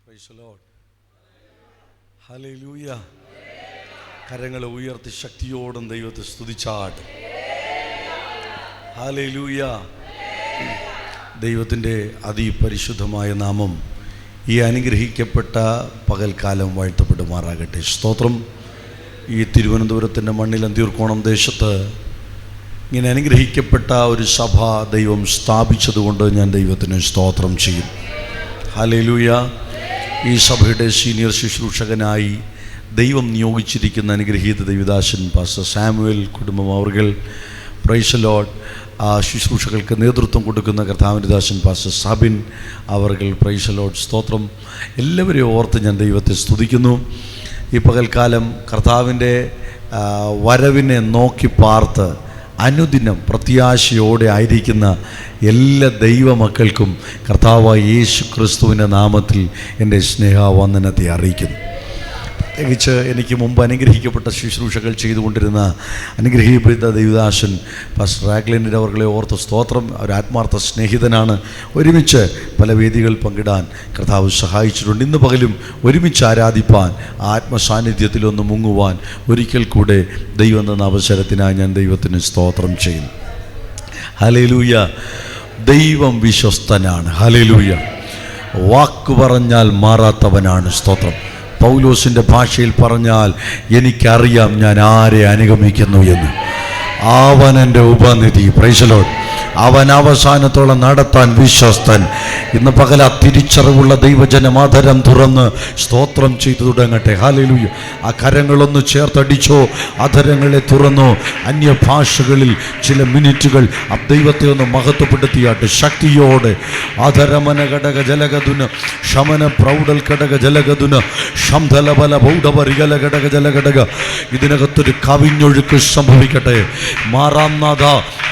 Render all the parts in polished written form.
Price the Lord. Hallelujah. കരങ്ങളെ ഉയർത്തി ശക്തിയോടും ദൈവത്തെ സ്തുതിച്ചാട്ട്. ഹല്ലേലൂയ. ദൈവത്തിൻ്റെ അതിപരിശുദ്ധമായ നാമം ഈ അനുഗ്രഹിക്കപ്പെട്ട പകൽക്കാലം വാഴ്ത്തപ്പെടുമാറാകട്ടെ. സ്തോത്രം. ഈ തിരുവനന്തപുരത്തിൻ്റെ മണ്ണിൽ അന്തിയൂർക്കോണം ദേശത്ത് ഇങ്ങനെ അനുഗ്രഹിക്കപ്പെട്ട ഒരു സഭ ദൈവം സ്ഥാപിച്ചതുകൊണ്ട് ഞാൻ ദൈവത്തിന് സ്തോത്രം ചെയ്യും. ഹല്ലേലൂയ. ഈ സഭയുടെ സീനിയർ ശുശ്രൂഷകനായി ദൈവം നിയോഗിച്ചിരിക്കുന്ന അനുഗ്രഹീത ദൈവദാസൻ പാസ്റ്റർ സാമുവേൽ കുടുംബം അവർകൾ, പ്രൈസ് ദി ലോർഡ്. ആ ശുശ്രൂഷകൾക്ക് നേതൃത്വം കൊടുക്കുന്ന കർത്താവിൻ്റെ ദാസൻ പാസ്റ്റർ സാബിൻ അവർകൾ, പ്രൈസ് ദി ലോർഡ്. സ്തോത്രം. എല്ലാവരെയും ഓർത്ത് ഞാൻ ദൈവത്തെ സ്തുതിക്കുന്നു. ഈ പകൽക്കാലം കർത്താവിൻ്റെ വരവിനെ നോക്കി പാർത്ത് അനുദിനം പ്രത്യാശയോടെ ആയിരിക്കുന്ന എല്ലാ ദൈവമക്കൾക്കും കർത്താവായ യേശു ക്രിസ്തുവിൻ്റെ നാമത്തിൽ എൻ്റെ സ്നേഹവന്ദനത്തെ അറിയിക്കുന്നു. പ്രത്യേകിച്ച് എനിക്ക് മുമ്പ് അനുഗ്രഹിക്കപ്പെട്ട ശുശ്രൂഷകൾ ചെയ്തുകൊണ്ടിരുന്ന അനുഗ്രഹീത ദൈവദാസൻ പാസ്റ്റർ റാഗ്ലിൻ്റെ അവർകളെ ഓർത്ത് സ്തോത്രം. ഒരു ആത്മാർത്ഥ സ്നേഹിതനാണ്. ഒരുമിച്ച് പല വേദികൾ പങ്കിടാൻ കർത്താവ് സഹായിച്ചിട്ടുണ്ട്. ഇന്ന് പകലും ഒരുമിച്ച് ആരാധിപ്പാൻ, ആത്മസാന്നിധ്യത്തിലൊന്ന് മുങ്ങുവാൻ ഒരിക്കൽ കൂടെ ദൈവം തന്ന അവസരത്തിനായി ഞാൻ ദൈവത്തിന് സ്തോത്രം ചെയ്യുന്നു. ഹല്ലേലൂയ. ദൈവം വിശ്വസ്തനാണ്. ഹല്ലേലൂയ. വാക്ക് പറഞ്ഞാൽ മാറാത്തവനാണ്. സ്തോത്രം. പൗലോസിൻ്റെ ഭാഷയിൽ പറഞ്ഞാൽ എനിക്കറിയാം ഞാൻ ആരെ അനുഗമിക്കുന്നു എന്ന്. അവൻ എൻ്റെ ഉപനിധി. Price the Lord. അവൻ അവസാനത്തോളം നടത്താൻ വിശ്വസ്തൻ. ഇന്ന് പകൽ ആ തിരിച്ചറിവുള്ള ദൈവജനം ആധരം തുറന്ന് സ്തോത്രം ചെയ്തു തുടങ്ങട്ടെ. ഹല്ലേലൂയ. ആ കരങ്ങളൊന്ന് ചേർത്തടിച്ചോ, അധരങ്ങളെ തുറന്നോ, അന്യഭാഷകളിൽ ചില മിനിറ്റുകൾ ആ ദൈവത്തെ ഒന്ന് മഹത്വപ്പെടുത്തിയാട്ട് ശക്തിയോടെ. ആധരമന ഘടക ജലഗതുന ശമന പ്രൗഢൽ ഘടക ജലഗതുന ശംധലബല ബൗഢപരികല ഘടക ജലഘടക. ഇതിനകത്തൊരു കവിഞ്ഞൊഴുക്ക് സംഭവിക്കട്ടെ. മാറാംനാഥ,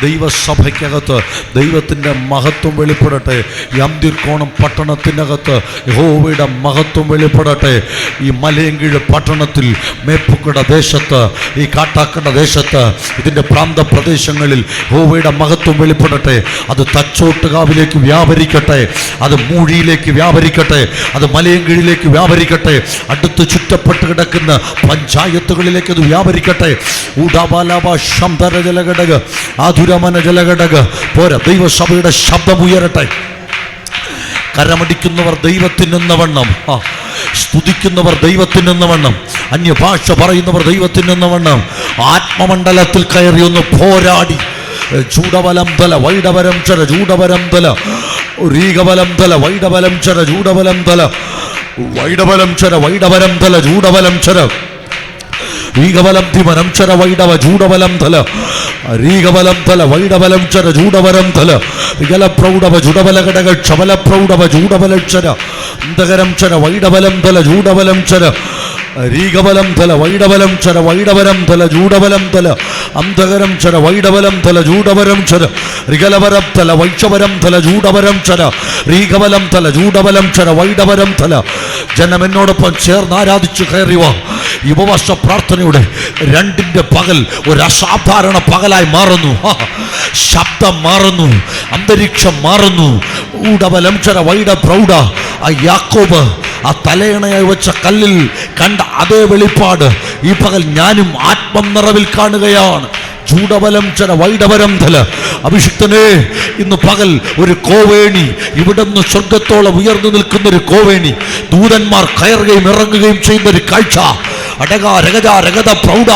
ദൈവസഭയ്ക്കകത്ത് ദൈവത്തിൻ്റെ മഹത്വം വെളിപ്പെടട്ടെ. ഈ അന്തിയൂർക്കോണം പട്ടണത്തിനകത്ത് യഹോവയുടെ മഹത്വം വെളിപ്പെടട്ടെ. ഈ മലയങ്കീഴ് പട്ടണത്തിൽ, മേപ്പുക്കട ദേശത്ത്, ഈ കാട്ടാക്കട ദേശത്ത്, ഇതിൻ്റെ പ്രാന്ത പ്രദേശങ്ങളിൽ യഹോവയുടെ മഹത്വം വെളിപ്പെടട്ടെ. അത് തച്ചോട്ടുകാവിലേക്ക് വ്യാപരിക്കട്ടെ, അത് മൂഴിയിലേക്ക് വ്യാപരിക്കട്ടെ, അത് മലയങ്കീഴിലേക്ക് വ്യാപരിക്കട്ടെ, അടുത്ത് ചുറ്റപ്പെട്ട് കിടക്കുന്ന പഞ്ചായത്തുകളിലേക്ക് അത് വ്യാപരിക്കട്ടെ. ഊടാബാലാബ ശംധര ജലഘടക ആധുരമന ജലഘടക പോരാ. ദൈവസഭയുടെ ശബ്ദം ഉയരട്ടെ. കരമടിക്കുന്നവർ ദൈവത്തിനെന്നവണ്ണം, സ്തുതിക്കുന്നവർ ദൈവത്തിനെന്നവണ്ണം, അന്യഭാഷ പറയുന്നവർ ദൈവത്തിനെന്നവണ്ണം ആത്മമണ്ഡലത്തിൽ കയറി ഒന്ന് പോരാടി. ചൂടബലം തല വൈഡവരം ചര ചൂടവരം തല രീകബലം തല വൈഡബലം ചര ചൂടബലം തല വൈഡബലം ചര വൈഡവരം തല ചൂടബലം ചര രീകബലം തിമനം ചര വൈഡവ ചൂടബലം തല രീകബലം തല വൈഡബലം ചര ചൂടവരം തല വികല പ്രൗഢവ ചുടബല ഘടക ക്ഷബല പ്രൗഢവ ചൂടബലം ചര അന്തകരം ചര വൈഡബലം തല ചൂടബലം ചര രീകബലം തല വൈഡബലം ചര വൈഡവരം തല ചൂടബലം തല അന്തകരം ചര വൈഡബലം തല ചൂടവരം ചര രികലവരം തല വൈക്ഷവരം തല ചൂടവരം ചര രീകബലം തല ചൂടബലം ചര വൈഡവരം തല. ജനം എന്നോടൊപ്പം ചേർന്ന് ആരാധിച്ചു കയറി വാ. ഈ ഉപവാസ പ്രാർത്ഥനയുടെ രണ്ടിൻ്റെ പകൽ ഒരു അസാധാരണ പകലായി മാറുന്നു. ശബ്ദം മാറുന്നു, അന്തരീക്ഷം മാറുന്നു. ഊടബലം ചര വൈഡ പ്രൗഢ. ആ യാക്കോബ് ആ തലയണയായി വെച്ച കല്ലിൽ കണ്ട അതേ വെളിപ്പാട് ഈ പകൽ ഞാനും ആത്മം നിറവിൽ കാണുകയാണ്. ചൂടബലം ചര വൈഡവരം തല. അഭിഷിക്തനെ, ഇന്ന് പകൽ ഒരു കോവേണി, ഇവിടുന്ന് സ്വർഗത്തോളം ഉയർന്നു നിൽക്കുന്ന ഒരു കോവേണി, ദൂതന്മാർ കയറുകയും ഇറങ്ങുകയും ചെയ്യുന്ന ഒരു കാഴ്ച. അടക രഗജ രഗത പ്രൗഢ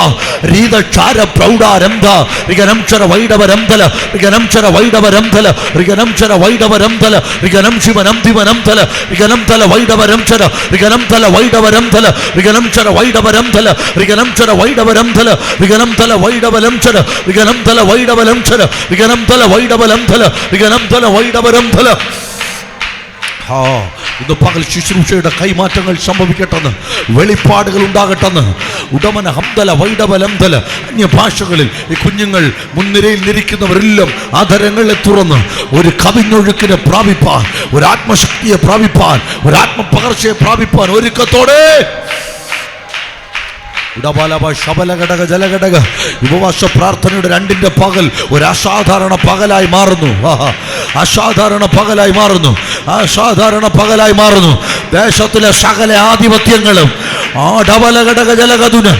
രീത ക്ഷാര പ്രൗഢ രംധ രിഗനം ചര വൈഡവരം തല രിഗനം ചര വൈഡവരം തല രിഗനം ചര വൈഡവരം തല രിഗനം ശിവനം ദിവനം തല രിഗനം തല വൈഡവരം ചര രിഗനം തല വൈഡവരം തല രിഗനം ചര വൈഡവരം തല രിഗനം ചര വൈഡവരം തല രിഗനം തല വൈഡവലം ചര രിഗനം തല വൈഡവലം ചര രിഗനം തല വൈഡവലം തല രിഗനം തല വൈഡവരം തല. ഇന്ന് പകൽ ശുശ്രൂഷയുടെ കൈമാറ്റങ്ങൾ സംഭവിക്കട്ടെന്ന്, വെളിപ്പാടുകൾ ഉണ്ടാകട്ടെന്ന്. ഉടമന ഹംതല വൈഡബലം തല. അന്യഭാഷകളിൽ ഈ കുഞ്ഞുങ്ങൾ മുൻനിരയിൽ നിരിക്കുന്നവരെല്ലാം ആധരങ്ങളെ തുറന്ന് ഒരു കവിഞ്ഞൊഴുക്കിനെ പ്രാപിപ്പാൻ, ഒരു ആത്മശക്തിയെ പ്രാപിപ്പാൻ, ഒരു ആത്മപകർച്ചയെ പ്രാപിപ്പാൻ ഒരുക്കത്തോടെ ശബലഘടക ജലഘടക ഉപവാസ പ്രാർത്ഥനയുടെ രണ്ടിന്റെ പകൽ ഒരു അസാധാരണ പകലായി മാറുന്നു. അസാധാരണ പകലായി മാറുന്നു. അസാധാരണ പകലായി മാറുന്നു. ദേശത്തിലെ സകല ആധിപത്യങ്ങളും ഡബലഘടക ജലഗതുന്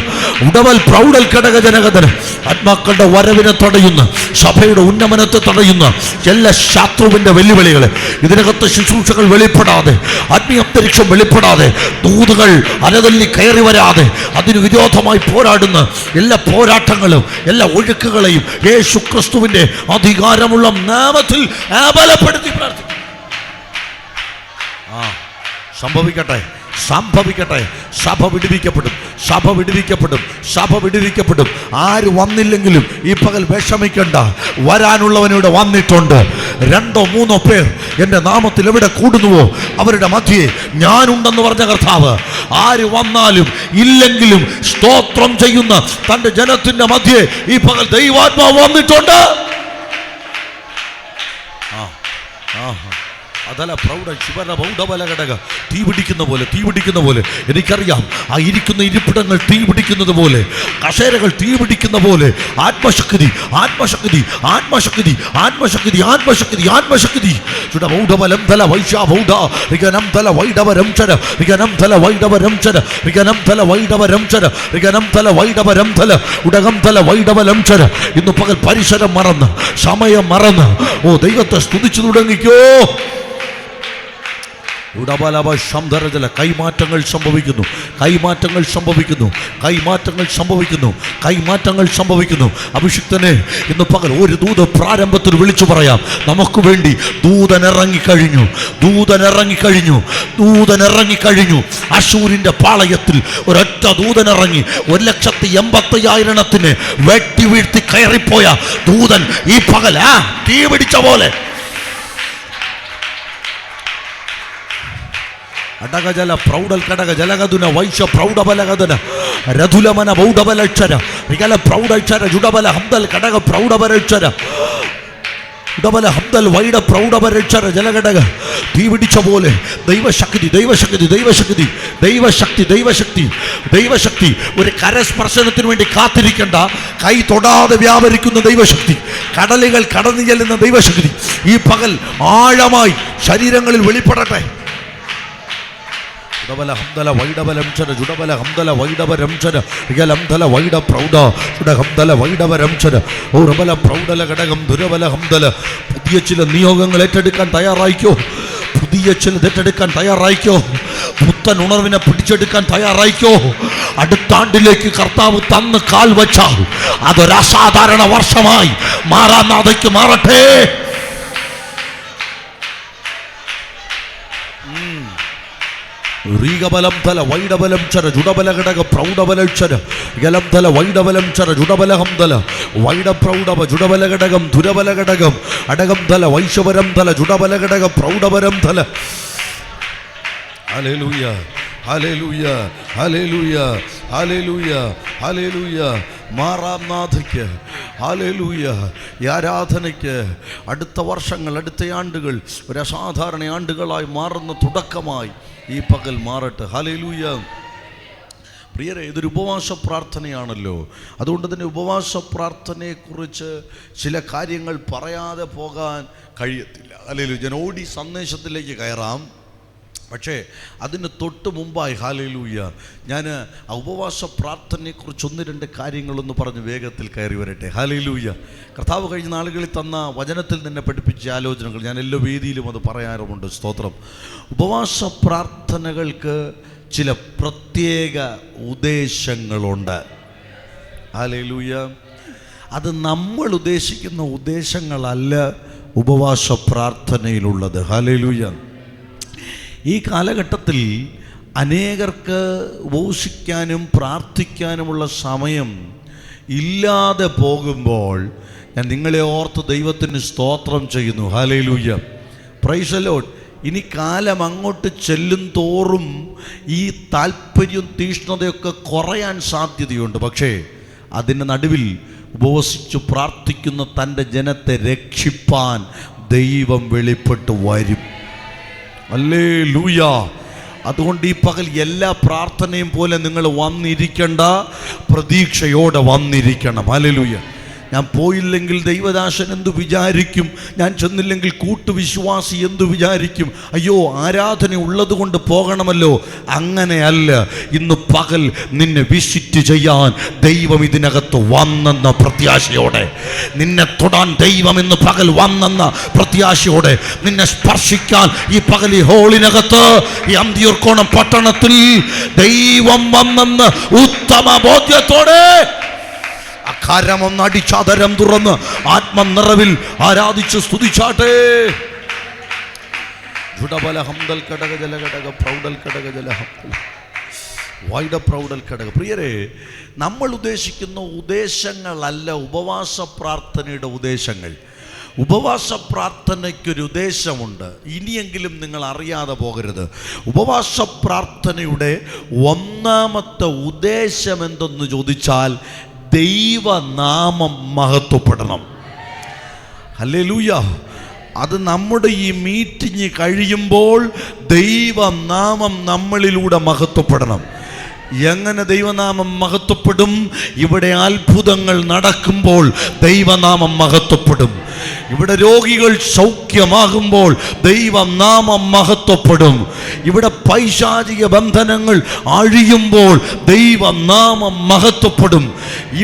ഉടവൽ പ്രൗഢൽ ഘടക ജനകഥന് ആത്മാക്കളുടെ വരവിനെ തടയുന്ന, സഭയുടെ ഉന്നമനത്തെ തടയുന്ന എല്ലാ ശത്രുവിന്റെ വെല്ലുവിളികളെ, ഇതിനകത്ത് ശുശ്രൂഷകൾ വെളിപ്പെടാതെ, ആത്മീയ അന്തരീക്ഷം വെളിപ്പെടാതെ, ദൂതുകൾ അലതല്ലി കയറി വരാതെ അതിന് വിരോധമായി പോരാടുന്ന എല്ലാ പോരാട്ടങ്ങളും, എല്ലാ ഒഴുക്കുകളെയും യേശു ക്രിസ്തുവിന്റെ അധികാരമുള്ള നാമത്തിൽ ബലപ്പെടുത്തി പ്രാർത്ഥിക്കും. സംഭവിക്കട്ടെ, സംഭവിക്കട്ടെ. സഭ വിടുവിക്കപ്പെടും, സഭ വിടുവിക്കപ്പെടും, സഭ വിടുവിക്കപ്പെടും. ആര് വന്നില്ലെങ്കിലും ഈ പകൽ വിഷമിക്കണ്ട. വരാനുള്ളവനിവിടെ വന്നിട്ടുണ്ട്. 2-3 പേർ എൻ്റെ നാമത്തിൽ എവിടെ കൂടുന്നുവോ അവരുടെ മധ്യേ ഞാനുണ്ടെന്ന് പറഞ്ഞ കർത്താവ്. ആര് വന്നാലും ഇല്ലെങ്കിലും സ്തോത്രം ചെയ്യുന്ന തൻ്റെ ജനത്തിൻ്റെ മധ്യേ ഈ പകൽ ദൈവാത്മാവ് വന്നിട്ടുണ്ട്. അതല്ല പ്രൗഢ ശിവന ബൗഢബല ഘടക തീ പിടിക്കുന്ന പോലെ, തീ പിടിക്കുന്ന പോലെ. എനിക്കറിയാം, ആ ഇരിക്കുന്ന ഇരിപ്പിടങ്ങൾ തീ പിടിക്കുന്നത് പോലെ, കസേരകൾ തീ പിടിക്കുന്ന പോലെ. ആത്മശക്തി, ആത്മശക്തി, ആത്മശക്തി, ആത്മശക്തി, ആത്മശക്തി, ആത്മശക്തി. ബൗഢബലം തല വൈശാ ബൗഢ ഋഗനം തല വൈഡവരംചര ഋഗനം തല വൈഡവരംചര ഋഗനം തല വൈഡവരംചര ഋഗനം തല വൈഡവരംതല ഉടകം തല വൈഡവലംചര. ഇന്ന് പകൽ പരിസരം മറന്ന്, സമയം മറന്ന് ദൈവത്തെ സ്തുതിച്ചു തുടങ്ങിക്കോ. കൈമാറ്റങ്ങൾ സംഭവിക്കുന്നു, കൈമാറ്റങ്ങൾ സംഭവിക്കുന്നു, കൈമാറ്റങ്ങൾ സംഭവിക്കുന്നു, കൈമാറ്റങ്ങൾ സംഭവിക്കുന്നു. അഭിഷിക്തനെ ഇന്ന് പകൽ ഒരു ദൂത് പ്രാരംഭത്തിൽ വിളിച്ചു പറയാം. നമുക്ക് വേണ്ടി ദൂതൻ ഇറങ്ങിക്കഴിഞ്ഞു, ദൂതൻ ഇറങ്ങിക്കഴിഞ്ഞു, ദൂതൻ ഇറങ്ങിക്കഴിഞ്ഞു. അശൂരിന്റെ പാളയത്തിൽ ഒരൊറ്റ ദൂതൻ ഇറങ്ങി 1,85,000 വെട്ടി വീഴ്ത്തി കയറിപ്പോയ ദൂതൻ ഈ പകൽ തീ പിടിച്ച പോലെ അടകജല പ്രൗഢൽ കടക ജലഗതുന വൈശ്യ പ്രൗഢബലഗതന രഥുലമന ബൗഢബലക്ഷര ഋഗല പ്രൗഢക്ഷര ജുഡബല ഹംദൽ കടക പ്രൗഢബലക്ഷര ഉടബല ഹംദൽ വൈഡ പ്രൗഢബലക്ഷര ജലഘടക തീ പിടിച്ച പോലെ ദൈവശക്തി, ദൈവശക്തി, ദൈവശക്തി, ദൈവശക്തി, ദൈവശക്തി, ദൈവശക്തി. ഒരു കരസ്പർശനത്തിന് വേണ്ടി കാത്തിരിക്കേണ്ട, കൈ തൊടാതെ വ്യാപരിക്കുന്ന ദൈവശക്തി, കടലുകൾ കടന്നു ചെല്ലുന്ന ദൈവശക്തി ഈ പകൽ ആഴമായി ശരീരങ്ങളിൽ വെളിപ്പെടട്ടെ. ജുഡബല ഹംദല വൈഡബലംചര ജുഡബല ഹംദല വൈഡബരംചര ഋഗലംദല വൈഡ പ്രൗഢ ജുഡഹംദല വൈഡബരംചര ഓ റബല പ്രൗഢല ഘടകം ദുരബല ഹംദല. പുതിയ ചില നിയോഗങ്ങൾ ഏറ്റെടുക്കാൻ തയ്യാറായിക്കോ, പുതിയ ചിലത് ഏറ്റെടുക്കാൻ തയ്യാറായിക്കോ, പുത്തൻ ഉണർവിനെ പിടിച്ചെടുക്കാൻ തയ്യാറായിക്കോ. അടുത്ത ആണ്ടിലേക്ക് കർത്താവ് തന്ന് കാൽ വച്ചാൽ അതൊരസാധാരണ വർഷമായി മാറാനാഥയ്ക്ക് മാറട്ടെ. റീഗബലം തല വൈഡബലം ചര ജുഡബല ഘടക പ്രൗഢബലക്ഷര ഗലം തല വൈഡബലം ചര ജുഡബലഹം തല വൈഡ പ്രൗഢബ ജുഡബല ഘടകം ദുരബല ഘടകം അടകം തല വൈശവരം തല ജുഡബല ഘടക പ്രൗഢവരം തല. Hallelujah, hallelujah, hallelujah, hallelujah, hallelujah. മാറാം നാഥയ്ക്ക് ഹല്ലേലൂയ. ഈ ആരാധനയ്ക്ക് അടുത്ത വർഷങ്ങൾ, അടുത്ത ആണ്ടുകൾ ഒരു അസാധാരണ ആണ്ടുകളായി മാറുന്ന തുടക്കമായി ഈ പകൽ മാറട്ടെ. ഹല്ലേലൂയ. പ്രിയരെ, ഇതൊരു ഉപവാസ പ്രാർത്ഥനയാണല്ലോ. അതുകൊണ്ട് തന്നെ ഉപവാസ പ്രാർത്ഥനയെക്കുറിച്ച് ചില കാര്യങ്ങൾ പറയാതെ പോകാൻ കഴിയത്തില്ല. ഹല്ലേലൂയ. ഞാൻ ഓടി സന്ദേശത്തിലേക്ക് കയറാം, പക്ഷേ അതിന് തൊട്ട് മുമ്പായി ഹല്ലേലൂയ ഞാൻ ഉപവാസ പ്രാർത്ഥനയെക്കുറിച്ച് 1-2 കാര്യങ്ങളൊന്ന് പറഞ്ഞ് വേഗത്തിൽ കയറി വരട്ടെ. ഹല്ലേലൂയ. കർത്താവ് കഴിഞ്ഞ നാളുകളിൽ തന്ന വചനത്തിൽ തന്നെ പഠിപ്പിച്ച ആലോചനകൾ ഞാൻ എല്ലാ വേദിയിലും അത് പറയാറുമുണ്ട്. സ്തോത്രം. ഉപവാസ പ്രാർത്ഥനകൾക്ക് ചില പ്രത്യേക ഉദ്ദേശങ്ങളുണ്ട്. ഹല്ലേലൂയ. അത് നമ്മൾ ഉദ്ദേശിക്കുന്ന ഉദ്ദേശങ്ങളല്ല ഉപവാസ പ്രാർത്ഥനയിലുള്ളത്. ഹല്ലേലൂയ. ഈ കാലഘട്ടത്തിൽ അനേകർക്ക് ഉപവസിക്കാനും പ്രാർത്ഥിക്കാനുമുള്ള സമയം ഇല്ലാതെ പോകുമ്പോൾ ഞാൻ നിങ്ങളെ ഓർത്ത് ദൈവത്തിന് സ്തോത്രം ചെയ്യുന്നു. ഹല്ലേലൂയ. Praise the Lord. ഇനി കാലം അങ്ങോട്ട് ചെല്ലും തോറും ഈ താല്പര്യം, തീഷ്ണതയൊക്കെ കുറയാൻ സാധ്യതയുണ്ട്. പക്ഷേ അതിൻ്റെ നടുവിൽ ഉപവസിച്ച് പ്രാർത്ഥിക്കുന്ന തൻ്റെ ജനത്തെ രക്ഷിപ്പാൻ ദൈവം വെളിപ്പെട്ട് വരും. ഹല്ലേലൂയ. അതുകൊണ്ട് ഈ പകൽ എല്ലാ പ്രാർത്ഥനയും പോലെ നിങ്ങൾ വന്നിരിക്കേണ്ട, പ്രതീക്ഷയോടെ വന്നിരിക്കണം. ഹല്ലേലൂയ. ഞാൻ പോയില്ലെങ്കിൽ ദൈവദാസൻ എന്തു വിചാരിക്കും, ഞാൻ ചെന്നില്ലെങ്കിൽ കൂട്ടുവിശ്വാസി എന്തു വിചാരിക്കും, അയ്യോ ആരാധന ഉള്ളത് കൊണ്ട് പോകണമല്ലോ. അങ്ങനെയല്ല. ഇന്ന് പകൽ നിന്നെ വിസിറ്റ് ചെയ്യാൻ ദൈവം ഇതിനകത്ത് വന്നെന്ന പ്രത്യാശയോടെ, നിന്നെ തൊടാൻ ദൈവം ഇന്ന് പകൽ വന്നെന്ന പ്രത്യാശയോടെ, നിന്നെ സ്പർശിക്കാൻ ഈ പകൽ ഈ ഹോളിനകത്ത്, ഈ അന്തിയൂർക്കോണം പട്ടണത്തിൽ ദൈവം വന്നെന്ന് ഉത്തമ ബോധ്യത്തോടെ അക്കാരമൊന്ന് അടിച്ചാദരം തുറന്ന് ആത്മനിറവിൽ ആരാധിച്ച് സ്തുതിച്ചാട്ടെ. പ്രിയരെ, നമ്മൾ ഉദ്ദേശിക്കുന്ന ഉദ്ദേശങ്ങളല്ല ഉപവാസ പ്രാർത്ഥനയുടെ ഉദ്ദേശങ്ങൾ. ഉപവാസ പ്രാർത്ഥനയ്ക്കൊരു ഉദ്ദേശമുണ്ട്. ഇനിയെങ്കിലും നിങ്ങൾ അറിയാതെ പോകരുത്. ഉപവാസ പ്രാർത്ഥനയുടെ ഒന്നാമത്തെ ഉദ്ദേശം എന്തെന്ന് ചോദിച്ചാൽ ദൈവനാമം മഹത്വപ്പെടണം. ഹല്ലേലൂയ. അത് നമ്മുടെ ഈ മീറ്റിംഗ് കഴിയുമ്പോൾ ദൈവനാമം നമ്മളിലൂടെ മഹത്വപ്പെടണം. എങ്ങനെ ദൈവനാമം മഹത്വപ്പെടും? ഇവിടെ അത്ഭുതങ്ങൾ നടക്കുമ്പോൾ ദൈവനാമം മഹത്വപ്പെടും. ഇവിടെ രോഗികൾ സൗഖ്യമാകുമ്പോൾ ദൈവനാമം മഹത്വപ്പെടും. ഇവിടെ പൈശാചിക ബന്ധനങ്ങൾ അഴിയുമ്പോൾ ദൈവനാമം മഹത്വപ്പെടും.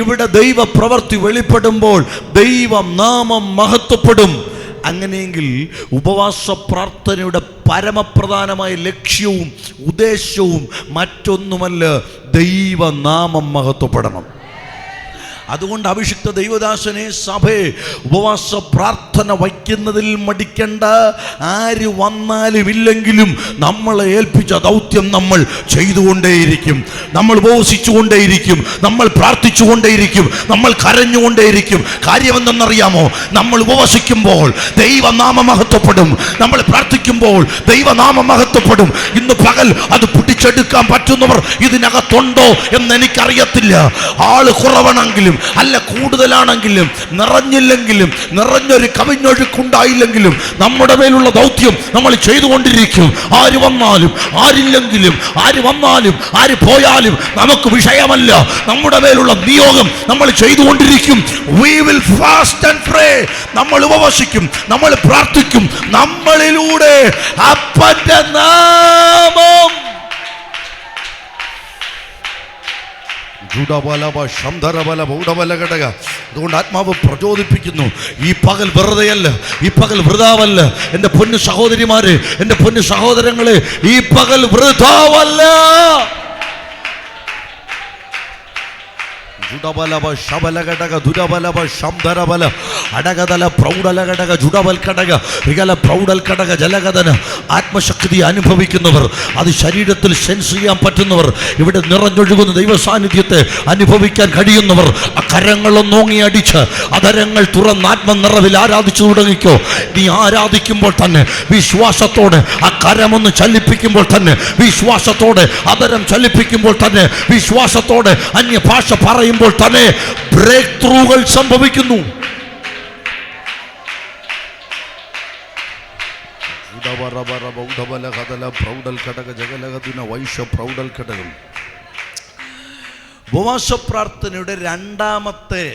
ഇവിടെ ദൈവപ്രവൃത്തി വെളിപ്പെടുമ്പോൾ ദൈവനാമം മഹത്വപ്പെടും. അങ്ങനെയെങ്കിൽ ഉപവാസ പ്രാർത്ഥനയുടെ പരമപ്രധാനമായ ലക്ഷ്യവും ഉദ്ദേശവും മറ്റൊന്നുമല്ല, ദൈവനാമം മഹത്വപ്പെടണം. അതുകൊണ്ട് അഭിഷിക്ത ദൈവദാസനെ, സഭയെ, ഉപവാസ പ്രാർത്ഥന വയ്ക്കുന്നതിൽ മടിക്കണ്ട. ആര് വന്നാലും ഇല്ലെങ്കിലും നമ്മളെ ഏൽപ്പിച്ച ദൗത്യം നമ്മൾ ചെയ്തുകൊണ്ടേയിരിക്കും. നമ്മൾ ഉപവസിച്ചുകൊണ്ടേയിരിക്കും, നമ്മൾ പ്രാർത്ഥിച്ചുകൊണ്ടേയിരിക്കും, നമ്മൾ കരഞ്ഞുകൊണ്ടേയിരിക്കും. കാര്യമെന്തെന്നറിയാമോ? നമ്മൾ ഉപവസിക്കുമ്പോൾ ദൈവനാമം മഹത്വപ്പെടും, നമ്മൾ പ്രാർത്ഥിക്കുമ്പോൾ ദൈവനാമം മഹത്വപ്പെടും. ഇന്ന് പകൽ അത് പിടിച്ചെടുക്കാൻ പറ്റുന്നവർ ഇതിനകത്തുണ്ടോ എന്ന് എനിക്കറിയത്തില്ല. ആള് കുറവണെങ്കിലും അല്ല കൂടുതലാണെങ്കിലും നിറഞ്ഞില്ലെങ്കിലും നിറഞ്ഞൊരു കവിഞ്ഞൊഴുക്കുണ്ടായില്ലെങ്കിലും നമ്മുടെ മേലുള്ള ദൗത്യം നമ്മൾ ചെയ്തുകൊണ്ടിരിക്കും. ആര് വന്നാലും ആരില്ലെങ്കിലും, ആര് വന്നാലും ആര് പോയാലും നമുക്ക് വിഷയമല്ല. നമ്മുടെ മേലുള്ള നിയോഗം നമ്മൾ ചെയ്തുകൊണ്ടിരിക്കും. We will fast and pray. നമ്മൾ ഉപവസിക്കും, നമ്മൾ പ്രാർത്ഥിക്കും. നമ്മളിലൂടെ അപ്പന്റെ നാമം അതുകൊണ്ട് ആത്മാവ് പ്രചോദിപ്പിക്കുന്നു. ഈ പകൽ വെറുതെയല്ല, ഈ പകൽ വൃഥാവല്ല. എൻ്റെ പൊന്നു സഹോദരിമാരെ, എൻ്റെ പൊന്നു സഹോദരങ്ങളെ, ഈ പകൽ വൃഥാവല്ല. ആത്മശക്തി അനുഭവിക്കുന്നവർ, അത് ശരീരത്തിൽ സെൻസ് ചെയ്യാൻ പറ്റുന്നവർ, ഇവിടെ നിറഞ്ഞൊഴുകുന്ന ദൈവ സാന്നിധ്യത്തെ അനുഭവിക്കാൻ കഴിയുന്നവർ, ആ കരങ്ങളൊന്നോങ്ങി അടിച്ച് അധരങ്ങൾ തുറന്ന് ആത്മനിറവിൽ ആരാധിച്ചു തുടങ്ങിക്കോ. നീ ആരാധിക്കുമ്പോൾ തന്നെ വിശ്വാസത്തോടെ ആ കരമൊന്ന് ചലിപ്പിക്കുമ്പോൾ തന്നെ, വിശ്വാസത്തോടെ അധരം ചലിപ്പിക്കുമ്പോൾ തന്നെ, വിശ്വാസത്തോടെ അന്യഭാഷ പറയുമ്പോൾ തന്നെ ബ്രേക്ക് ത്രൂകൾ സംഭവിക്കുന്നു. ഉപവാസ പ്രാർത്ഥനയുടെ രണ്ടാമത്തെ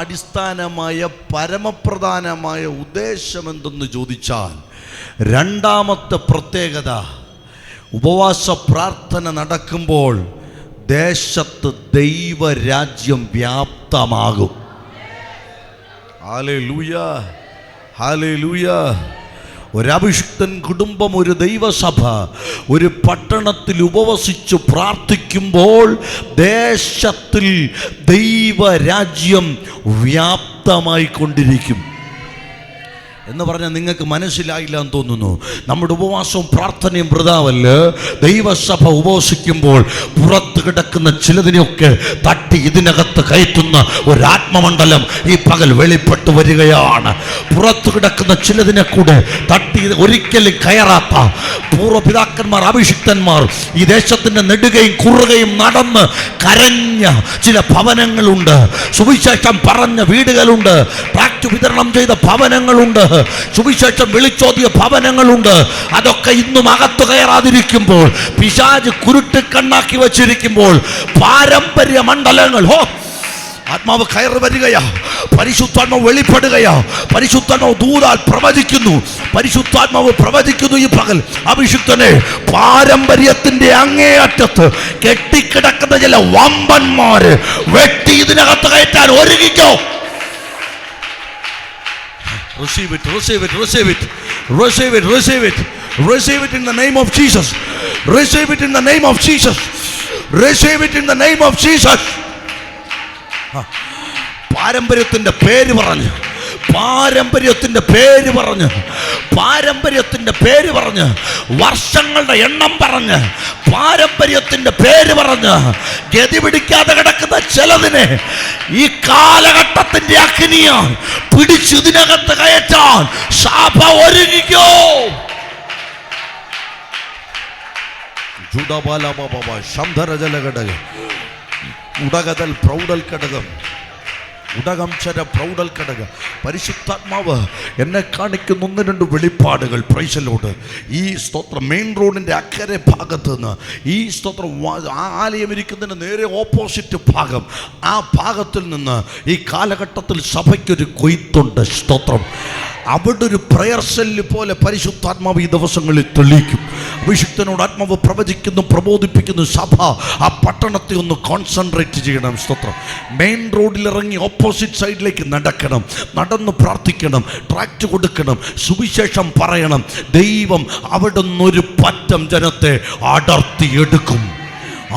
അടിസ്ഥാനമായ പരമപ്രധാനമായ ഉദ്ദേശം എന്തെന്ന് ചോദിച്ചാൽ, രണ്ടാമത്തെ പ്രത്യേകത, ഉപവാസ പ്രാർത്ഥന നടക്കുമ്പോൾ ദേശത്ത് ദൈവരാജ്യം വ്യാപ്തമാകും. Hallelujah, hallelujah. ഒരഭിഷിക്തൻ കുടുംബം, ഒരു ദൈവസഭ ഒരു പട്ടണത്തിൽ ഉപവസിച്ച് പ്രാർത്ഥിക്കുമ്പോൾ ദേശത്തിൽ ദൈവരാജ്യം വ്യാപ്തമായിക്കൊണ്ടിരിക്കും. എന്ന് പറഞ്ഞാൽ നിങ്ങൾക്ക് മനസ്സിലായില്ല എന്ന് തോന്നുന്നു. നമ്മുടെ ഉപവാസവും പ്രാർത്ഥനയും വൃഥാവല്ല. ദൈവസഭ ഉപവസിക്കുമ്പോൾ പുറത്ത് കിടക്കുന്ന ചിലതിനെയൊക്കെ തട്ടി ഇതിനകത്ത് കയറ്റുന്ന ഒരാത്മമണ്ഡലം ഈ പകൽ വെളിപ്പെട്ട് വരികയാണ്. പുറത്ത് കിടക്കുന്ന ചിലതിനെ കൂടെ തട്ടി ഒരിക്കലും കയറാത്ത, പൂർവ്വപിതാക്കന്മാർ, അഭിഷിക്തന്മാർ ഈ ദേശത്തിന്റെ നെടുകയും കുറുകയും നടന്ന് കരഞ്ഞ ചില ഭവനങ്ങളുണ്ട്. സുവിശേഷം പറഞ്ഞ വീടുകളുണ്ട്. ട്രാക്ട് വിതരണം ചെയ്ത ഭവനങ്ങളുണ്ട്. സുവിശേഷം വിളിച്ചോതിയ ഭവനങ്ങളുണ്ട്. അതൊക്കെ ഇന്നും അകത്തു കയറാതിരിക്കുമ്പോൾ, പിശാച് കുരുട്ട് കണ്ണാക്കി വച്ചിരിക്കുമ്പോൾ, പാരമ്പര്യ മണ്ഡലങ്ങൾ ആത്മാവ് കയറി വരികയാ. പരിശുദ്ധാത്മാവ് വെളിപ്പെടുകയാ. പരിശുദ്ധാത്മാവ് ദൂതാൽ പ്രവചിക്കുന്നു. പരിശുദ്ധാത്മാവ് പ്രവചിക്കുന്നു ഈ പകൽ. അഭിഷിക്തനെ, പാരമ്പര്യത്തിന്റെ അങ്ങേയറ്റത്ത് കെട്ടിക്കിടക്കുന്ന ചില വമ്പന്മാര് വെട്ടി ഇതിനകത്ത് കയറ്റാൻ ഒരുങ്ങിക്കോ. Receive it, receive it, receive it, receive it, receive it, receive it in the name of Jesus. Receive it in the name of Jesus. Receive it in the name of Jesus. പാരമ്പര്യത്തിന്റെ പേര് പറഞ്ഞ്, പാരമ്പര്യത്തിന്റെ പേര് പറഞ്ഞ്, പാരമ്പര്യത്തിന്റെ പേര് പറഞ്ഞ്, വർഷങ്ങളുടെ എണ്ണം പറഞ്ഞ്, പാരമ്പര്യത്തിന്റെ പേര് പറഞ്ഞ് ഗതി പിടിക്കാതെ കിടക്കുന്ന ചിലതിനെ ഈ കാലഘട്ടത്തിന്റെ അഗ്നിയാൽ പിടിച്ചിതിനകത്ത് കയറ്റാൻ സഭ ഒരുങ്ങിക്കോ. ഉടകതൽ പ്രൗഢൽ ഘടകം, ഉടകം ചര പ്രൗഢൽ ഘടക. പരിശുദ്ധാത്മാവ് എന്നെ കാണിക്കുന്ന 1-2 വെളിപ്പാടുകൾ. പ്രൈസലോട് ഈ സ്തോത്രം മെയിൻ റോഡിൻ്റെ അക്കരെ ഭാഗത്ത് നിന്ന് ഈ സ്തോത്രം ആലയം ഇരിക്കുന്നതിന് നേരെ ഓപ്പോസിറ്റ് ഭാഗം, ആ ഭാഗത്തിൽ നിന്ന് ഈ കാലഘട്ടത്തിൽ സഭയ്ക്കൊരു കൊയ്ത്തുണ്ട്. സ്തോത്രം. അവിടെ ഒരു പ്രയർ സെല്ല് പോലെ പരിശുദ്ധാത്മാവ് ഈ ദിവസങ്ങളിൽ തെളിയിക്കും. അഭിഷിക്തനോട് ആത്മാവ് പ്രവചിക്കുന്നു, പ്രബോധിപ്പിക്കുന്നു. സഭ ആ പട്ടണത്തെ ഒന്ന് കോൺസെൻട്രേറ്റ് ചെയ്യണം. സ്തോത്രം. മെയിൻ റോഡിലിറങ്ങി ഓപ്പോസിറ്റ് സൈഡിലേക്ക് നടക്കണം, നടന്ന് പ്രാർത്ഥിക്കണം, ട്രാക്റ്റ് കൊടുക്കണം, സുവിശേഷം പറയണം. ദൈവം അവിടെ നിന്നൊരു പറ്റം ജനത്തെ അടർത്തിയെടുക്കും,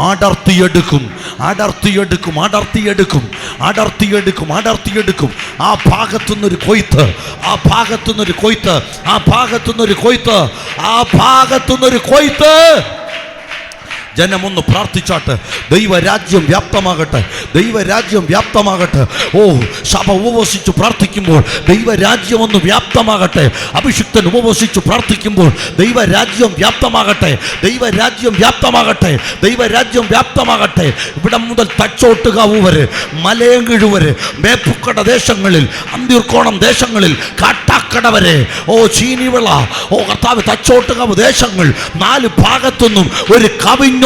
അടർത്തിയെടുക്കും, അടർത്തിയെടുക്കും, അടർത്തിയെടുക്കും, അടർത്തിയെടുക്കും, അടർത്തിയെടുക്കും. ആ ഭാഗത്തുനിന്നൊരു കൊയ്ത്ത്, ആ ഭാഗത്തുനിന്നൊരു കൊയ്ത്ത്, ആ ഭാഗത്തുനിന്നൊരു കൊയ്ത്ത്, ആ ഭാഗത്തുനിന്നൊരു കൊയ്ത്ത്. ജനമൊന്ന് പ്രാർത്ഥിച്ചാട്ട്. ദൈവരാജ്യം വ്യാപ്തമാകട്ടെ, ദൈവരാജ്യം വ്യാപ്തമാകട്ടെ. ഓ, സഭ ഉപവസിച്ച് പ്രാർത്ഥിക്കുമ്പോൾ ദൈവരാജ്യം ഒന്ന് വ്യാപ്തമാകട്ടെ. അഭിഷിക്തൻ ഉപവസിച്ച് പ്രാർത്ഥിക്കുമ്പോൾ ദൈവരാജ്യം വ്യാപ്തമാകട്ടെ, ദൈവരാജ്യം വ്യാപ്തമാകട്ടെ, ദൈവരാജ്യം വ്യാപ്തമാകട്ടെ. ഇവിടം മുതൽ തച്ചോട്ടുകാവ് വരെ, മലയങ്കിഴ് വരെ, മേപ്പുക്കട ദേശങ്ങളിൽ, അന്തിയൂർക്കോണം ദേശങ്ങളിൽ, കാട്ടാക്കട വരെ, ഓ ചീനിവിള, ഓ കർത്താവ്, തച്ചോട്ടുകാവ് ദേശങ്ങൾ, 4 ഭാഗത്തുനിന്നും ഒരു കവിഞ്ഞൊഴുക്ക്.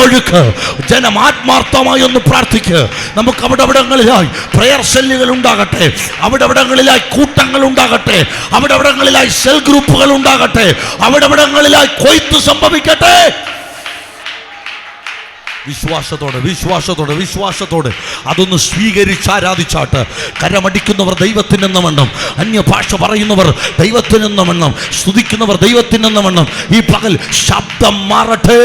ജനം ആത്മാർത്ഥമായി ഒന്ന് പ്രാർത്ഥിക്കുക. നമുക്ക് അവിടങ്ങളിലായി പ്രയർ സെല്ലുകൾ ഉണ്ടാകട്ടെ, അവിടങ്ങളിലായി കൂട്ടങ്ങൾ ഉണ്ടാകട്ടെ, അവിടങ്ങളിലായി സെൽ ഗ്രൂപ്പുകൾ ഉണ്ടാകട്ടെ, അവിടങ്ങളിലായി കൊയ്ത്ത് സംഭവിക്കട്ടെ. വിശ്വാസത്തോടെ, വിശ്വാസത്തോടെ, വിശ്വാസത്തോടെ അതൊന്ന് സ്വീകരിച്ച് ആരാധിച്ചാട്ട്. കരമടിക്കുന്നവർ ദൈവത്തിനെന്ന വണ്ണം, അന്യഭാഷ പറയുന്നവർ ദൈവത്തിനെന്ന വണ്ണം, സ്തുതിക്കുന്നവർ ദൈവത്തിനെന്ന വണ്ണം ഈ പകൽ ശബ്ദം മാറട്ടെ.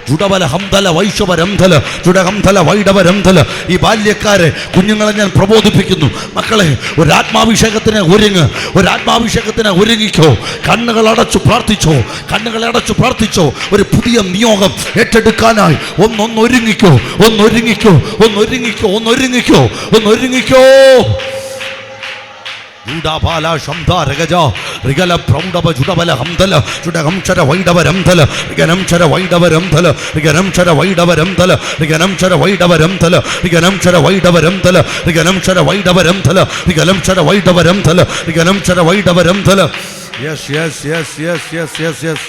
ജുഡബല ഹംദല വൈഷവരംധല ജുഡഹംധല വൈഡവരംധല. ഈ ബാല്യക്കാരെ, കുഞ്ഞുങ്ങളെ ഞാൻ പ്രബോധിപ്പിക്കുന്നു. മക്കളെ, ഒരാത്മാഭിഷേകത്തിന് ഒരുങ്ങ്, ഒരാത്മാഭിഷേകത്തിന് ഒരുങ്ങിക്കോ. കണ്ണുകൾ അടച്ചു പ്രാർത്ഥിച്ചോ, കണ്ണുകൾ അടച്ചു പ്രാർത്ഥിച്ചോ. ഒരു പുതിയ നിയോഗം ഏറ്റെടുക്കാനായി ഒന്നൊരുങ്ങിക്കോ, ഒന്നൊരുങ്ങിക്കോ, ഒന്നൊരുങ്ങിക്കോ, ഒന്നൊരുങ്ങിക്കോ, ഒന്നൊരുങ്ങിക്കോ. Udabala Shamdara Gaja, Rigala Proudaba Judabala Hamdala, Judagamchara Vaidavaramtala, Riganamchara Vaidavaramtala, Riganamchara Vaidavaramtala, Riganamchara Vaidavaramtala, Riganamchara Vaidavaramtala, Riganamchara Vaidavaramtala, Riganamchara Vaidavaramtala, Riganamchara Vaidavaramtala. Yes, yes, yes, yes, yes, yes, yes.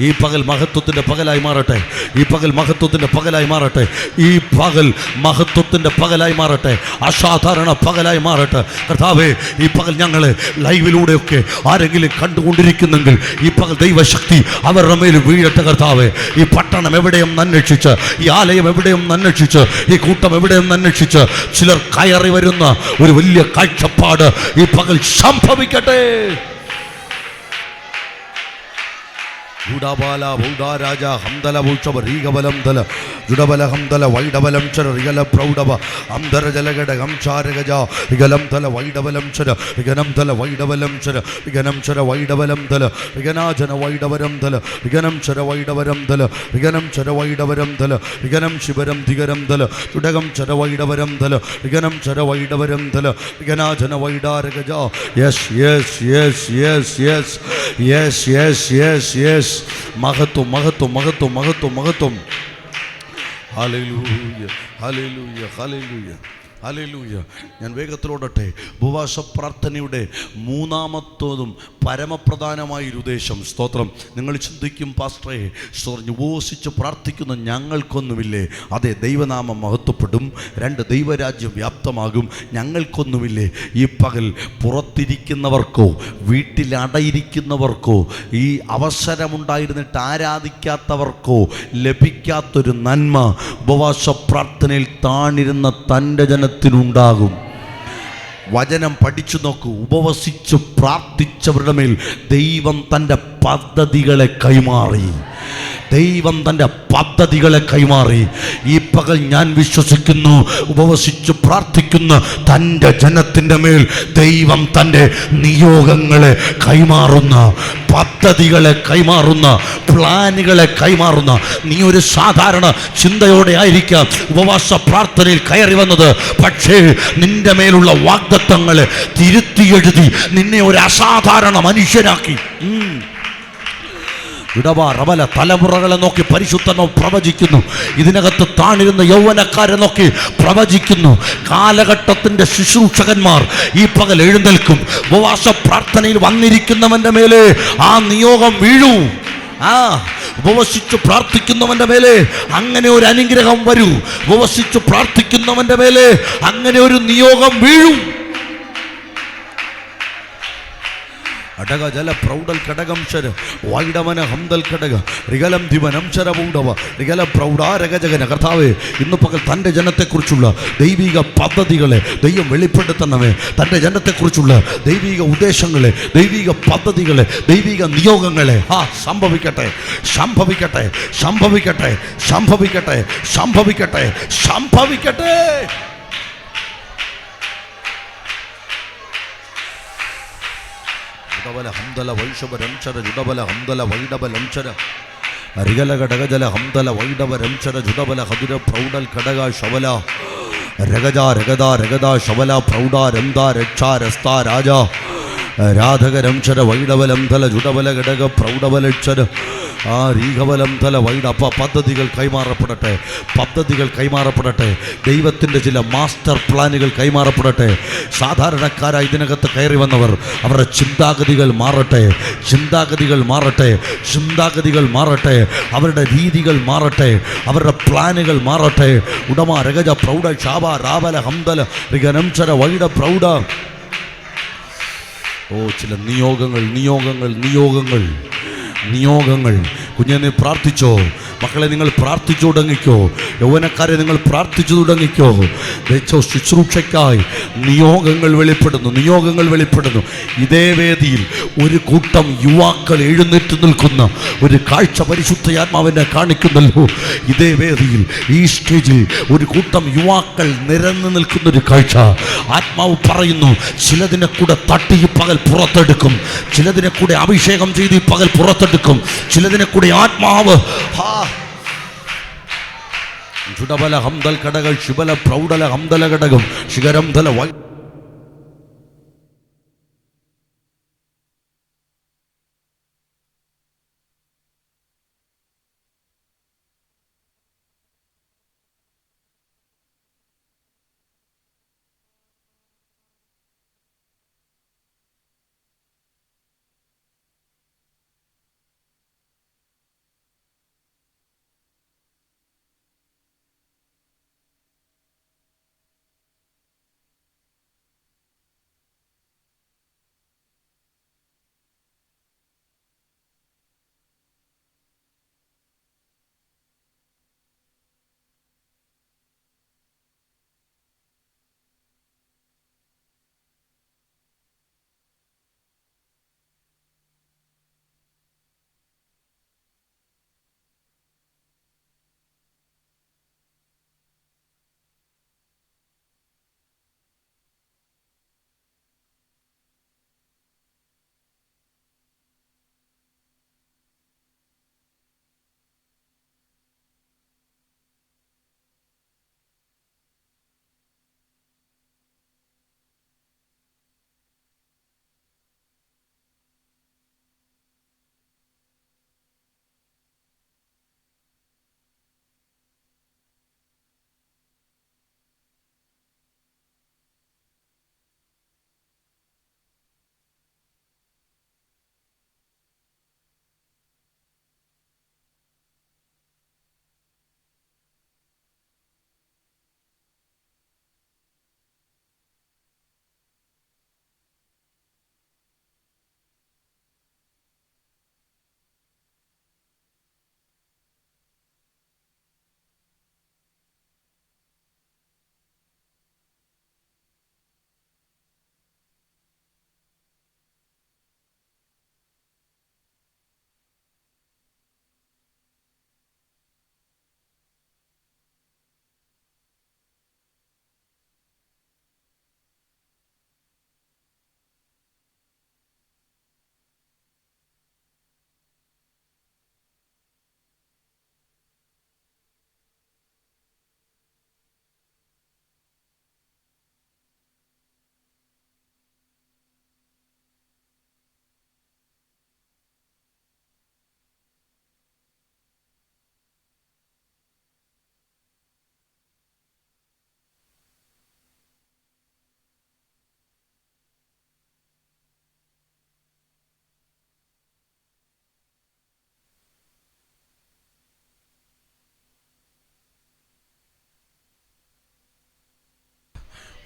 ഈ പകൽ മഹത്വത്തിൻ്റെ പകലായി മാറട്ടെ, ഈ പകൽ മഹത്വത്തിൻ്റെ പകലായി മാറട്ടെ, ഈ പകൽ മഹത്വത്തിൻ്റെ പകലായി മാറട്ടെ, അസാധാരണ പകലായി മാറട്ടെ. കർത്താവേ, ഈ പകൽ ഞങ്ങൾ ലൈവിലൂടെയൊക്കെ ആരെങ്കിലും കണ്ടുകൊണ്ടിരിക്കുന്നെങ്കിൽ ഈ പകൽ ദൈവശക്തി അവരുടെ മേൽ വീഴട്ടെ. കർത്താവേ, ഈ പട്ടണം എവിടെയും അന്വേഷിച്ച്, ഈ ആലയം എവിടെയും അന്വേഷിച്ച്, ഈ കൂട്ടം എവിടെയും അന്വേഷിച്ച് ചിലർ കയറി വരുന്ന ഒരു വലിയ കാഴ്ചപ്പാട് ഈ പകൽ സംഭവിക്കട്ടെ. Udabala, Uda Raja, Hamdala Vulchava, Rigabalam Dala, ജുഡബലഹം തല വൈഡബലം ചര റിഗല പ്രൗഢവ അന്തര ജലഘട ഹംചാരഗജ റിഗലം തല വൈഡബലം ചര റിഗനം തല വൈഡബലം ചര റിഗനം ചര വൈഡബലം തല റിഗനാജന വൈഡവരം തല റിഗനം ചര വൈഡവരം തല റിഗനം ചര വൈഡവരം തല റിഗനം ശിവരം ധികരം തല ചുടകം ചര വൈഡവരം തല റിഗനം ചര വൈഡവരം തല റിഗനാജന വൈഡാരഗജ. Yes yes yes yes yes yes yes yes yes. മഹത്വം മഹത്വം മഹത്വം മഹത്വം മഹത്വം. Hallelujah hallelujah hallelujah hallelujah. ഞാൻ വേഗത്തിലോടട്ടെ. ഉപവാസ പ്രാർത്ഥനയുടെ മൂന്നാമത്തതും പരമപ്രധാനമായൊരു ഉദ്ദേശം, സ്തോത്രം. നിങ്ങൾ ചിന്തിക്കും, പാസ്റ്ററെ ഉപവസിച്ച് പ്രാർത്ഥിക്കുന്ന ഞങ്ങൾക്കൊന്നുമില്ലേ? അതെ, ദൈവനാമം മഹത്വപ്പെടും. 2, ദൈവരാജ്യം വ്യാപ്തമാകും. ഞങ്ങൾക്കൊന്നുമില്ലേ? ഈ പകൽ പുറത്തിരിക്കുന്നവർക്കോ വീട്ടിലടയിരിക്കുന്നവർക്കോ ഈ അവസരമുണ്ടായിരുന്നിട്ട് ആരാധിക്കാത്തവർക്കോ ലഭിക്കാത്തൊരു നന്മ ഉപവാസ പ്രാർത്ഥനയിൽ താണിരുന്ന തൻ്റെ ജനത്തിനുണ്ടാകും. വചനം പഠിച്ചു നോക്കൂ. ഉപവസിച്ച് പ്രാർത്ഥിച്ചവരുടെ മേൽ ദൈവം തൻ്റെ പദ്ധതികളെ കൈമാറി. ദൈവം തൻ്റെ പദ്ധതികളെ കൈമാറി. ഈ പകൽ ഞാൻ വിശ്വസിക്കുന്നു, ഉപവസിച്ച് പ്രാർത്ഥിക്കുന്ന തൻ്റെ ജനത്തിൻ്റെ മേൽ ദൈവം തൻ്റെ നിയോഗങ്ങളെ കൈമാറുന്ന, പദ്ധതികളെ കൈമാറുന്ന, പ്ലാനുകളെ കൈമാറുന്ന. നീ ഒരു സാധാരണ ചിന്തയോടെ ആയിരിക്കാം ഉപവാസ പ്രാർത്ഥനയിൽ കയറി വന്നത്. പക്ഷേ നിന്റെ മേലുള്ള വാഗ്ദത്തങ്ങളെ തിരുത്തി എഴുതി നിന്നെ ഒരു അസാധാരണ മനുഷ്യനാക്കി. ഇടവാറവല തലമുറകളെ നോക്കി പരിശുദ്ധനോ പ്രവചിക്കുന്നു. ഇതിനകത്ത് താണിരുന്ന യൗവനക്കാരെ നോക്കി പ്രവചിക്കുന്നു. കാലഘട്ടത്തിൻ്റെ ശുശ്രൂഷകന്മാർ ഈ പകൽ എഴുന്നേൽക്കും. ഉപവാസ പ്രാർത്ഥനയിൽ വന്നിരിക്കുന്നവൻ്റെ മേലെ ആ നിയോഗം വീഴൂ. ഉപവസിച്ച് പ്രാർത്ഥിക്കുന്നവൻ്റെ മേലെ അങ്ങനെ ഒരു അനുഗ്രഹം വരൂ. ഉപവസിച്ച് പ്രാർത്ഥിക്കുന്നവൻ്റെ മേലെ അങ്ങനെ ഒരു നിയോഗം വീഴും. അടക ജല പ്രൗഢൽ കടകം ശര വൈഡവന ഹംദൽ കടക റിഗലം ദിവനം ശര പൗഡവ റിഗല പ്രൗഢാരകജകന. കർത്താവേ, ഇന്ന് പകൽ തൻ്റെ ജനത്തെക്കുറിച്ചുള്ള ദൈവിക പദ്ധതികളെ ദൈവം വെളിപ്പെടുത്തണമേ. തൻ്റെ ജനത്തെക്കുറിച്ചുള്ള ദൈവിക ഉദ്ദേശങ്ങളെ, ദൈവിക പദ്ധതികളെ, ദൈവിക നിയോഗങ്ങളെ സംഭവിക്കട്ടെ, സംഭവിക്കട്ടെ, സംഭവിക്കട്ടെ, സംഭവിക്കട്ടെ, സംഭവിക്കട്ടെ, സംഭവിക്കട്ടെ. ജുഡബല ഹംദല വൈഷവരംചര ജുഡബല ഹംദല വൈഡബലംചര റിഗല ഘടകജല ഹംദല വൈഡവരംചര ജുഡബല ഹതുര പ്രൗഢൽ ഘടക ശവല രഗജ രഗദ രഗദ ശവല പ്രൗഢ രംദ രക്ഷാ രസ്ത രാജ രാധകരംചര വൈഡവലം തല ജുഡബല ഘടക പ്രൗഢബലക്ഷര രീഘവലം തല വൈഡ. പദ്ധതികൾ കൈമാറപ്പെടട്ടെ, പദ്ധതികൾ കൈമാറപ്പെടട്ടെ. ദൈവത്തിൻ്റെ ചില മാസ്റ്റർ പ്ലാനുകൾ കൈമാറപ്പെടട്ടെ. സാധാരണക്കാരായി ഇതിനകത്ത് കയറി വന്നവർ, അവരുടെ ചിന്താഗതികൾ മാറട്ടെ, ചിന്താഗതികൾ മാറട്ടെ, ചിന്താഗതികൾ മാറട്ടെ, അവരുടെ രീതികൾ മാറട്ടെ, അവരുടെ പ്ലാനുകൾ മാറട്ടെ. ഉടമ രഗജ പ്രൗഢ ശാബ രാവല ഹംദല റിഗനംചര വൈഡ പ്രൗഢ. ചില നിയോഗങ്ങൾ നിയോഗങ്ങൾ നിയോഗങ്ങൾ നിയോഗങ്ങൾ. കുഞ്ഞിനെ പ്രാർത്ഥിച്ചോ? മക്കളെ, നിങ്ങൾ പ്രാർത്ഥിച്ചു തുടങ്ങിക്കോ. യൗവനക്കാരെ, നിങ്ങൾ പ്രാർത്ഥിച്ചു തുടങ്ങിക്കോ. ശുശ്രൂഷയ്ക്കായി നിയോഗങ്ങൾ വെളിപ്പെടുന്നു, നിയോഗങ്ങൾ വെളിപ്പെടുന്നു. ഇതേ വേദിയിൽ ഒരു കൂട്ടം യുവാക്കൾ എഴുന്നേറ്റ് നിൽക്കുന്ന ഒരു കാഴ്ച പരിശുദ്ധയാത്മാവിനെ കാണിക്കുന്നല്ലോ. ഇതേ വേദിയിൽ, ഈ സ്റ്റേജിൽ ഒരു കൂട്ടം യുവാക്കൾ നിരന്നു നിൽക്കുന്നൊരു കാഴ്ച ആത്മാവ് പറയുന്നു. ചിലതിനെ കൂടെ തട്ടി ഈ പകൽ പുറത്തെടുക്കും, ചിലതിനെ കൂടെ അഭിഷേകം ചെയ്ത് ഈ പകൽ പുറത്തെടുക്കും, ചിലതിനെ കൂടെ ആത്മാവ് ജുഡബല ഹംദൽ കടകൾ ശിബല പ്രൗഢല ഹംദല ഘടകം ശിഖരം ധല വൈ.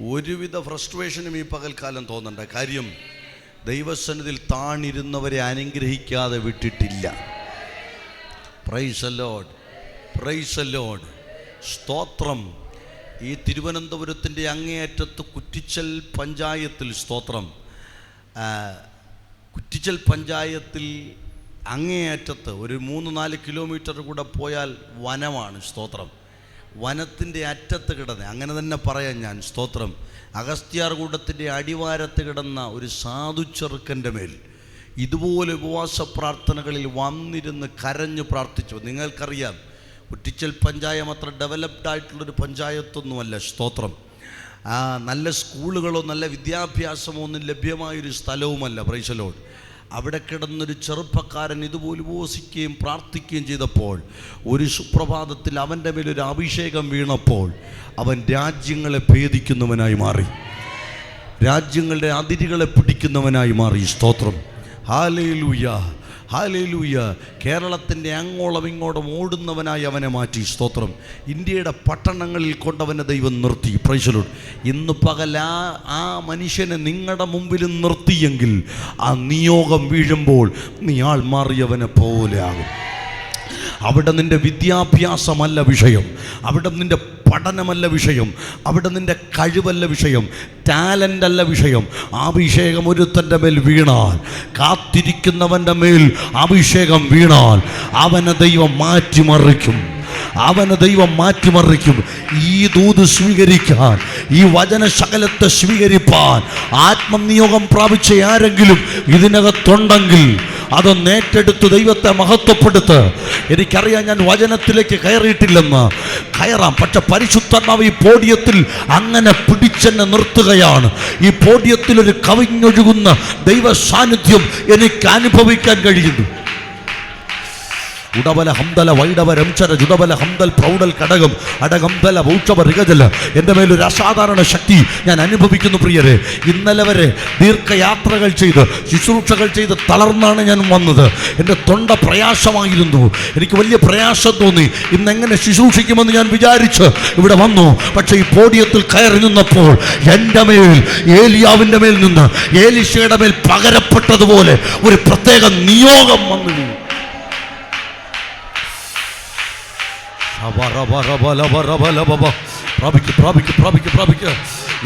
ഒരുവിധ ഫ്രസ്ട്രേഷനും ഈ പകൽക്കാലം തോന്നണ്ട. കാര്യം ദൈവസന്നിധിയിൽ താണിരുന്നവരെ അനുഗ്രഹിക്കാതെ വിട്ടിട്ടില്ല. Price the lord, praise the lord, സ്തോത്രം. ഈ തിരുവനന്തപുരത്തിൻ്റെ അങ്ങേയറ്റത്ത് കുറ്റിച്ചൽ പഞ്ചായത്തിൽ, സ്തോത്രം, കുറ്റിച്ചൽ പഞ്ചായത്തിൽ അങ്ങേയറ്റത്ത് ഒരു 3-4 കിലോമീറ്റർ കൂടെ പോയാൽ വനമാണ്, സ്തോത്രം. വനത്തിൻ്റെ അറ്റത്ത് കിടന്ന്, അങ്ങനെ തന്നെ പറയാം ഞാൻ, സ്തോത്രം, അഗസ്ത്യാർകൂടത്തിൻ്റെ അടിവാരത്ത് കിടന്ന ഒരു സാധു ചെറുക്കൻ്റെ മേൽ ഇതുപോലെ ഉപവാസ പ്രാർത്ഥനകളിൽ വന്നിരുന്ന് കരഞ്ഞു പ്രാർത്ഥിച്ചു. നിങ്ങൾക്കറിയാം, കുറ്റിച്ചൽ പഞ്ചായത്ത് അത്ര ഡെവലപ്ഡ് ആയിട്ടുള്ളൊരു പഞ്ചായത്തൊന്നുമല്ല, സ്തോത്രം. നല്ല സ്കൂളുകളോ നല്ല വിദ്യാഭ്യാസമോ ഒന്നും ലഭ്യമായൊരു സ്ഥലവുമല്ല. Praise the lord. അവിടെ കിടന്നൊരു ചെറുപ്പക്കാരൻ ഇതുപോലെ ഉപവസിക്കുകയും പ്രാർത്ഥിക്കുകയും ചെയ്തപ്പോൾ ഒരു സുപ്രഭാതത്തിൽ അവൻ്റെ മേലൊരു അഭിഷേകം വീണപ്പോൾ അവൻ രാജ്യങ്ങളെ ഭേദിക്കുന്നവനായി മാറി, രാജ്യങ്ങളുടെ അതിരുകളെ പിടിക്കുന്നവനായി മാറി. സ്തോത്രം, ഹല്ലേലൂയ, ഹല്ലേലൂയ. കേരളത്തിൻ്റെ അങ്ങോളം ഇങ്ങോളം ഓടുന്നവനായി അവനെ മാറ്റി. സ്തോത്രം. ഇന്ത്യയുടെ പട്ടണങ്ങളിൽ കൊണ്ടവനെ ദൈവം നിർത്തി. Price the Lord. ഇന്ന് പകൽ ആ മനുഷ്യനെ നിങ്ങളുടെ മുമ്പിൽ നിർത്തിയെങ്കിൽ ആ നിയോഗം വീഴുമ്പോൾ നീ ആൾ മാറിയവനെ പോലെ ആകും. അവിടെ നിൻ്റെ വിദ്യാഭ്യാസമല്ല വിഷയം, അവിടെ നിൻ്റെ പഠനമല്ല വിഷയം, അവിടെ നിൻ്റെ കഴിവല്ല വിഷയം, ടാലൻ്റ് അല്ല വിഷയം. അഭിഷേകം ഒരുത്തൻ്റെ മേൽ വീണാൽ, കാത്തിരിക്കുന്നവൻ്റെ മേൽ അഭിഷേകം വീണാൽ അവനെ ദൈവം മാറ്റിമറിക്കും, അവനെ ദൈവം മാറ്റിമറിക്കും. ഈ ദൂത് സ്വീകരിക്കാൻ, ഈ വചനശകലത്തെ സ്വീകരിപ്പാൻ ആത്മനിയോഗം പ്രാപിച്ച ആരെങ്കിലും ഇതിനകത്തുണ്ടെങ്കിൽ അതൊന്ന് ഏറ്റെടുത്ത് ദൈവത്തെ മഹത്വപ്പെടുത്ത്. എനിക്കറിയാം, ഞാൻ വചനത്തിലേക്ക് കയറിയിട്ടില്ലെന്ന്. കയറാം, പക്ഷെ പരിശുദ്ധാത്മാവ് ഈ പോഡിയത്തിൽ അങ്ങനെ പിടിച്ചെന്നെ നിർത്തുകയാണ്. ഈ പോഡിയത്തിൽ ഒരു കവിഞ്ഞൊഴുകുന്ന ദൈവ സാന്നിധ്യം എനിക്ക് അനുഭവിക്കാൻ കഴിയുന്നു. ഉടവല ഹംദല വൈഡവരംചര ജുഡവല ഹംദൽ പ്രൗഢൽ കടകം അടകംദല ഭൂക്ഷവ റികജല. എൻ്റെ മേലൊരു അസാധാരണ ശക്തി ഞാൻ അനുഭവിക്കുന്നു പ്രിയരെ. ഇന്നലെ വരെ ദീർഘയാത്രകൾ ചെയ്ത് ശുശ്രൂഷകൾ ചെയ്ത് തളർന്നാണ് ഞാൻ വന്നത്. എൻ്റെ തൊണ്ട പ്രയാസമായിരുന്നു, എനിക്ക് വലിയ പ്രയാസം തോന്നി. ഇന്നെങ്ങനെ ശുശ്രൂഷിക്കുമെന്ന് ഞാൻ വിചാരിച്ച് ഇവിടെ വന്നു. പക്ഷേ ഈ പോഡിയത്തിൽ കയറി നിന്നപ്പോൾ എൻ്റെ മേൽ ഏലിയാവിൻ്റെ മേൽ നിന്ന് ഏലീശയുടെ മേൽ പകരപ്പെട്ടതുപോലെ ഒരു പ്രത്യേക നിയോഗം വന്നു.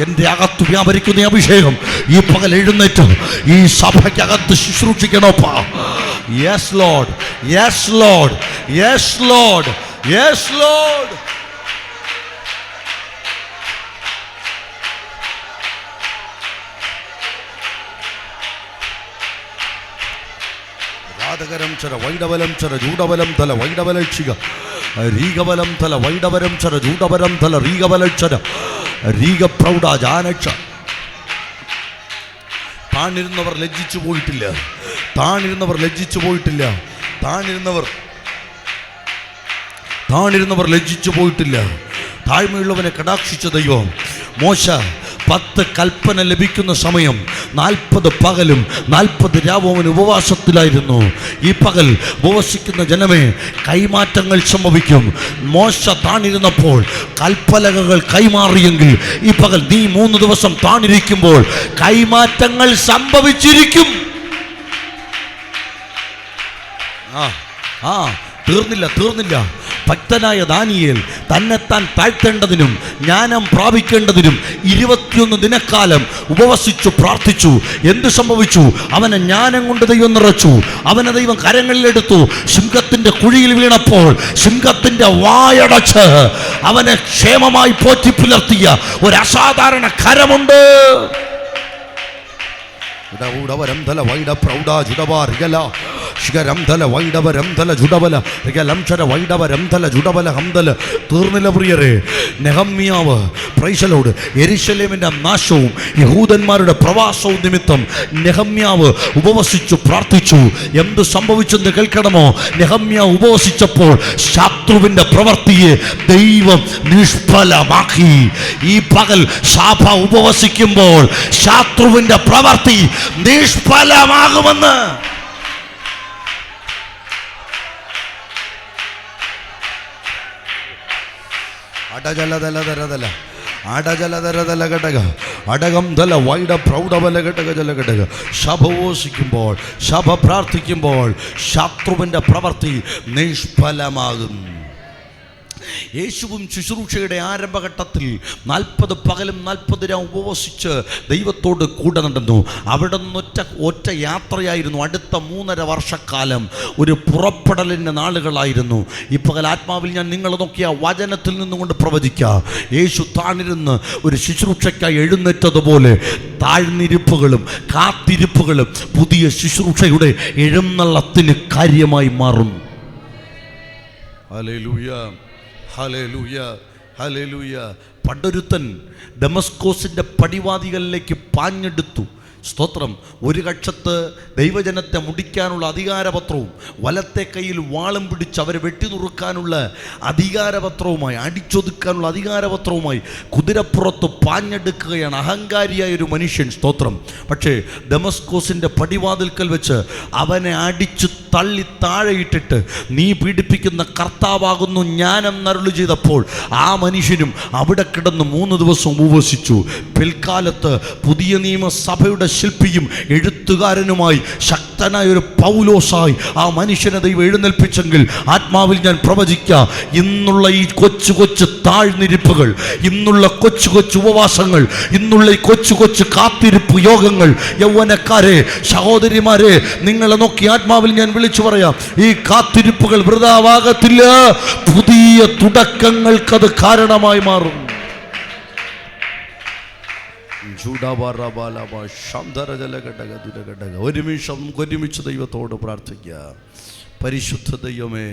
എന്റെ അകത്ത് വ്യാപരിക്കുന്ന അഭിഷേകം ഈ പകൽ എഴുന്നേറ്റ് ഈ സഭയ്ക്കകത്ത് ശുശ്രൂഷിക്കണോപ്പാ. Yes lord, yes lord, yes lord, yes lord. രാധകരം ചര വൈഡവലം ചര ജൂഡവലം തല വൈഡവലക്ഷിക രീഗവലം തല വൈഡവരം ചര ജൂഡവരം തല രീഗവലക്ഷര രീഗ പ്രൗഢ ജാനക്ഷ. താണിരുന്നവർ ലജ്ജിച്ചു പോയിട്ടില്ല, താണിരുന്നവർ ലജ്ജിച്ചു പോയിട്ടില്ല, താണിരുന്നവർ ലജ്ജിച്ചു പോയിട്ടില്ല. താഴ്മയുള്ളവനെ കടാക്ഷിച്ച ദൈവം. മോശ 10 കൽപ്പന ലഭിക്കുന്ന സമയം 40 പകലും 40 രാവും അവൻ ഉപവാസത്തിലായിരുന്നു. ഈ പകൽ ഉപവസിക്കുന്ന ജനമേ, കൈമാറ്റങ്ങൾ സംഭവിക്കും. മോശ താണിരുന്നപ്പോൾ കൽപ്പലകകൾ കൈമാറിയെങ്കിൽ ഈ പകൽ നീ 3 ദിവസം താണിരിക്കുമ്പോൾ കൈമാറ്റങ്ങൾ സംഭവിച്ചിരിക്കും. തീർന്നില്ല. ഭക്തനായ ദാനിയേൽ തന്നെത്താൻ താഴ്ത്തേണ്ടതിനും ജ്ഞാനം പ്രാപിക്കേണ്ടതിനും 21 ദിനക്കാലം ഉപവസിച്ചു പ്രാർത്ഥിച്ചു. എന്ത് സംഭവിച്ചു? അവനെ ജ്ഞാനം കൊണ്ട് ദൈവം നിറച്ചു, അവനെ ദൈവം കരങ്ങളിലെടുത്തു. സിംഹത്തിന്റെ കുഴിയിൽ വീണപ്പോൾ സിംഹത്തിന്റെ വായടച്ച് അവനെ ക്ഷേമമായി പോറ്റി പുലർത്തിയ ഒരു അസാധാരണ കരമുണ്ട്. തീർന്നില്ല പ്രിയരെ. നെഹമ്യാവ് പ്രൈസലോട് യെരൂശലേമിന്റെ നാശവും യഹൂദന്മാരുടെ പ്രവാസവും നിമിത്തം നെഹമ്യാവ് ഉപവസിച്ചു പ്രാർത്ഥിച്ചു. എന്ത് സംഭവിച്ചെന്ന് കേൾക്കണമോ? നെഹമ്യാവ് ഉപവസിച്ചപ്പോൾ ശത്രുവിന്റെ പ്രവൃത്തിയെ ദൈവം നിഷ്ഫലമാക്കി. ഈ പകൽ സഭ ഉപവസിക്കുമ്പോൾ ശത്രുവിന്റെ പ്രവൃത്തി നിഷ്ഫലമാകുമെന്ന് അടജലതലതരതല അടജലധരതല ഘടക അടകം തല വൈഡ പ്രൗഢബല ഘടക ജല ഘടക. സഭ ഘോഷിക്കുമ്പോൾ, സഭ പ്രാർത്ഥിക്കുമ്പോൾ ശത്രുവിൻ്റെ പ്രവൃത്തി നിഷ്ഫലമാകും. യേശുവും ശുശ്രൂഷയുടെ ആരംഭഘട്ടത്തിൽ 40 പകലും 40 രാവും ഉപവസിച്ച് ദൈവത്തോട് കൂടെ നടന്നു. അവിടെ നിന്ന് ഒറ്റ യാത്രയായിരുന്നു. അടുത്ത 3.5 വർഷക്കാലം ഒരു പുറപ്പെടലിൻ്റെ നാളുകളായിരുന്നു. ഈ പകൽ ആത്മാവിൽ ഞാൻ നിങ്ങൾ നോക്കിയ വചനത്തിൽ നിന്നുകൊണ്ട് പ്രവചിക്കുക. യേശു താണിരുന്ന് ഒരു ശുശ്രൂഷയ്ക്കായി എഴുന്നേറ്റതുപോലെ താഴ്ന്നിരിപ്പുകളും കാത്തിരിപ്പുകളും പുതിയ ശുശ്രൂഷയുടെ എഴുന്നള്ളത്തിന് കാര്യമായി മാറും. Hallelujah, hallelujah, hallelujah. പണ്ടൊരുത്തൻ ദമസ്കോസിൻ്റെ പടിവാതികളിലേക്ക് പാഞ്ഞെടുത്തു. സ്തോത്രം. ഒരു കക്ഷത്ത് ദൈവജനത്തെ മുടിക്കാനുള്ള അധികാരപത്രവും വലത്തെ കയ്യിൽ വാളും പിടിച്ച് അവരെ വെട്ടിനുറുക്കാനുള്ള അധികാരപത്രവുമായി, അടിച്ചൊതുക്കാനുള്ള അധികാരപത്രവുമായി കുതിരപ്പുറത്ത് പാഞ്ഞെടുക്കുകയാണ് അഹങ്കാരിയായ ഒരു മനുഷ്യൻ. സ്തോത്രം. പക്ഷേ ദമസ്കോസിൻ്റെ പടിവാതിൽക്കൽ വെച്ച് അവനെ അടിച്ചു തള്ളി താഴെയിട്ടിട്ട് നീ പീഡിപ്പിക്കുന്ന കർത്താവാകുന്നു ഞാനെന്നരുളി ചെയ്തപ്പോൾ ആ മനുഷ്യനും അവിടെ കിടന്ന് 3 ദിവസം ഉപവസിച്ചു. പിൽക്കാലത്ത് പുതിയ നിയമസഭയുടെ ശില്പിയും എഴുത്തുകാരനുമായി ശക്തനായ ഒരു പൗലോസായി ആ മനുഷ്യനെ ദൈവം എഴുന്നേൽപ്പിച്ചെങ്കിൽ ആത്മാവിൽ ഞാൻ പ്രവചിക്കാം, ഇന്നുള്ള ഈ കൊച്ചു കൊച്ചു താഴ്ന്നിരിപ്പുകൾ, ഇന്നുള്ള കൊച്ചു കൊച്ചു ഉപവാസങ്ങൾ, ഇന്നുള്ള ഈ കൊച്ചു കൊച്ചു കാത്തിരിപ്പ് യോഗങ്ങൾ, യൗവനക്കാരെ, സഹോദരിമാരെ, നിങ്ങളെ നോക്കി ആത്മാവിൽ ഞാൻ വിളിച്ചു പറയാം, ഈ കാത്തിരിപ്പുകൾ വൃഥാവാകത്തില്ല. പുതിയ തുടക്കങ്ങൾക്കത് കാരണമായി മാറും. ഒരുമിച്ച് ദൈവത്തോട് പ്രാർത്ഥിക്കുക. പരിശുദ്ധ ദൈവമേ,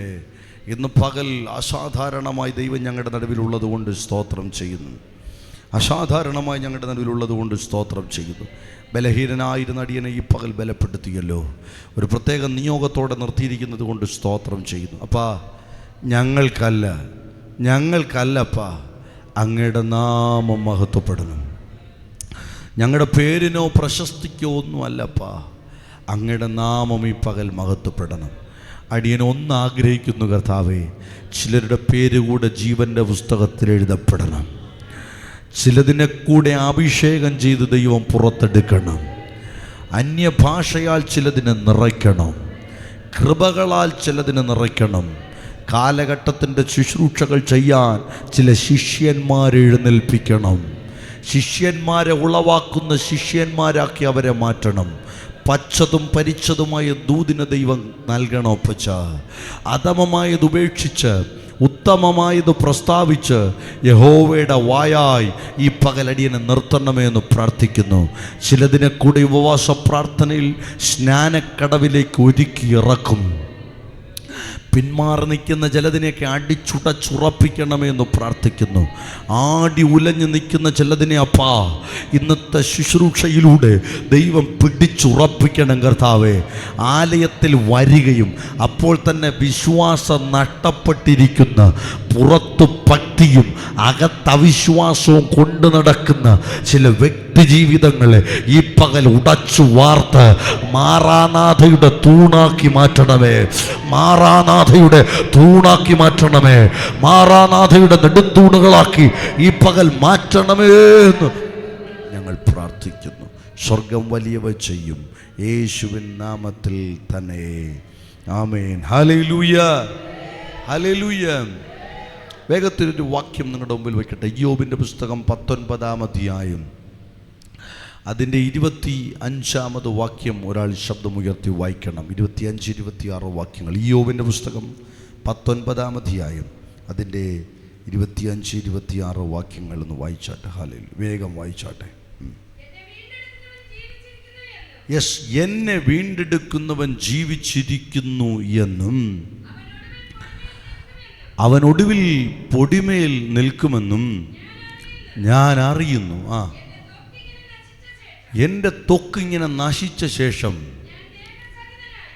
ഇന്ന് പകൽ അസാധാരണമായി ദൈവം ഞങ്ങളുടെ നടുവിലുള്ളത് കൊണ്ട് സ്തോത്രം ചെയ്യുന്നു. അസാധാരണമായി ഞങ്ങളുടെ നടുവിലുള്ളത് കൊണ്ട് സ്തോത്രം ചെയ്യുന്നു. ബലഹീനനായിരുന്ന അടിയനെ ഈ പകൽ ബലപ്പെടുത്തിയല്ലോ. ഒരു പ്രത്യേക നിയോഗത്തോടെ നിർത്തിയിരിക്കുന്നത് കൊണ്ട് സ്തോത്രം ചെയ്യുന്നു. അപ്പാ, ഞങ്ങൾക്കല്ലപ്പാ, അങ്ങയുടെ നാമം മഹത്വപ്പെടണം. ഞങ്ങളുടെ പേരിനോ പ്രശസ്തിക്കോ ഒന്നും അല്ലപ്പാ, അങ്ങയുടെ നാമം ഈ പകൽ മഹത്വപ്പെടണം. അടിയൻ ഒന്ന് ആഗ്രഹിക്കുന്നു കർത്താവേ, ചിലരുടെ പേര് കൂടെ ജീവൻ്റെ പുസ്തകത്തിൽ എഴുതപ്പെടണം. ചിലതിനെ കൂടെ അഭിഷേകം ചെയ്ത് ദൈവം പുറത്തെടുക്കണം. അന്യഭാഷയാൽ ചിലതിനെ നിറയ്ക്കണം, കൃപകളാൽ ചിലതിനെ നിറയ്ക്കണം. കാലഘട്ടത്തിൻ്റെ ശുശ്രൂഷകൾ ചെയ്യാൻ ചില ശിഷ്യന്മാരെ എഴുന്നേൽപ്പിക്കണം. ശിഷ്യന്മാരെ ഉളവാക്കുന്ന ശിഷ്യന്മാരാക്കി അവരെ മാറ്റണം. പച്ചതും പരിച്ചതുമായ ദൂതിന് ദൈവം നൽകണം. ഒപ്പച്ച അധമമായത് ഉപേക്ഷിച്ച് ഉത്തമമായത് പ്രസ്താവിച്ച് യഹോവയുടെ വായായി ഈ പകലടിയനെ നിർത്തണമെന്ന് പ്രാർത്ഥിക്കുന്നു. ചിലതിനെ കൂടി ഉപവാസ പ്രാർത്ഥനയിൽ സ്നാനക്കടവിലേക്ക് ഒരുക്കി ഇറക്കും. പിന്മാറി നിൽക്കുന്ന ചിലതിനെയൊക്കെ അടിച്ചുടച്ചുറപ്പിക്കണമെന്ന് പ്രാർത്ഥിക്കുന്നു. ആടി ഉലഞ്ഞു നിൽക്കുന്ന ചിലതിനെ അപ്പാ ഇന്നത്തെ ശുശ്രൂഷയിലൂടെ ദൈവം പിടിച്ചുറപ്പിക്കണം കർത്താവേ. ആലയത്തിൽ വരികയും അപ്പോൾ തന്നെ വിശ്വാസം നഷ്ടപ്പെട്ടിരിക്കുന്ന, പുറത്തു ഭക്തിയും അകത്തവിശ്വാസവും കൊണ്ടു നടക്കുന്ന ചില വ്യക്തിജീവിതങ്ങളെ ഈ പകൽ ഉടച്ചു വാർത്ത് മാറാനാഥയുടെ തൂണാക്കി മാറ്റണമേ. മാറാനാഥയുടെ തൂണാക്കി മാറ്റണമേ. മാറാനാഥയുടെ നെടുന്തൂണുകളാക്കി ഈ പകൽ മാറ്റണമേ എന്ന് ഞങ്ങൾ പ്രാർത്ഥിക്കുന്നു. സ്വർഗം വലിയവ ചെയ്യും യേശുവിൻ നാമത്തിൽ തന്നെ. ആമേൻ. Hallelujah, hallelujah. വേഗത്തിലൊരു വാക്യം നിങ്ങളുടെ മുമ്പിൽ വയ്ക്കട്ടെ. ഇയ്യോബിൻ്റെ പുസ്തകം 19-ാം അധ്യായം അതിൻ്റെ 25-ാമത് വാക്യം ഒരാൾ ശബ്ദമുയർത്തി വായിക്കണം. 25, 26 വാക്യങ്ങൾ. ഇയ്യോബിൻ്റെ പുസ്തകം 19-ാം അധ്യായം അതിൻ്റെ 25, 26 വാക്യങ്ങൾ ഒന്ന് വായിച്ചാട്ടെ. ഹല്ലേലൂയ. വേഗം വായിച്ചാട്ടെ. യെസ്, എന്നെ വീണ്ടെടുക്കുന്നവൻ ജീവിച്ചിരിക്കുന്നു എന്നും അവൻ ഒടുവിൽ പൊടിമേൽ നിൽക്കുമെന്നും ഞാൻ അറിയുന്നു. എൻ്റെ ത്വക്കിങ്ങനെ നശിച്ച ശേഷം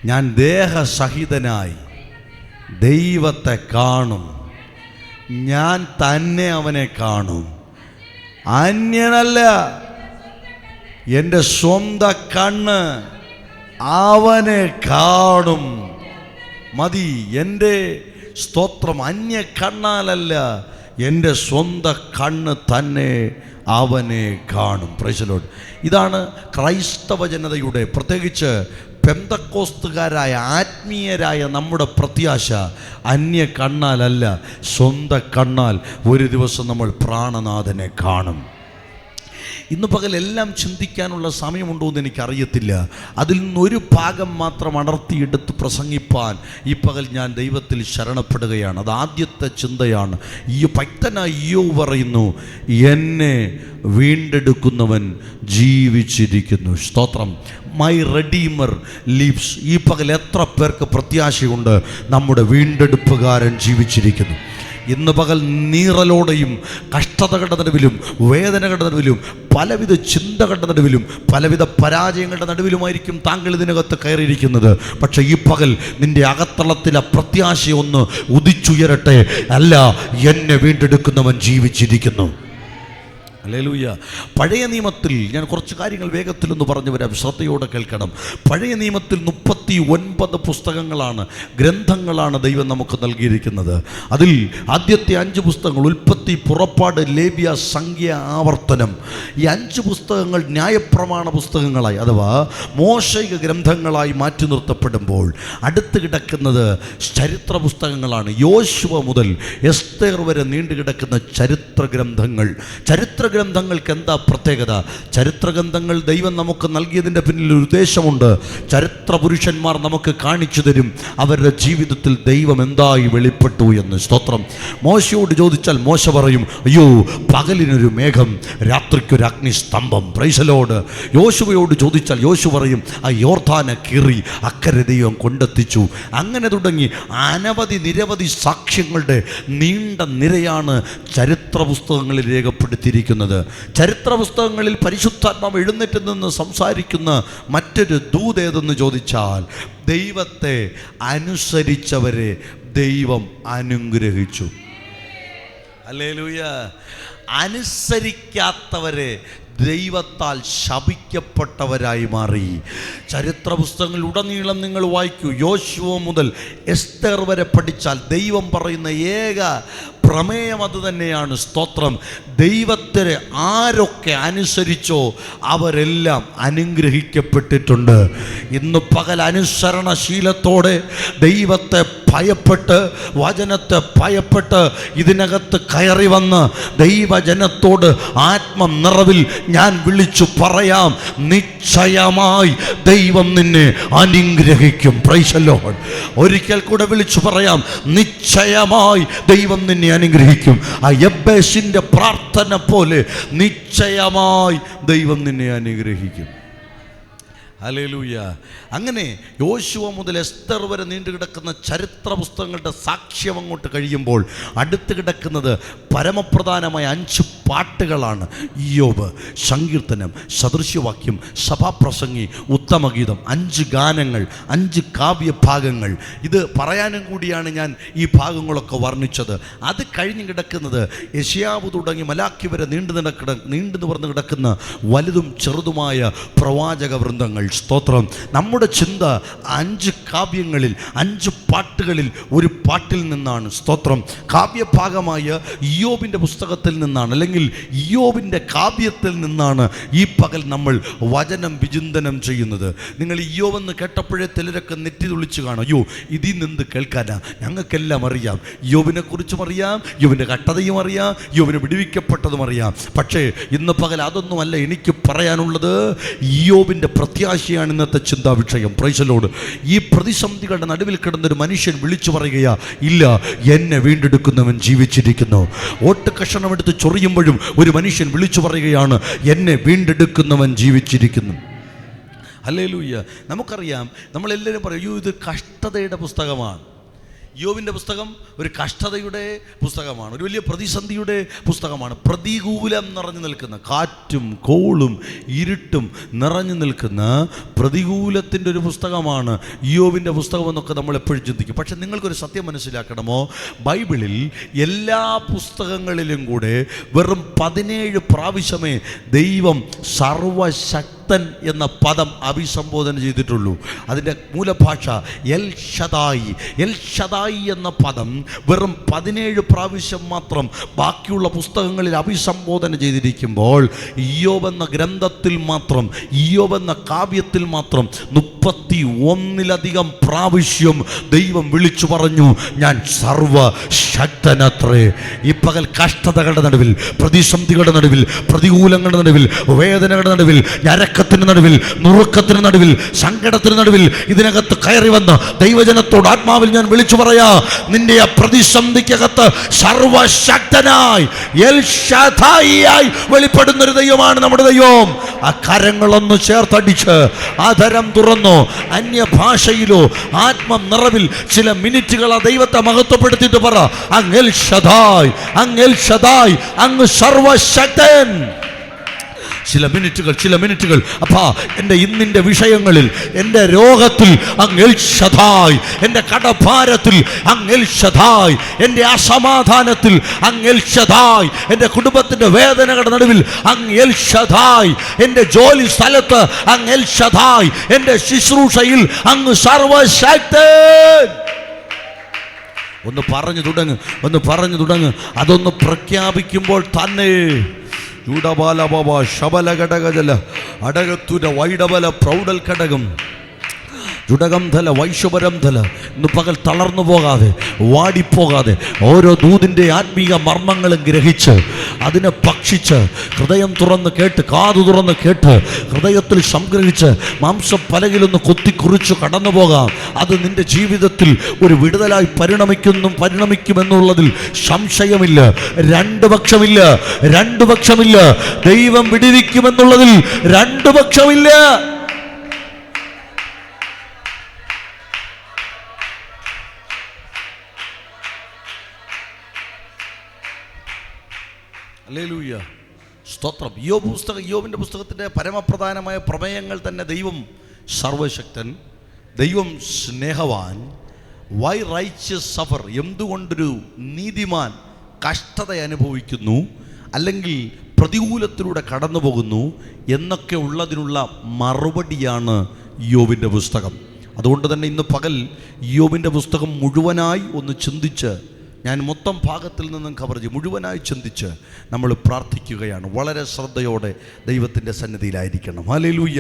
ഞാൻ ദേഹസഹിതനായി ദൈവത്തെ കാണും. ഞാൻ തന്നെ അവനെ കാണും, അന്യനല്ല. എൻ്റെ സ്വന്തം കണ്ണ് അവനെ കാണും. മതി. എൻ്റെ സ്തോത്രം അന്യ കണ്ണാലല്ല, എൻ്റെ സ്വന്തം കണ്ണ് തന്നെ അവനെ കാണും. Price the Lord. ഇതാണ് ക്രൈസ്തവ ജനതയുടെ, പ്രത്യേകിച്ച് പെന്തക്കോസ്തുകാരായ ആത്മീയരായ നമ്മുടെ പ്രത്യാശ. അന്യ കണ്ണാലല്ല, സ്വന്തം കണ്ണാൽ ഒരു ദിവസം നമ്മൾ പ്രാണനാഥനെ കാണും. ഇന്ന് പകൽ എല്ലാം ചിന്തിക്കാനുള്ള സമയമുണ്ടോ എന്ന് എനിക്കറിയത്തില്ല. അതിൽ നിന്നൊരു ഭാഗം മാത്രം അടർത്തിയെടുത്ത് പ്രസംഗിപ്പാൻ ഈ പകൽ ഞാൻ ദൈവത്തിൽ ശരണപ്പെടുകയാണ്. അത് ആദ്യത്തെ ചിന്തയാണ്. ഈ ഭക്തനായ ഇയ്യോബ് പറയുന്നു, എന്നെ വീണ്ടെടുക്കുന്നവൻ ജീവിച്ചിരിക്കുന്നു. സ്തോത്രം. My redeemer lives. ഈ പകൽ എത്ര പേർക്ക് പ്രത്യാശയുണ്ട്? നമ്മുടെ വീണ്ടെടുപ്പുകാരൻ ജീവിച്ചിരിക്കുന്നു. ഇന്ന് പകൽ നീറലോടെയും കഷ്ടതകളുടെ നടുവിലും വേദനകളുടെ നടുവിലും പലവിധ ചിന്തകളുടെ നടുവിലും പലവിധ പരാജയങ്ങളുടെ നടുവിലുമായിരിക്കും താങ്കൾ ഇതിനകത്ത് കയറിയിരിക്കുന്നത്. പക്ഷേ ഈ പകൽ നിന്റെ അകത്തളത്തിലെ പ്രത്യാശയൊന്ന് ഉദിച്ചുയരട്ടെ. അല്ല, എന്നെ വീണ്ടെടുക്കുന്നവൻ ജീവിച്ചിരിക്കുന്നു. ഹല്ലേലൂയ. പഴയ നിയമത്തിൽ ഞാൻ കുറച്ച് കാര്യങ്ങൾ വേഗത്തിലൊന്ന് പറഞ്ഞു വരാം, ശ്രദ്ധയോടെ കേൾക്കണം. പഴയ നിയമത്തിൽ 39 പുസ്തകങ്ങളാണ്, ഗ്രന്ഥങ്ങളാണ് ദൈവം നമുക്ക് നൽകിയിരിക്കുന്നത്. അതിൽ ആദ്യത്തെ 5 പുസ്തകങ്ങൾ ഉൽപ്പത്തി, പുറപ്പാട്, ലേവ്യ, സംഖ്യ, ആവർത്തനം. ഈ 5 പുസ്തകങ്ങൾ ന്യായപ്രമാണ പുസ്തകങ്ങളായി അഥവാ മോശയിക ഗ്രന്ഥങ്ങളായി മാറ്റി നിർത്തപ്പെടുമ്പോൾ അടുത്ത് കിടക്കുന്നത് ചരിത്ര പുസ്തകങ്ങളാണ്. യോശുവ മുതൽ എസ്തേർ വരെ നീണ്ടുകിടക്കുന്ന ചരിത്ര ഗ്രന്ഥങ്ങൾ. ചരിത്ര ഗ്രന്ഥങ്ങൾക്ക് എന്താ പ്രത്യേകത? ചരിത്ര ഗ്രന്ഥങ്ങൾ ദൈവം നമുക്ക് നൽകിയതിൻ്റെ പിന്നിൽ ഒരു ഉദ്ദേശമുണ്ട്. ചരിത്ര പുരുഷന്മാർ നമുക്ക് കാണിച്ചു തരും അവരുടെ ജീവിതത്തിൽ ദൈവം എന്തായി വെളിപ്പെട്ടു എന്ന്. സ്തോത്രം. മോശയോട് ചോദിച്ചാൽ മോശ പറയും, അയ്യോ, പകലിനൊരു മേഘം, രാത്രിക്കൊരു അഗ്നിസ്തംഭം. Praise the lord. യോശുവയോട് ചോദിച്ചാൽ യോശു പറയും, ആ യോർദാനെ കീറി അക്കരെ ദൈവം കൊണ്ടെത്തിച്ചു. അങ്ങനെ തുടങ്ങി നിരവധി സാക്ഷ്യങ്ങളുടെ നീണ്ട നിരയാണ് ചരിത്ര പുസ്തകങ്ങളിൽ രേഖപ്പെടുത്തിയിരിക്കുന്നത്. ചരിത്ര പുസ്തകങ്ങളിൽ പരിശുദ്ധാത്മാവ് എഴുന്നേറ്റ് നിന്ന് സംസാരിക്കുന്ന മറ്റൊരു ദൂത് ഏതെന്ന് ചോദിച്ചാൽ, ദൈവത്തെ അനുസരിച്ചവരെ ദൈവം അനുഗ്രഹിച്ചു. ഹല്ലേലൂയ. അനുസരിക്കാത്തവരെ ദൈവത്താൽ ശപിക്കപ്പെട്ടവരായി മാറി. ചരിത്ര പുസ്തകങ്ങളിൽ ഉടനീളം നിങ്ങൾ വായിക്കൂ. യോശുവ മുതൽ എസ്തേർ വരെ പഠിച്ചാൽ ദൈവം പറയുന്ന ഏക പ്രമേയം അത് തന്നെയാണ്. സ്തോത്രം. ദൈവത്തെ ആരൊക്കെ അനുസരിച്ചോ അവരെല്ലാം അനുഗ്രഹിക്കപ്പെട്ടിട്ടുണ്ട്. ഇന്ന് പകൽ അനുസരണശീലത്തോടെ ദൈവത്തെ ഭയപ്പെട്ട്, വചനത്തെ ഭയപ്പെട്ട് ഇതിനകത്ത് കയറി വന്ന് ദൈവജനത്തോട് ആത്മനിറവിൽ ഞാൻ വിളിച്ചു പറയാം, നിശ്ചയമായി ദൈവം നിന്നെ അനുഗ്രഹിക്കും. Price the Lord. ഒരിക്കൽ കൂടെ വിളിച്ചു പറയാം, നിശ്ചയമായി ദൈവം നിന്നെ അനുഗ്രഹിക്കും. ആ യബ്ബേസിന്റെ പ്രാർത്ഥന പോലെ നിശ്ചയമായി ദൈവം നിന്നെ അനുഗ്രഹിക്കും. ഹല്ലേലൂയ. അങ്ങനെ യോശുവ മുതൽ എസ്തർ വരെ നീണ്ടുകിടക്കുന്ന ചരിത്ര പുസ്തകങ്ങളുടെ സാക്ഷ്യം അങ്ങോട്ട് കഴിയുമ്പോൾ അടുത്ത് കിടക്കുന്നത് പരമപ്രധാനമായ 5 പാട്ടുകളാണ്. ഇയ്യോബ്, സങ്കീർത്തനം, സദൃശ്യവാക്യം, സഭാപ്രസംഗി, ഉത്തമഗീതം. 5 ഗാനങ്ങൾ, 5 കാവ്യഭാഗങ്ങൾ. ഇത് പറയാനും കൂടിയാണ് ഞാൻ ഈ ഭാഗങ്ങളൊക്കെ വർണ്ണിച്ചത്. അത് കഴിഞ്ഞ് കിടക്കുന്നത് യെശയ്യാവ് തുടങ്ങി മലാക്കി വരെ നീണ്ടു നിവർന്ന് കിടക്കുന്ന വലുതും ചെറുതുമായ പ്രവാചക വൃന്ദങ്ങൾ. സ്തോത്രം. നമ്മുടെ ചിന്ത 5 കാവ്യങ്ങളിൽ, 5 പാട്ടുകളിൽ ഒരു പാട്ടിൽ നിന്നാണ്. സ്തോത്രം. കാവ്യഭാഗമായ ഇയ്യോബിൻ്റെ പുസ്തകത്തിൽ നിന്നാണ്, അല്ലെങ്കിൽ ഇയ്യോബിൻ്റെ കാവ്യത്തിൽ നിന്നാണ് ഈ പകൽ നമ്മൾ വചനം വിചിന്തനം ചെയ്യുന്നത്. നിങ്ങൾ ഇയ്യോബെന്ന് കേട്ടപ്പോഴേ ചിലരൊക്കെ നെറ്റി തുളിച്ച് കാണും, അയ്യോ ഇതിൽ നിന്ന് കേൾക്കാനാ, ഞങ്ങൾക്കെല്ലാം അറിയാം, ഇയ്യോബിനെ കുറിച്ചും അറിയാം, ഇയ്യോബിൻ്റെ കട്ടതയും അറിയാം, ഇയ്യോബിനെ വിടുവിക്കപ്പെട്ടതും അറിയാം. പക്ഷേ ഇന്ന് പകൽ അതൊന്നുമല്ല എനിക്ക് പറയാനുള്ളത്. ഇയ്യോബിൻ്റെ പ്രത്യാശയാണ് ഇന്നത്തെ ചിന്താ വിഷയം. Price the lord. ഈ പ്രതിസന്ധികളുടെ നടുവിൽ കിടന്നൊരു മനുഷ്യൻ വിളിച്ചു പറയുകയാ, ഇല്ല, എന്നെ വീണ്ടെടുക്കുന്നവൻ ജീവിച്ചിരിക്കുന്നു. ഓട്ട് കഷണം എടുത്ത് ചൊറിയുമ്പോഴും ഒരു മനുഷ്യൻ വിളിച്ചു പറയുകയാണ്, എന്നെ വീണ്ടെടുക്കുന്നവൻ ജീവിച്ചിരിക്കുന്നു. ഹല്ലേലൂയ. നമുക്കറിയാം, നമ്മളെല്ലാവരും പറയും, അയ്യോ ഇത് കഷ്ടതയുടെ പുസ്തകമാണ്. യോബിൻ്റെ പുസ്തകം ഒരു കഷ്ടതയുടെ പുസ്തകമാണ്, ഒരു വലിയ പ്രതിസന്ധിയുടെ പുസ്തകമാണ്. പ്രതികൂലം നിറഞ്ഞു നിൽക്കുന്ന, കാറ്റും കോളും ഇരുട്ടും നിറഞ്ഞു നിൽക്കുന്ന പ്രതികൂലത്തിൻ്റെ ഒരു പുസ്തകമാണ് യോബിൻ്റെ പുസ്തകം എന്നൊക്കെ നമ്മൾ എപ്പോഴും ചിന്തിക്കും. പക്ഷെ നിങ്ങൾക്കൊരു സത്യം മനസ്സിലാക്കണമോ? ബൈബിളിൽ എല്ലാ പുസ്തകങ്ങളിലും കൂടെ വെറും 17 പ്രാവശ്യമേ ദൈവം സർവശക്തി കർത്തൻ എന്ന പദം അഭിസംബോധന ചെയ്തിട്ടുള്ളൂ. അതിൻ്റെ മൂലഭാഷ എൽ ഷദായി. എൽ ഷദായി എന്ന പദം വെറും 17 പ്രാവശ്യം മാത്രം ബാക്കിയുള്ള പുസ്തകങ്ങളിൽ അഭിസംബോധന ചെയ്തിരിക്കുമ്പോൾ ഇയ്യോബ് എന്ന ഗ്രന്ഥത്തിൽ മാത്രം, ഇയ്യോബ് എന്ന കാവ്യത്തിൽ മാത്രം 31 പ്രാവശ്യം ദൈവം വിളിച്ചു പറഞ്ഞു, ഞാൻ സർവശക്തനത്രേ. ഈ പകൽ കഷ്ടതകളുടെ നടുവിൽ, പ്രതിസന്ധികളുടെ നടുവിൽ, പ്രതികൂലങ്ങളുടെ നടുവിൽ, വേദനകളുടെ നടുവിൽ, ഞരക്കത്തിന് നടുവിൽ, നുറുക്കത്തിന് നടുവിൽ, സങ്കടത്തിന് നടുവിൽ ഇതിനകത്ത് കയറി വന്ന് ദൈവജനത്തോട് ആത്മാവിൽ ഞാൻ വിളിച്ചു പറയാ, നിന്റെ ആ പ്രതിസന്ധിക്കകത്ത് സർവശക്തനായി എൽ ഷദായിയായി വെളിപ്പെടുന്ന ഒരു ദൈവമാണ് നമ്മുടെ ദൈവം. ആ കരങ്ങളൊന്ന് ചേർത്തടിച്ച് ആധരം തുറന്നോ അന്യഭാഷയിലോ ആത്മ നിറവിൽ ചില മിനിറ്റുകൾ ആ ദൈവത്തെ മഹത്വപ്പെടുത്തിയിട്ട് പറ, അങ്ങ് എൽ ഷദായ്, അങ്ങ് എൽ ഷദായ്, അങ്ങ് സർവശക്തൻ. ചില മിനിറ്റുകൾ അപ്പാ, എൻ്റെ ഇന്നിൻ്റെ വിഷയങ്ങളിൽ, എൻ്റെ രോഗത്തിൽ അങ്ങ് എൽ ഷദായ്, എൻ്റെ കടഭാരത്തിൽ അങ്ങ് എൽ ഷദായ്, എൻ്റെ അസമാധാനത്തിൽ അങ്ങ് എൽ ഷദായ്, എൻ്റെ കുടുംബത്തിൻ്റെ വേദനകളുടെ നടുവിൽ അങ്ങ് എൽ ഷദായ്, എൻ്റെ ജോലി സ്ഥലത്ത് അങ്ങ് എൽ ഷദായ്, എൻ്റെ ശുശ്രൂഷയിൽ അങ്ങ് സർവശക്തൻ. ഒന്ന് പറഞ്ഞു തുടങ്ങ്. അതൊന്ന് പ്രഖ്യാപിക്കുമ്പോൾ തന്നെ യൂഡബാലബാബ ശബലഘടകജല അടകത്തുര വൈഡബല പ്രൗഢൽ ഘടകം ജുഡകം ധല വൈശ്വപരം ധല. ഇന്ന് പകൽ തളർന്നു പോകാതെ, വാടിപ്പോകാതെ, ഓരോ ദൂതിൻ്റെ ആത്മീക മർമ്മങ്ങളും ഗ്രഹിച്ച് അതിനെ ഭക്ഷിച്ച് ഹൃദയം തുറന്ന് കേട്ട്, കാതു തുറന്ന് കേട്ട്, ഹൃദയത്തിൽ സംഗ്രഹിച്ച് മാംസപ്പലകിലൊന്ന് കൊത്തിക്കുറിച്ച് കടന്നു പോകാം. അത് നിന്റെ ജീവിതത്തിൽ ഒരു വിടുതലായി പരിണമിക്കുമെന്നുള്ളതിൽ സംശയമില്ല. രണ്ട് പക്ഷമില്ല. ദൈവം വിടുവിക്കുമെന്നുള്ളതിൽ രണ്ട് പക്ഷമില്ല. ഹല്ലേലൂയ, സ്തോത്രം. യോബിൻ്റെ പുസ്തകത്തിൻ്റെ പരമപ്രധാനമായ പ്രമേയങ്ങൾ തന്നെ ദൈവം സർവശക്തൻ, ദൈവം സ്നേഹവാൻ, വൈ റൈച്ചസ് സഫർ, എന്തുകൊണ്ടൊരു നീതിമാൻ കഷ്ടത അനുഭവിക്കുന്നു അല്ലെങ്കിൽ പ്രതികൂലത്തിലൂടെ കടന്നു പോകുന്നു എന്നൊക്കെ ഉള്ളതിനുള്ള മറുപടിയാണ് യോബിൻ്റെ പുസ്തകം. അതുകൊണ്ട് തന്നെ ഇന്ന് പകൽ യോബിൻ്റെ പുസ്തകം മുഴുവനായി ഒന്ന് ചിന്തിച്ച്, ഞാൻ മൊത്തം ഭാഗത്തിൽ നിന്നും കവർ ചെയ്യും, മുഴുവനായി ചിന്തിച്ച് നമ്മൾ പ്രാർത്ഥിക്കുകയാണ്. വളരെ ശ്രദ്ധയോടെ ദൈവത്തിൻ്റെ സന്നിധിയിലായിരിക്കണം. ഹല്ലേലൂയ.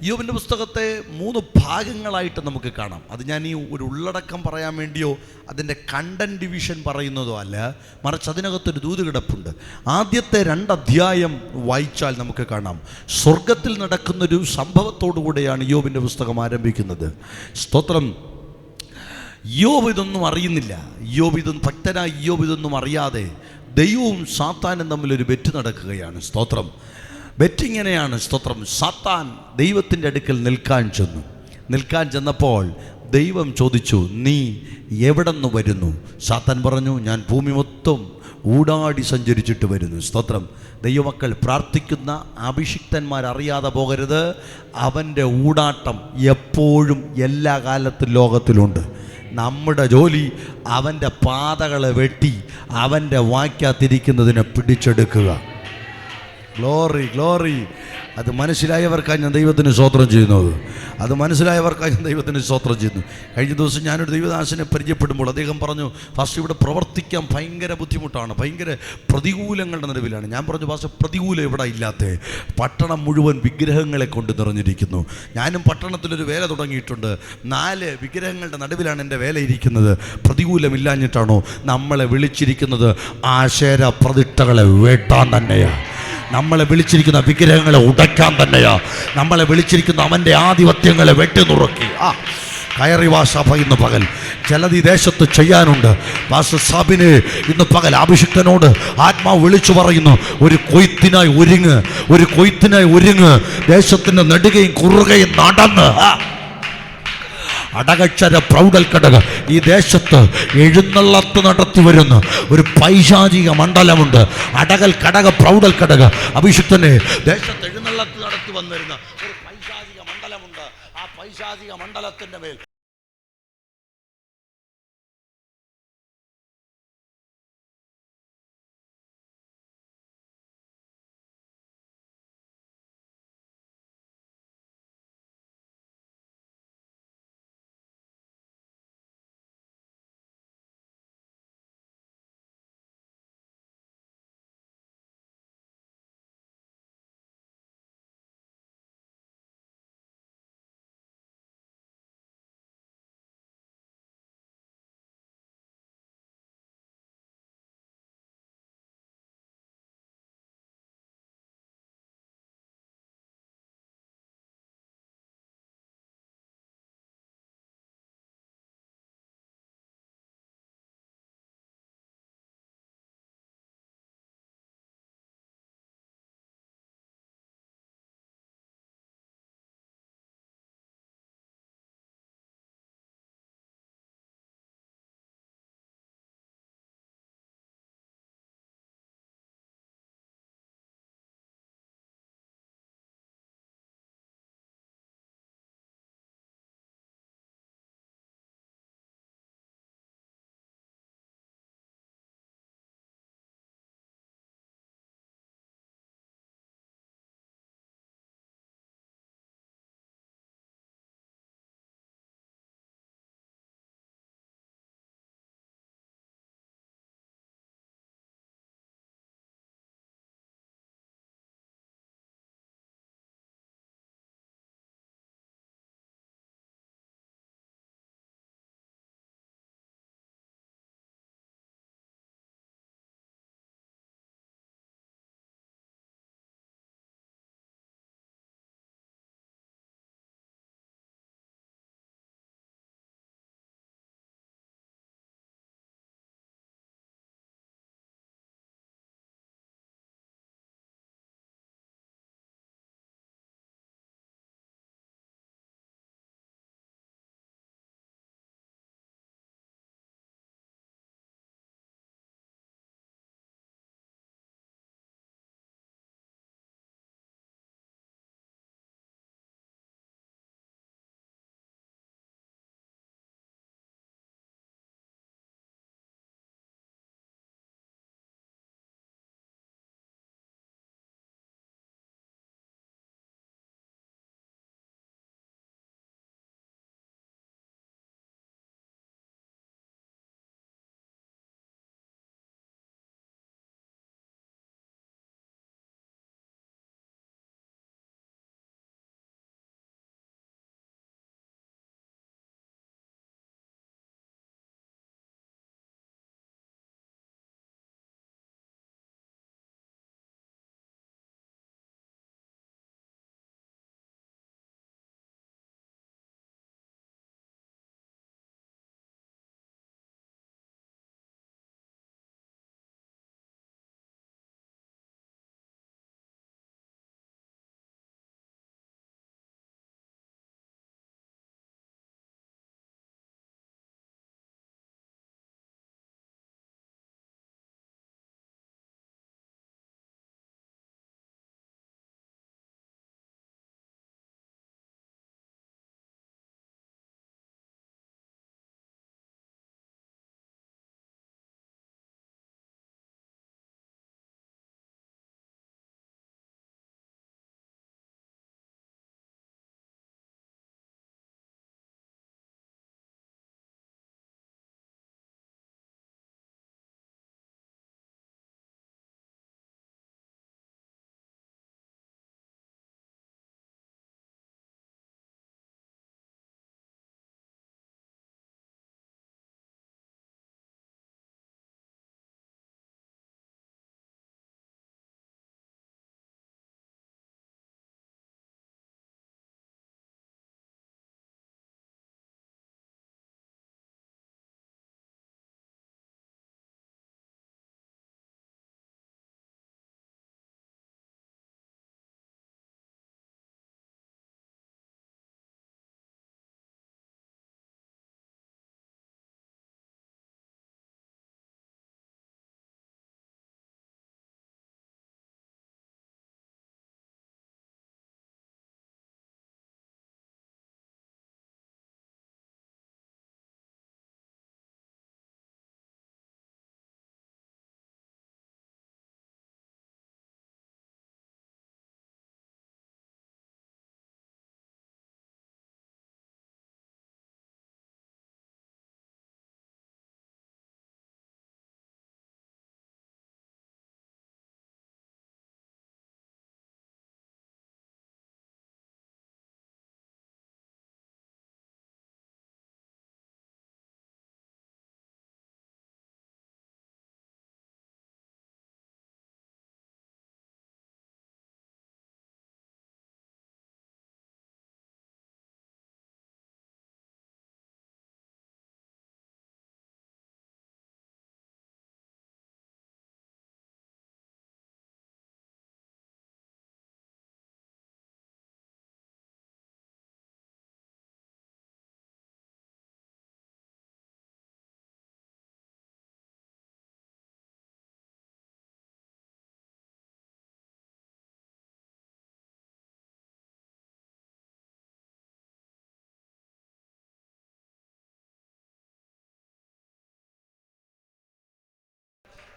യോബിൻ്റെ പുസ്തകത്തെ 3 ഭാഗങ്ങളായിട്ട് നമുക്ക് കാണാം. അത് ഞാൻ ഈ ഒരു ഉള്ളടക്കം പറയാൻ വേണ്ടിയോ അതിൻ്റെ കണ്ടന്റ് ഡിവിഷൻ പറയുന്നതോ അല്ല, മറിച്ച് അതിനകത്തൊരു ദൂത് കിടപ്പുണ്ട്. ആദ്യത്തെ 2 അധ്യായം വായിച്ചാൽ നമുക്ക് കാണാം, സ്വർഗത്തിൽ നടക്കുന്നൊരു സംഭവത്തോടു കൂടെയാണ് യോബിൻ്റെ പുസ്തകം ആരംഭിക്കുന്നത്. സ്തോത്രം. യോബ് ഇതൊന്നും അറിയുന്നില്ല. ഭക്തനായ യോബ് ഇതൊന്നും അറിയാതെ ദൈവവും സാത്താനും തമ്മിലൊരു ബെറ്റ് നടക്കുകയാണ്. സ്തോത്രം. ബെറ്റിങ്ങനെയാണ്. സ്തോത്രം. സാത്താൻ ദൈവത്തിൻ്റെ അടുക്കൽ നിൽക്കാൻ ചെന്നപ്പോൾ ദൈവം ചോദിച്ചു, നീ എവിടെ നിന്ന് വരുന്നു? സാത്താൻ പറഞ്ഞു, ഞാൻ ഭൂമി മൊത്തം ഊടാടി സഞ്ചരിച്ചിട്ട് വരുന്നു. സ്തോത്രം. ദൈവമക്കൾ പ്രാർത്ഥിക്കുന്ന അഭിഷിക്തന്മാരറിയാതെ പോകരുത്. അവൻ്റെ ഊടാട്ടം എപ്പോഴും എല്ലാ കാലത്തും ലോകത്തിലുണ്ട്. നമ്മുടെ ജോലി അവൻ്റെ പാതകളെ വെട്ടി അവൻ്റെ വായ്ക്കകത്തിരിക്കുന്നതിനെ പിടിച്ചെടുക്കുക. ഗ്ലോറി. അത് മനസ്സിലായവർക്കാണ് ഞാൻ ദൈവത്തിന് സ്തോത്രം ചെയ്യുന്നത്. കഴിഞ്ഞ ദിവസം ഞാനൊരു ദൈവദാസനെ പരിചയപ്പെടുമ്പോൾ അദ്ദേഹം പറഞ്ഞു, ഫസ്റ്റ് ഇവിടെ പ്രവർത്തിക്കാൻ ഭയങ്കര ബുദ്ധിമുട്ടാണ്, ഭയങ്കര പ്രതികൂലങ്ങളുടെ നടുവിലാണ്. ഞാൻ പറഞ്ഞു, ഫസ്റ്റ് പ്രതികൂലം ഇവിടെ ഇല്ലാത്തേ, പട്ടണം മുഴുവൻ വിഗ്രഹങ്ങളെ കൊണ്ട് നിറഞ്ഞിരിക്കുന്നു. ഞാനും പട്ടണത്തിലൊരു വേല തുടങ്ങിയിട്ടുണ്ട്. 4 വിഗ്രഹങ്ങളുടെ നടുവിലാണ് എൻ്റെ വേല ഇരിക്കുന്നത്. പ്രതികൂലമില്ലാഞ്ഞിട്ടാണോ? നമ്മളെ വിളിച്ചിരിക്കുന്നത് ആശേര പ്രതിഷ്ഠകളെ വെട്ടാൻ തന്നെയാണ്. നമ്മളെ വിളിച്ചിരിക്കുന്ന വിഗ്രഹങ്ങളെ ഉടയ്ക്കാൻ തന്നെയാ. നമ്മളെ വിളിച്ചിരിക്കുന്ന അവൻ്റെ ആധിപത്യങ്ങളെ വെട്ടിനുറുക്കി കയറി വാ സഭ. ഇന്ന് പകൽ ചിലത് ഈ ദേശത്ത് ചെയ്യാനുണ്ട്. പാസ്റ്റർ സാബിന് ഇന്ന് പകൽ അഭിഷിക്തനോട് ആത്മാവ് വിളിച്ചു പറയുന്നു, ഒരു കൊയ്ത്തിനായി ഒരുങ്ങ്. ദേശത്തിൻ്റെ നെടുകയും കുറുകയും നടന്ന് അടകക്ഷര പ്രൗഢൽ ഘടക ഈ ദേശത്ത് എഴുന്നള്ളത്ത് നടത്തി വരുന്ന ഒരു പൈശാചിക മണ്ഡലമുണ്ട്. അടകൽ ഘടക പ്രൗഢൽ ഘടക അഭിഷിക്തനെ ദേശത്ത് എഴുന്നള്ളത്ത് നടത്തി വന്നിരുന്ന ഒരു പൈശാചിക മണ്ഡലമുണ്ട്. ആ പൈശാചിക മണ്ഡലത്തിൻ്റെ മേൽ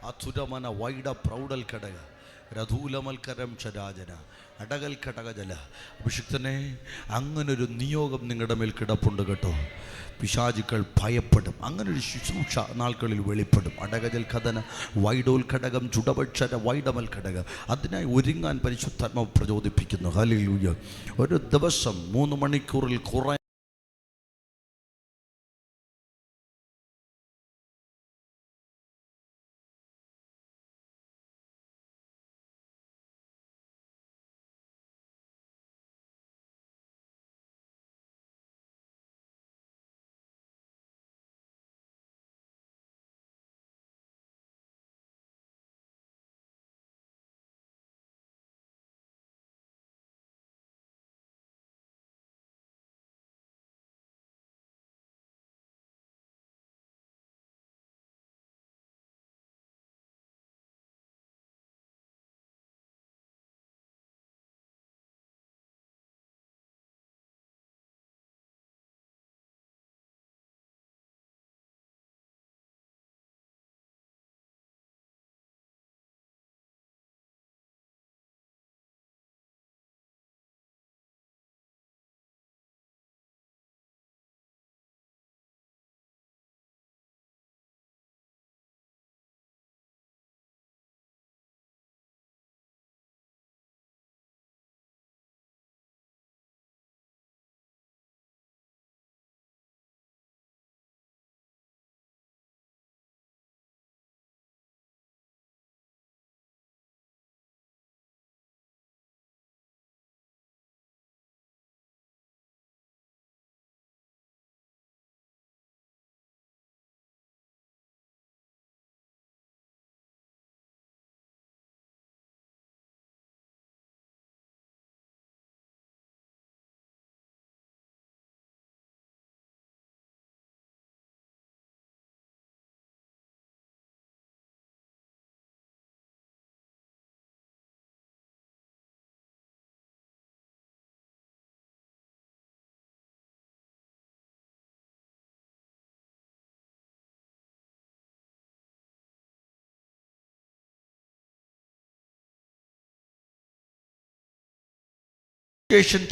അധുരമന വൈഡ പ്രൗഢൽ ഘടക രഥൂലമൽക്കരം ചരാചന അടകൽ ഘടകജല. അഭിഷിക്തനെ, അങ്ങനൊരു നിയോഗം നിങ്ങളുടെ മേൽ കിടപ്പുണ്ട് കേട്ടോ. പിശാചുക്കൾ ഭയപ്പെടും. അങ്ങനൊരു ശുശ്രൂഷ നാൾക്കളിൽ വെളിപ്പെടും. അടകജൽ കഥന വൈഡോൽ ഘടകം ചുടപക്ഷര വൈഡമൽ ഘടകം. അതിനായി ഒരുങ്ങാൻ പരിശുദ്ധാത്മാവ് പ്രചോദിപ്പിക്കുന്നു. ഹല്ലേലൂയ. ഒരു ദിവസം 3 മണിക്കൂറിൽ കുറേ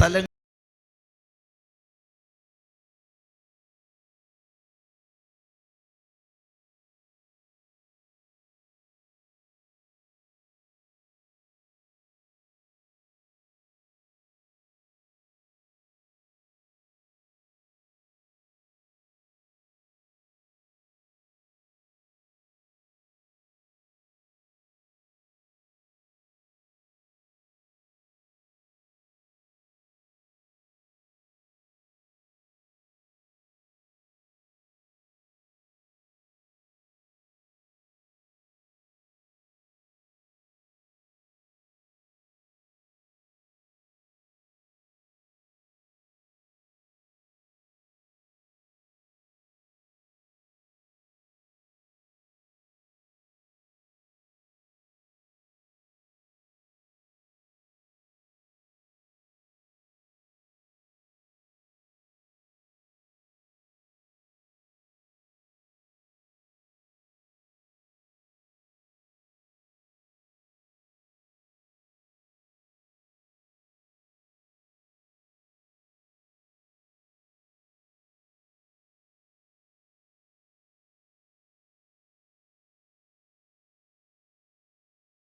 തല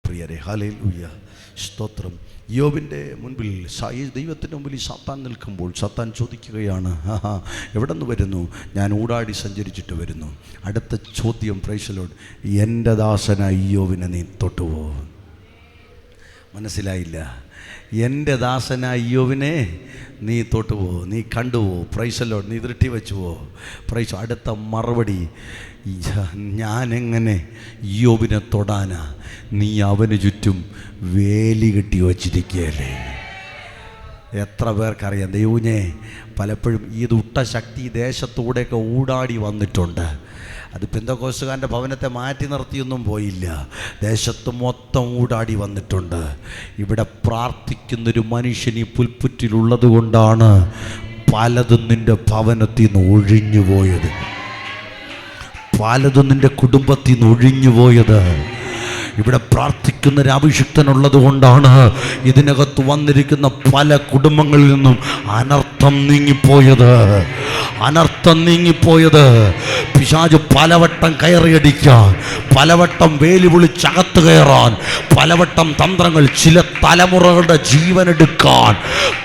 പ്രിയരെ, ഹല്ലേലൂയ, സ്തോത്രം. യോബിൻ്റെ മുൻപിൽ ദൈവത്തിൻ്റെ മുമ്പിൽ സാത്താൻ നിൽക്കുമ്പോൾ സാത്താൻ ചോദിക്കുകയാണ്, എവിടെ നിന്ന് വരുന്നു? ഞാൻ ഊടാടി സഞ്ചരിച്ചിട്ട് വരുന്നു. അടുത്ത ചോദ്യം, പ്രൈസ് ദി ലോർഡ്, എൻ്റെ ദാസനായ യോബിനെ നീ തൊട്ടുവോ? മനസ്സിലായില്ല. എൻ്റെ ദാസനായ യോബിനെ നീ തൊട്ടുവോ? നീ കണ്ടുവോ? Praise the lord. നീ ദൃഷ്ടി വെച്ചുവോ? പ്രൈസ്. അടുത്ത മറുപടി, ഞാനെങ്ങനെ യോബിനെ തൊടാനാ? നീ അവന് ചുറ്റും വേലി കെട്ടി വച്ചിരിക്കുകയല്ലേ. എത്ര പേർക്കറിയാം? ദൈവനെ പലപ്പോഴും ഈ ദുഷ്ട ശക്തി ദേശത്തൂടെയൊക്കെ ഊടാടി വന്നിട്ടുണ്ട്. അത് പെന്തക്കോസ്തുകാരൻ്റെ ഭവനത്തെ മാറ്റി നിർത്തിയൊന്നും പോയില്ല. ദേശത്ത് മൊത്തം ഊടാടി വന്നിട്ടുണ്ട്. ഇവിടെ പ്രാർത്ഥിക്കുന്നൊരു മനുഷ്യൻ ഈ പുൽപ്പുറ്റിലുള്ളത് കൊണ്ടാണ് പലതും നിൻ്റെ ഭവനത്തിൽ നിന്ന് ഒഴിഞ്ഞു പോയത്, പലതും നിൻ്റെ കുടുംബത്തിൽ നിന്ന് ഒഴിഞ്ഞു പോയത്. ഇവിടെ പ്രാർത്ഥിക്കുന്ന ഒരു അഭിഷിക്തനുള്ളത് കൊണ്ടാണ് ഇതിനകത്ത് വന്നിരിക്കുന്ന പല കുടുംബങ്ങളിൽ നിന്നും അനർത്ഥം നീങ്ങിപ്പോയത്. പിശാച് പലവട്ടം കയറിയടിക്കാൻ, പലവട്ടം വേലി വിളിച്ചകത്ത് കയറാൻ, പലവട്ടം തന്ത്രങ്ങൾ, ചില തലമുറകളുടെ ജീവനെടുക്കാൻ,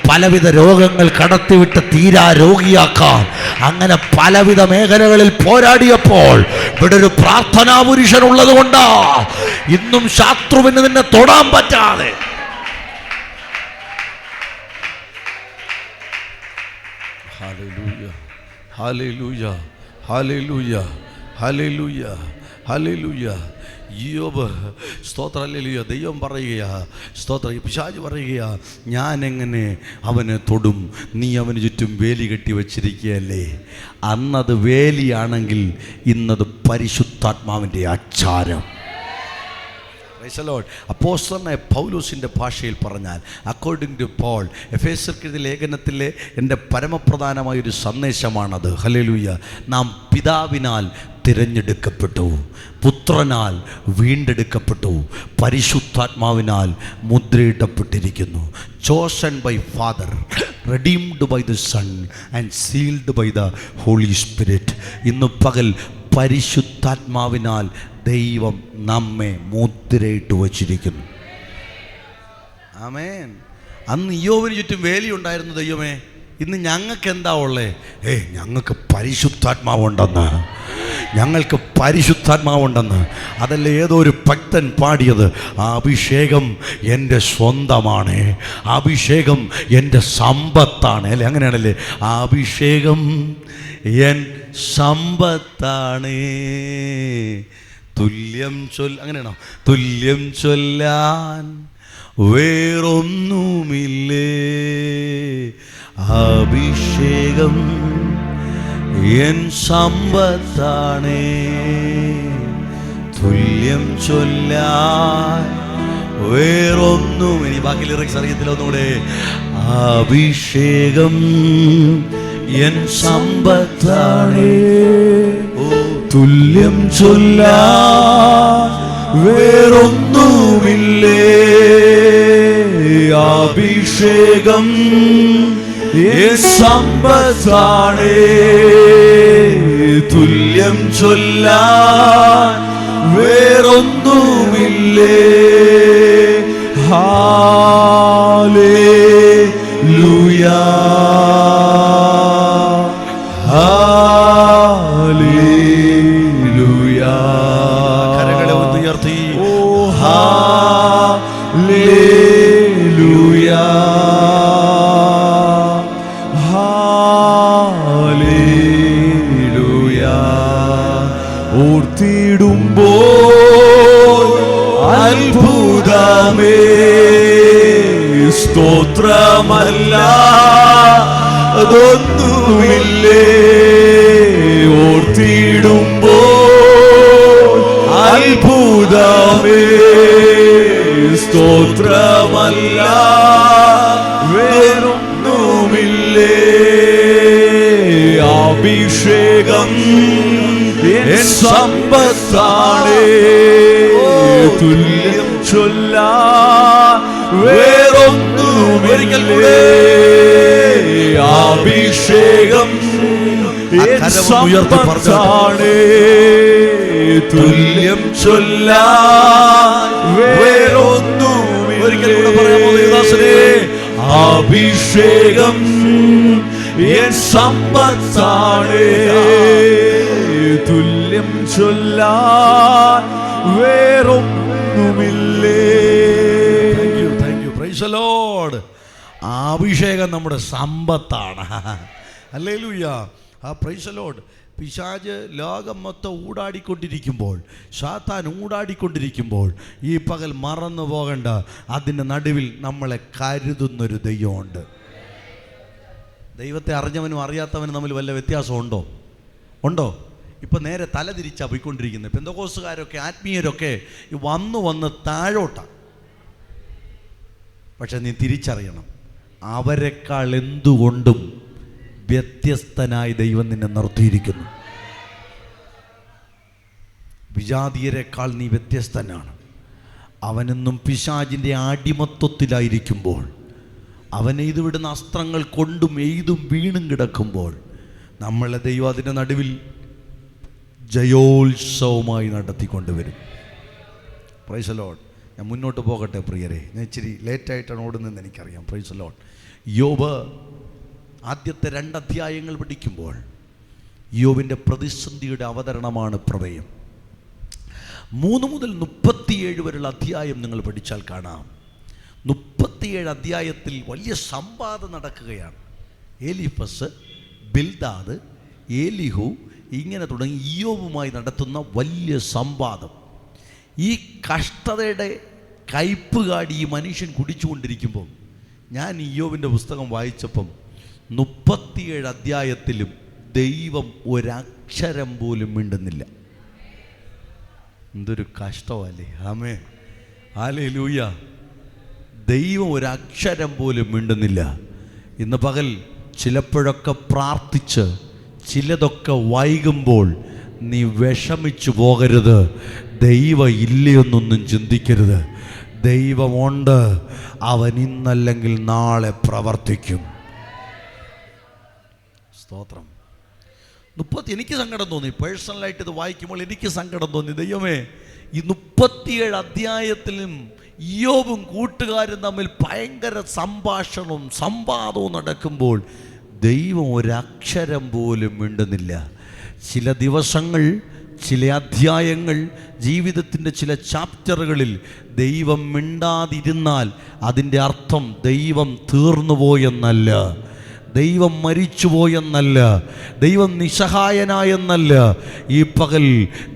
പലവിധ രോഗങ്ങൾ കടത്തിവിട്ട് തീരാ രോഗിയാക്കാൻ, അങ്ങനെ പലവിധ മേഖലകളിൽ പോരാടിയപ്പോൾ ഇവിടെ ഒരു പ്രാർത്ഥനാ പുരുഷൻ ഉള്ളത് കൊണ്ടാ ഇന്നും ശത്രുവിന് നിന്നെ തൊടാൻ പറ്റാതെ. Hallelujah, hallelujah, hallelujah, hallelujah, hallelujah. യോബ് സ്തോത്രം, ഹല്ലേലൂയ. ദൈവം പറയുകയാ, സ്തോത്രം. പിശാച് പറയുകയാ, ഞാൻ എങ്ങനെ അവനെ തൊടും? നീ അവന് ചുറ്റും വേലി കെട്ടി വച്ചിരിക്കുകയല്ലേ. അന്നത് വേലിയാണെങ്കിൽ ഇന്നത് പരിശുദ്ധാത്മാവിൻ്റെ ആചാരം. അപ്പോസ്തലനായ പൗലോസിൻ്റെ ഭാഷയിൽ പറഞ്ഞാൽ, അക്കോർഡിംഗ് ടു പോൾ, എഫേസ്യർക്കെഴുതിയ ലേഖനത്തിലെ എൻ്റെ പരമപ്രധാനമായൊരു സന്ദേശമാണത്. ഹല്ലേലൂയ. നാം പിതാവിനാൽ തിരഞ്ഞെടുക്കപ്പെട്ടു, പുത്രനാൽ വീണ്ടെടുക്കപ്പെട്ടു, പരിശുദ്ധാത്മാവിനാൽ മുദ്രയിടപ്പെട്ടിരിക്കുന്നു. Chosen by father, redeemed by the son and sealed by the holy spirit. ഇന്ന് പകൽ പരിശുദ്ധാത്മാവിനാൽ ദൈവം നമ്മെ മുദ്രയിട്ട് വച്ചിരിക്കുന്നു. ആമേൻ. അന്ന് യോബിന് ചുറ്റും വേലിയുണ്ടായിരുന്നു. ദൈവമേ, ഇന്ന് ഞങ്ങൾക്ക് എന്താ ഉള്ളേ? ഞങ്ങൾക്ക് പരിശുദ്ധാത്മാവുണ്ടെന്ന്, ഞങ്ങൾക്ക് പരിശുദ്ധാത്മാവുണ്ടെന്ന്. അതല്ല ഏതോ ഒരു ഭക്തൻ പാടിയത്, ആ അഭിഷേകം എൻ്റെ സ്വന്തമാണ്, അഭിഷേകം എൻ്റെ സമ്പത്താണ്, അല്ലേ? അങ്ങനെയാണല്ലേ? ആ അഭിഷേകം എൻ സമ്പത്താണ്, തുല്യം അങ്ങനെയാണോ? തുല്യം ചൊല്ലാൻ വേറൊന്നുമില്ലേ, അഭിഷേകം എൻ സമ്പത്താണ്, തുല്യം ചൊല്ലാൻ വേറൊന്നും. ഇനി ബാക്കി ലിറിക്സ് അറിയത്തില്ല, ഒന്നുകൂടെ. അഭിഷേകം എൻ സമ്പത്താണ്, തുല്യം ചൊല്ലാൻ വേറൊന്നുമില്ലേ, അഭിഷേകം എൻ സമ്പത്താണ്, തുല്യം ചൊല്ലാൻ വേറൊന്നുമില്ലേ. Hallelujah, hallelujah. കരങ്ങളെ ഉയർത്തി ഹല്ലേലൂയ, ഹല്ലേലൂയ. ഓർത്തിടുമ്പോൾ അത്ഭുതമേ, സ്തോത്രമല്ല അതൊന്നുമില്ലേ. ഓർത്തിടുമ്പോൾ അത്ഭുതമേ, സ്തോത്രമല്ല വേറൊന്നുമില്ലേ, അഭിഷേകം എൻ സമ്പത്താണ്, തുല്യം ചൊല്ലാൻ വേറൊന്നുമില്ലേ, അഭിഷേകം എൻ സമ്പത്താണ്, തുല്യം ചൊല്ലാൻ വേറൊന്നുമില്ലേ, അഭിഷേകം എൻ സമ്പത്താണ്, തുല്യം ചൊല്ലാൻ വേറൊന്നുമില്ലേ. Thank you. Praise the lord. അഭിഷേകം നമ്മുടെ സമ്പത്താണ്. ഹല്ലേലൂയ. Praise the lord. പിശാച് ലോകം മൊത്തം ഊടാടിക്കൊണ്ടിരിക്കുമ്പോൾ, സാത്താൻ ഊടാടിക്കൊണ്ടിരിക്കുമ്പോൾ, ഈ പകൽ മറന്നു പോകണ്ട, അതിൻ്റെ നടുവിൽ നമ്മളെ കരുതുന്നൊരു ദൈവമുണ്ട്. ദൈവത്തെ അറിഞ്ഞവനും അറിയാത്തവനും തമ്മിൽ വല്ല വ്യത്യാസമുണ്ടോ? ഉണ്ടോ? ഇപ്പം നേരെ തല തിരിച്ചാണ് പോയിക്കൊണ്ടിരിക്കുന്നത്. പെന്തക്കോസ്തുകാരൊക്കെ ആത്മീയരൊക്കെ വന്ന് താഴോട്ടാണ്. പക്ഷെ നീ തിരിച്ചറിയണം, അവരെക്കാൾ എന്തുകൊണ്ടും വ്യത്യസ്തനായി ദൈവം നിന്നെ നിർത്തിയിരിക്കുന്നു. വിജാതീയരെക്കാൾ നീ വ്യത്യസ്തനാണ്. അവനെന്നും പിശാചിൻ്റെ അടിമത്വത്തിലായിരിക്കുമ്പോൾ, അവൻ എയ്തുവിടുന്ന അസ്ത്രങ്ങൾ കൊണ്ടും എയ്തും വീണും കിടക്കുമ്പോൾ, നമ്മളെ ദൈവം അതിൻ്റെ നടുവിൽ ജയോത്സവമായി നടത്തിക്കൊണ്ടുവരും. Praise the lord. ഞാൻ മുന്നോട്ട് പോകട്ടെ പ്രിയരെ, ഞാൻ ഇച്ചിരി ലേറ്റായിട്ടാണ് ഓടുന്നതെന്ന് എനിക്കറിയാം. Praise the lord. യോബ് ആദ്യത്തെ 2 അധ്യായങ്ങൾ പഠിക്കുമ്പോൾ യോബിൻ്റെ പ്രതിസന്ധിയുടെ അവതരണമാണ് പ്രമേയം. 3 മുതൽ 37 വരെയുള്ള അധ്യായം നിങ്ങൾ പഠിച്ചാൽ കാണാം. 37 അധ്യായത്തിൽ വലിയ സംവാദം നടക്കുകയാണ്. എലീഫസ്, ബിൽദാദ്, ഏലിഹു ഇങ്ങനെ തുടങ്ങി ഇയ്യോബുമായി നടത്തുന്ന വലിയ സംവാദം. ഈ കഷ്ടതയുടെ കയ്പുകാടി ഈ മനുഷ്യൻ കുടിച്ചുകൊണ്ടിരിക്കുമ്പോൾ, ഞാൻ ഇയ്യോബിൻ്റെ പുസ്തകം വായിച്ചപ്പം 37 അധ്യായത്തിലും ദൈവം ഒരക്ഷരം പോലും മിണ്ടുന്നില്ല. എന്തൊരു കഷ്ടമല്ലേ? ആമേൻ, ഹല്ലേലൂയ. ദൈവം ഒരക്ഷരം പോലും മിണ്ടുന്നില്ല. ഇന്ന് പകൽ ചിലപ്പോഴൊക്കെ പ്രാർത്ഥിച്ച് ചിലതൊക്കെ വൈകുമ്പോൾ നീ വിഷമിച്ചു പോകരുത്. ദൈവം ഇല്ലയൊന്നൊന്നും ചിന്തിക്കരുത്. ദൈവമുണ്ട്. അവൻ ഇന്നല്ലെങ്കിൽ നാളെ പ്രവർത്തിക്കും. സ്തോത്രം. എനിക്ക് സങ്കടം തോന്നി. പേഴ്സണലായിട്ട് ഇത് വായിക്കുമ്പോൾ എനിക്ക് സങ്കടം തോന്നി. ദൈവമേ, ഈ 37 അധ്യായത്തിലും ഇയ്യോബും കൂട്ടുകാരും തമ്മിൽ ഭയങ്കര സംഭാഷണവും സംവാദവും നടക്കുമ്പോൾ ദൈവം ഒരക്ഷരം പോലും മിണ്ടുന്നില്ല. ചില ദിവസങ്ങൾ, ചില അധ്യായങ്ങൾ, ജീവിതത്തിൻ്റെ ചില ചാപ്റ്ററുകളിൽ ദൈവം മിണ്ടാതിരുന്നാൽ അതിൻ്റെ അർത്ഥം ദൈവം തീർന്നുപോയെന്നല്ല, ദൈവം മരിച്ചുപോയെന്നല്ല, ദൈവം നിസ്സഹായനായെന്നല്ല. ഈ പകൽ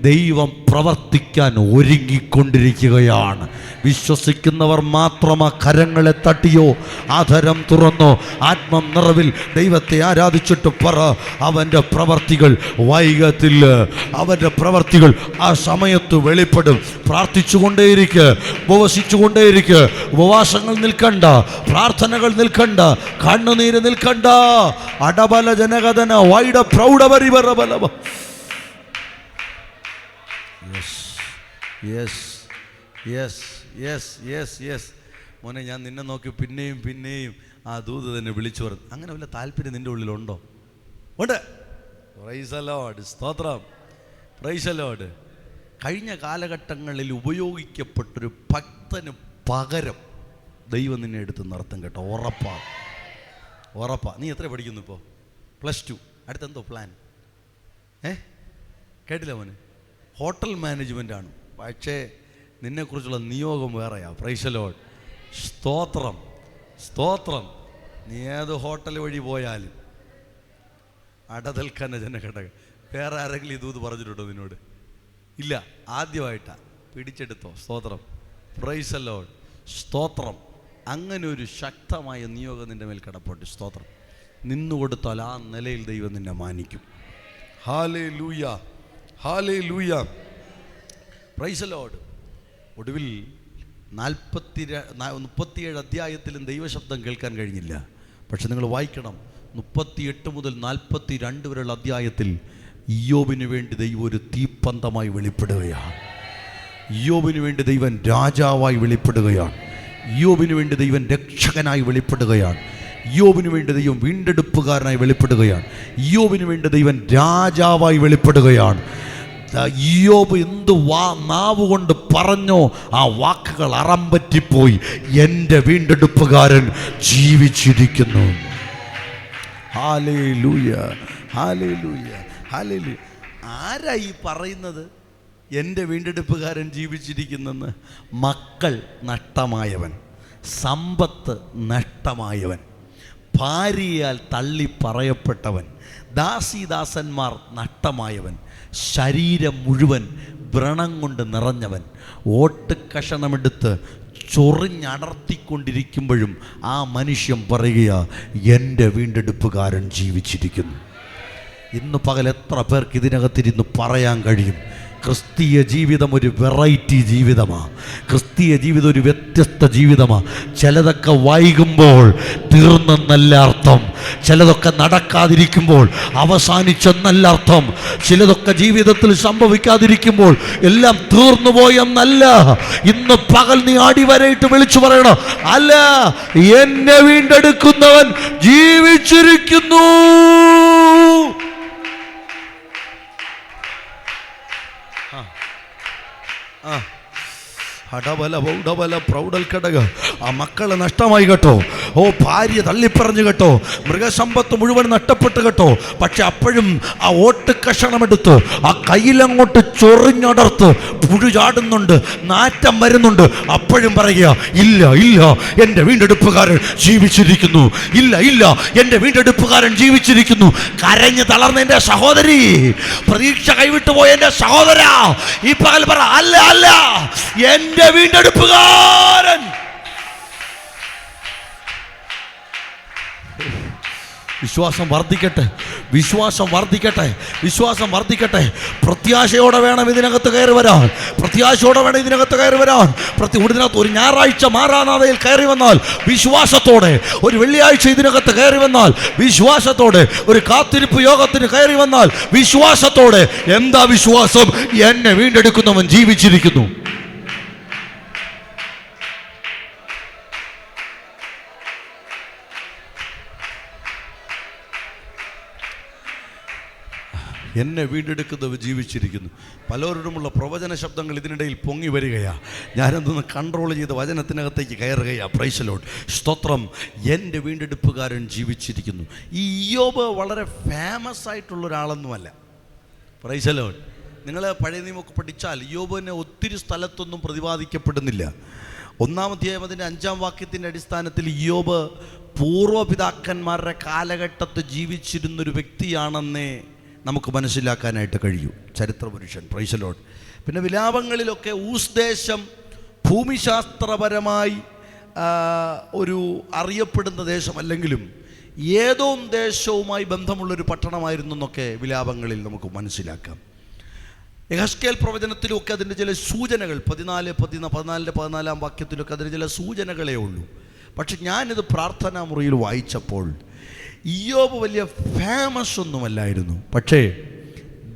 ദൈവം പ്രവർത്തിക്കാൻ ഒരുങ്ങിക്കൊണ്ടിരിക്കുകയാണ്. വിശ്വസിക്കുന്നവർ മാത്രം ആ കരങ്ങളെ തട്ടിയോ ആധരം തുറന്നോ ആത്മം നിറവിൽ ദൈവത്തെ ആരാധിച്ചിട്ട് പറ, അവൻ്റെ പ്രവർത്തികൾ വൈകത്തില്ല. അവൻ്റെ പ്രവർത്തികൾ ആ സമയത്ത് വെളിപ്പെടും. പ്രാർത്ഥിച്ചുകൊണ്ടേയിരിക്കുക, ഉപവസിച്ചുകൊണ്ടേയിരിക്കുക. ഉപവാസങ്ങൾ നിൽക്കണ്ട, പ്രാർത്ഥനകൾ നിൽക്കണ്ട, കണ്ണുനീര് നിൽക്കണ്ട. അടബല ജനകഥന വൈഡ പ്രൗഢപരിവരബലവ. യെസ് മോനെ, ഞാൻ നിന്നെ നോക്കി പിന്നെയും പിന്നെയും ആ ദൂത് തന്നെ വിളിച്ചു പറഞ്ഞു. അങ്ങനെ വല്ല താല്പര്യം നിൻ്റെ ഉള്ളിലുണ്ടോ? ഉണ്ട്. Praise the lord. സ്തോത്രം. Praise the lord. കഴിഞ്ഞ കാലഘട്ടങ്ങളിൽ ഉപയോഗിക്കപ്പെട്ടൊരു ഭക്തന് പകരം ദൈവം നിന്നെ എടുത്ത് നിർത്തും കേട്ടോ. ഉറപ്പാ. നീ എത്ര പഠിക്കുന്നു ഇപ്പോൾ? +2. അടുത്തെന്തോ പ്ലാൻ? കേട്ടില്ല മോനെ? ഹോട്ടൽ മാനേജ്മെൻ്റാണ്. പക്ഷേ നിന്നെക്കുറിച്ചുള്ള നിയോഗം വേറെയാ. Praise the lord. സ്തോത്രം. നീ ഏത് ഹോട്ടൽ വഴി പോയാലും അടതൽക്കന ജനഘടക. വേറെ ആരെങ്കിലും ഇതൂത് പറഞ്ഞിട്ടുണ്ടോ നിന്നോട്? ഇല്ല. ആദ്യമായിട്ടാ. പിടിച്ചെടുത്തോ. സ്തോത്രം. Praise the lord. സ്തോത്രം. അങ്ങനെ ഒരു ശക്തമായ നിയോഗം നിൻ്റെ മേൽ കിടപ്പുണ്ട്. സ്തോത്രം. നിന്നുകൊടുത്താൽ ആ നിലയിൽ ദൈവം നിന്നെ മാനിക്കും. ഹല്ലേലൂയ. Praise the Lord. ഒടുവിൽ 37 അധ്യായത്തിലും ദൈവശബ്ദം കേൾക്കാൻ കഴിഞ്ഞില്ല. പക്ഷെ നിങ്ങൾ വായിക്കണം, 38 മുതൽ 42 വരെയുള്ള അധ്യായത്തിൽ ഇയ്യോബിന് വേണ്ടി ദൈവം ഒരു തീപ്പന്തമായി വെളിപ്പെടുകയാണ്. ഇയ്യോബിന് വേണ്ടി ദൈവം രാജാവായി വെളിപ്പെടുകയാണ്. ഇയ്യോബിന് വേണ്ടി ദൈവം രക്ഷകനായി വെളിപ്പെടുകയാണ്. ഇയ്യോബിന് വേണ്ടി ദൈവം വീണ്ടെടുപ്പുകാരനായി വെളിപ്പെടുകയാണ്. ഇയ്യോബിന് വേണ്ടി ദൈവം രാജാവായി വെളിപ്പെടുകയാണ്. ഇയ്യോബ് എന്ത് നാവ് കൊണ്ട് പറഞ്ഞോ ആ വാക്കുകൾ അറമ്പറ്റിപ്പോയി. എൻ്റെ വീണ്ടെടുപ്പുകാരൻ ജീവിച്ചിരിക്കുന്നു. ഹല്ലേലൂയ. ആരാ ഈ പറയുന്നത് എൻ്റെ വീണ്ടെടുപ്പുകാരൻ ജീവിച്ചിരിക്കുന്നെന്ന്? മക്കൾ നഷ്ടമായവൻ, സമ്പത്ത് നഷ്ടമായവൻ, ഭാര്യയാൽ തള്ളി പറയപ്പെട്ടവൻ, ദാസീദാസന്മാർ നഷ്ടമായവൻ, ശരീരം മുഴുവൻ വ്രണം കൊണ്ട് നിറഞ്ഞവൻ, ഓട്ടുകഷണമെടുത്ത് ചൊറിഞ്ഞടർത്തിക്കൊണ്ടിരിക്കുമ്പോഴും ആ മനുഷ്യൻ പറയുക, എൻ്റെ വീണ്ടെടുപ്പുകാരൻ ജീവിച്ചിരിക്കുന്നു. ഇന്ന് പകൽ എത്ര പേർക്ക് ഇതിനകത്തിരുന്ന് പറയാൻ കഴിയും, ക്രിസ്തീയ ജീവിതം ഒരു വെറൈറ്റി ജീവിതമാണ്. ക്രിസ്തീയ ജീവിതം ഒരു വ്യത്യസ്ത ജീവിതമാണ്. ചിലതൊക്കെ വൈകുമ്പോൾ തീർന്നെന്നല്ല അർത്ഥം, ചിലതൊക്കെ നടക്കാതിരിക്കുമ്പോൾ അവസാനിച്ചെന്നല്ല അർത്ഥം, ചിലതൊക്കെ ജീവിതത്തിൽ സംഭവിക്കാതിരിക്കുമ്പോൾ എല്ലാം തീർന്നു പോയെന്നല്ല. ഇന്ന് പകൽ നീ അടിവരയിട്ട് വിളിച്ചു പറയണം, അല്ല, എന്നെ വീണ്ടെടുക്കുന്നവൻ ജീവിച്ചിരിക്കുന്നു. ആ മക്കള് നഷ്ടമായി കേട്ടോ, ഓ ഭാര്യ തള്ളിപ്പറഞ്ഞു കേട്ടോ, മൃഗസമ്പത്ത് മുഴുവൻ നഷ്ടപ്പെട്ട് കേട്ടോ. പക്ഷെ അപ്പോഴും ആ ഓട്ട് കഷണമെടുത്ത് ആ കയ്യിലങ്ങോട്ട് ചൊറിഞ്ഞടർത്ത് പുഴു ചാടുന്നുണ്ട്, നാറ്റം വരുന്നുണ്ട്. അപ്പോഴും പറയുക, ഇല്ല ഇല്ല, എൻ്റെ വീണ്ടെടുപ്പുകാരൻ ജീവിച്ചിരിക്കുന്നു, ഇല്ല ഇല്ല, എൻ്റെ വീണ്ടെടുപ്പുകാരൻ ജീവിച്ചിരിക്കുന്നു. കരഞ്ഞ് തളർന്ന എൻ്റെ സഹോദരി, പ്രതീക്ഷ കൈവിട്ടു പോയ എൻ്റെ സഹോദര, ഈ പകൽ പറ, അല്ല അല്ല, എൻ്റെ വീണ്ടെടുപ്പുകാരൻ. വിശ്വാസം വർദ്ധിക്കട്ടെ, വിശ്വാസം വർദ്ധിക്കട്ടെ, വിശ്വാസം വർദ്ധിക്കട്ടെ. പ്രത്യാശയോടെ വേണം ഇതിനകത്ത് കയറി വരാൻ, പ്രത്യാശയോടെ വേണം ഇതിനകത്ത് കയറി വരാൻ. ഇതിനകത്ത് ഒരു ഞായറാഴ്ച മാറാനാഥയിൽ കയറി വന്നാൽ വിശ്വാസത്തോടെ, ഒരു വെള്ളിയാഴ്ച ഇതിനകത്ത് കയറി വന്നാൽ വിശ്വാസത്തോടെ, ഒരു കാത്തിരിപ്പ് യോഗത്തിന് കയറി വന്നാൽ വിശ്വാസത്തോടെ. എന്താ വിശ്വാസം? എന്നെ വീണ്ടെടുക്കുന്നവൻ ജീവിച്ചിരിക്കുന്നു. എന്നെ വീണ്ടെടുക്കുന്നവർ ജീവിച്ചിരിക്കുന്നു. പലരോടുമുള്ള പ്രവചന ശബ്ദങ്ങൾ ഇതിനിടയിൽ പൊങ്ങി വരികയാണ്. ഞാനെന്തൊന്ന് കൺട്രോൾ ചെയ്ത് വചനത്തിനകത്തേക്ക് കയറുകയാണ്. പ്രൈസ് ദി ലോർഡ്, സ്തോത്രം. എൻ്റെ വീണ്ടെടുപ്പുകാരൻ ജീവിച്ചിരിക്കുന്നു. ഈ ഇയ്യോബ് വളരെ ഫേമസ് ആയിട്ടുള്ള ഒരാളൊന്നുമല്ല. Price the Lord. നിങ്ങൾ പഴയ നിയമമൊക്കെ പഠിച്ചാൽ ഇയ്യോബിനെ ഒത്തിരി സ്ഥലത്തൊന്നും പ്രതിപാദിക്കപ്പെടുന്നില്ല. 1-ാം അധ്യായം അതിൻ്റെ 5-ാം വാക്യത്തിൻ്റെ അടിസ്ഥാനത്തിൽ ഇയ്യോബ് പൂർവ്വപിതാക്കന്മാരുടെ കാലഘട്ടത്ത് ജീവിച്ചിരുന്നൊരു വ്യക്തിയാണെന്നേ നമുക്ക് മനസ്സിലാക്കാനായിട്ട് കഴിയൂ. ചരിത്രപുരുഷൻ. Praise the lord. പിന്നെ വിലാപങ്ങളിലൊക്കെ ഊസ്ദേശം ഭൂമിശാസ്ത്രപരമായി ഒരു അറിയപ്പെടുന്ന ദേശമല്ലെങ്കിലും ഏതോം ദേശവുമായി ബന്ധമുള്ളൊരു പട്ടണമായിരുന്നു എന്നൊക്കെ വിലാപങ്ങളിൽ നമുക്ക് മനസ്സിലാക്കാം. യെഹെസ്കേൽ പ്രവചനത്തിലുമൊക്കെ അതിൻ്റെ ചില സൂചനകൾ 14-14 വാക്യത്തിലൊക്കെ അതിന് ചില സൂചനകളേ ഉള്ളൂ. പക്ഷെ ഞാനിത് പ്രാർത്ഥനാ മുറിയിൽ വായിച്ചപ്പോൾ ഇയ്യോബ് വലിയ ഫേമസ് ഒന്നുമല്ലായിരുന്നു, പക്ഷേ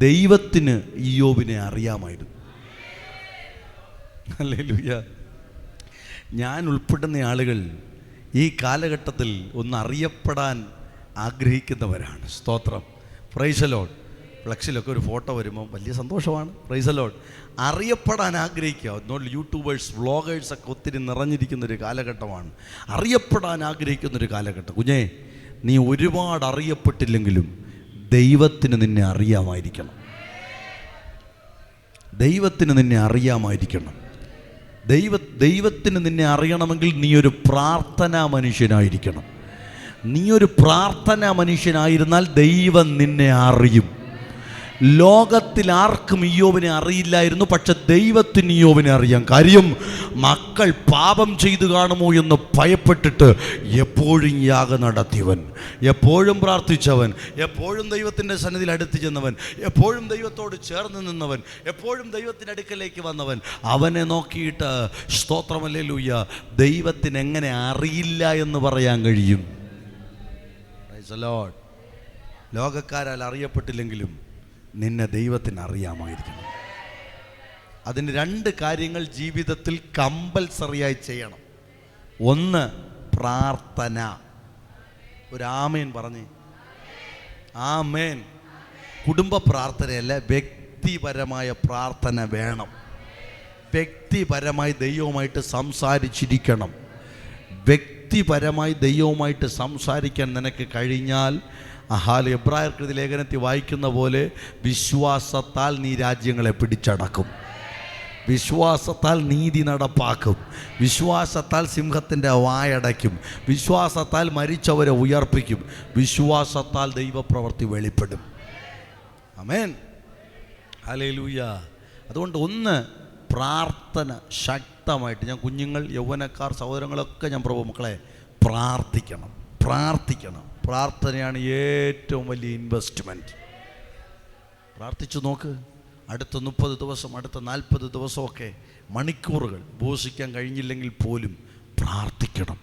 ദൈവത്തിന് ഇയ്യോബിനെ അറിയാമായിരുന്നു. ഹല്ലേലൂയ. ഞാൻ ഉൾപ്പെടുന്ന ആളുകൾ ഈ കാലഘട്ടത്തിൽ ഒന്ന് അറിയപ്പെടാൻ ആഗ്രഹിക്കുന്നവരാണ്. സ്തോത്രം. Praise the Lord. ഫ്ലക്സിലൊക്കെ ഒരു ഫോട്ടോ വരുമ്പോൾ വലിയ സന്തോഷമാണ്. Price the Lord. അറിയപ്പെടാൻ ആഗ്രഹിക്കുക. നോട്ട് യൂട്യൂബേഴ്സ്, വ്ളോഗേഴ്സൊക്കെ ഒത്തിരി നിറഞ്ഞിരിക്കുന്നൊരു കാലഘട്ടമാണ്. അറിയപ്പെടാൻ ആഗ്രഹിക്കുന്നൊരു കാലഘട്ടം. കുഞ്ഞേ, നീ ഒരുപാട് അറിയപ്പെട്ടില്ലെങ്കിലും ദൈവത്തിന് നിന്നെ അറിയാമായിരിക്കണം. ദൈവത്തിന് നിന്നെ അറിയാമായിരിക്കണം. ദൈവത്തിന് നിന്നെ അറിയണമെങ്കിൽ നീ ഒരു പ്രാർത്ഥനാ മനുഷ്യനായിരിക്കണം. നീ ഒരു പ്രാർത്ഥനാ മനുഷ്യനായിരുന്നാൽ ദൈവം നിന്നെ അറിയും. ലോകത്തിൽ ആർക്കും ഇയ്യോബിനെ അറിയില്ലായിരുന്നു, പക്ഷെ ദൈവത്തിന് ഇയ്യോബിനെ അറിയാം. കാര്യം മക്കൾ പാപം ചെയ്തു കാണുമോ എന്ന് ഭയപ്പെട്ടിട്ട് എപ്പോഴും യാഗം നടത്തിയവൻ, എപ്പോഴും പ്രാർത്ഥിച്ചവൻ, എപ്പോഴും ദൈവത്തിൻ്റെ സന്നിധിയിൽ അടുത്ത് ചെന്നവൻ, എപ്പോഴും ദൈവത്തോട് ചേർന്ന് നിന്നവൻ, എപ്പോഴും ദൈവത്തിൻ്റെ അടുക്കലേക്ക് വന്നവൻ. അവനെ നോക്കിയിട്ട് സ്തോത്രം, ഹല്ലേലൂയ, ദൈവത്തിന് എങ്ങനെ അറിയില്ല എന്ന് പറയാൻ കഴിയും? Praise the lord. ലോകക്കാരാൽ അറിയപ്പെട്ടില്ലെങ്കിലും നിന്നെ ദൈവത്തിന് അറിയാമായിരിക്കണം. അതിന് 2 കാര്യങ്ങൾ ജീവിതത്തിൽ കമ്പൽസറിയായി ചെയ്യണം. ഒന്ന്, പ്രാർത്ഥന. ഒരു ആമേൻ പറഞ്ഞേ. ആമേൻ. കുടുംബ പ്രാർത്ഥനയല്ല, വ്യക്തിപരമായ പ്രാർത്ഥന വേണം. വ്യക്തിപരമായി ദൈവവുമായിട്ട് സംസാരിച്ചിരിക്കണം. വ്യക്തിപരമായി ദൈവവുമായിട്ട് സംസാരിക്കാൻ നിനക്ക് കഴിഞ്ഞാൽ, എബ്രായർക്കെഴുതിയ ലേഖനത്തിൽ വായിക്കുന്ന പോലെ, വിശ്വാസത്താൽ നീ രാജ്യങ്ങളെ പിടിച്ചടക്കും, വിശ്വാസത്താൽ നീതി നടപ്പാക്കും, വിശ്വാസത്താൽ സിംഹത്തിൻ്റെ വായടയ്ക്കും, വിശ്വാസത്താൽ മരിച്ചവരെ ഉയർപ്പിക്കും, വിശ്വാസത്താൽ ദൈവപ്രവൃത്തി വെളിപ്പെടും. ആമേൻ. ഹല്ലേലൂയ. അതുകൊണ്ട് ഒന്ന്, പ്രാർത്ഥന ശക്തമായിട്ട്. ഞാൻ കുഞ്ഞുങ്ങൾ, യൗവനക്കാർ, സഹോദരങ്ങളൊക്കെ ഞാൻ മക്കളെ പ്രാർത്ഥിക്കണം, പ്രാർത്ഥിക്കണം. പ്രാർത്ഥനയാണ് ഏറ്റവും വലിയ ഇൻവെസ്റ്റ്മെൻറ്റ്. പ്രാർത്ഥിച്ചു നോക്ക്. അടുത്ത 30 ദിവസം, അടുത്ത 40 ദിവസമൊക്കെ മണിക്കൂറുകൾ ഉപവസിക്കാൻ കഴിഞ്ഞില്ലെങ്കിൽ പോലും പ്രാർത്ഥിക്കണം.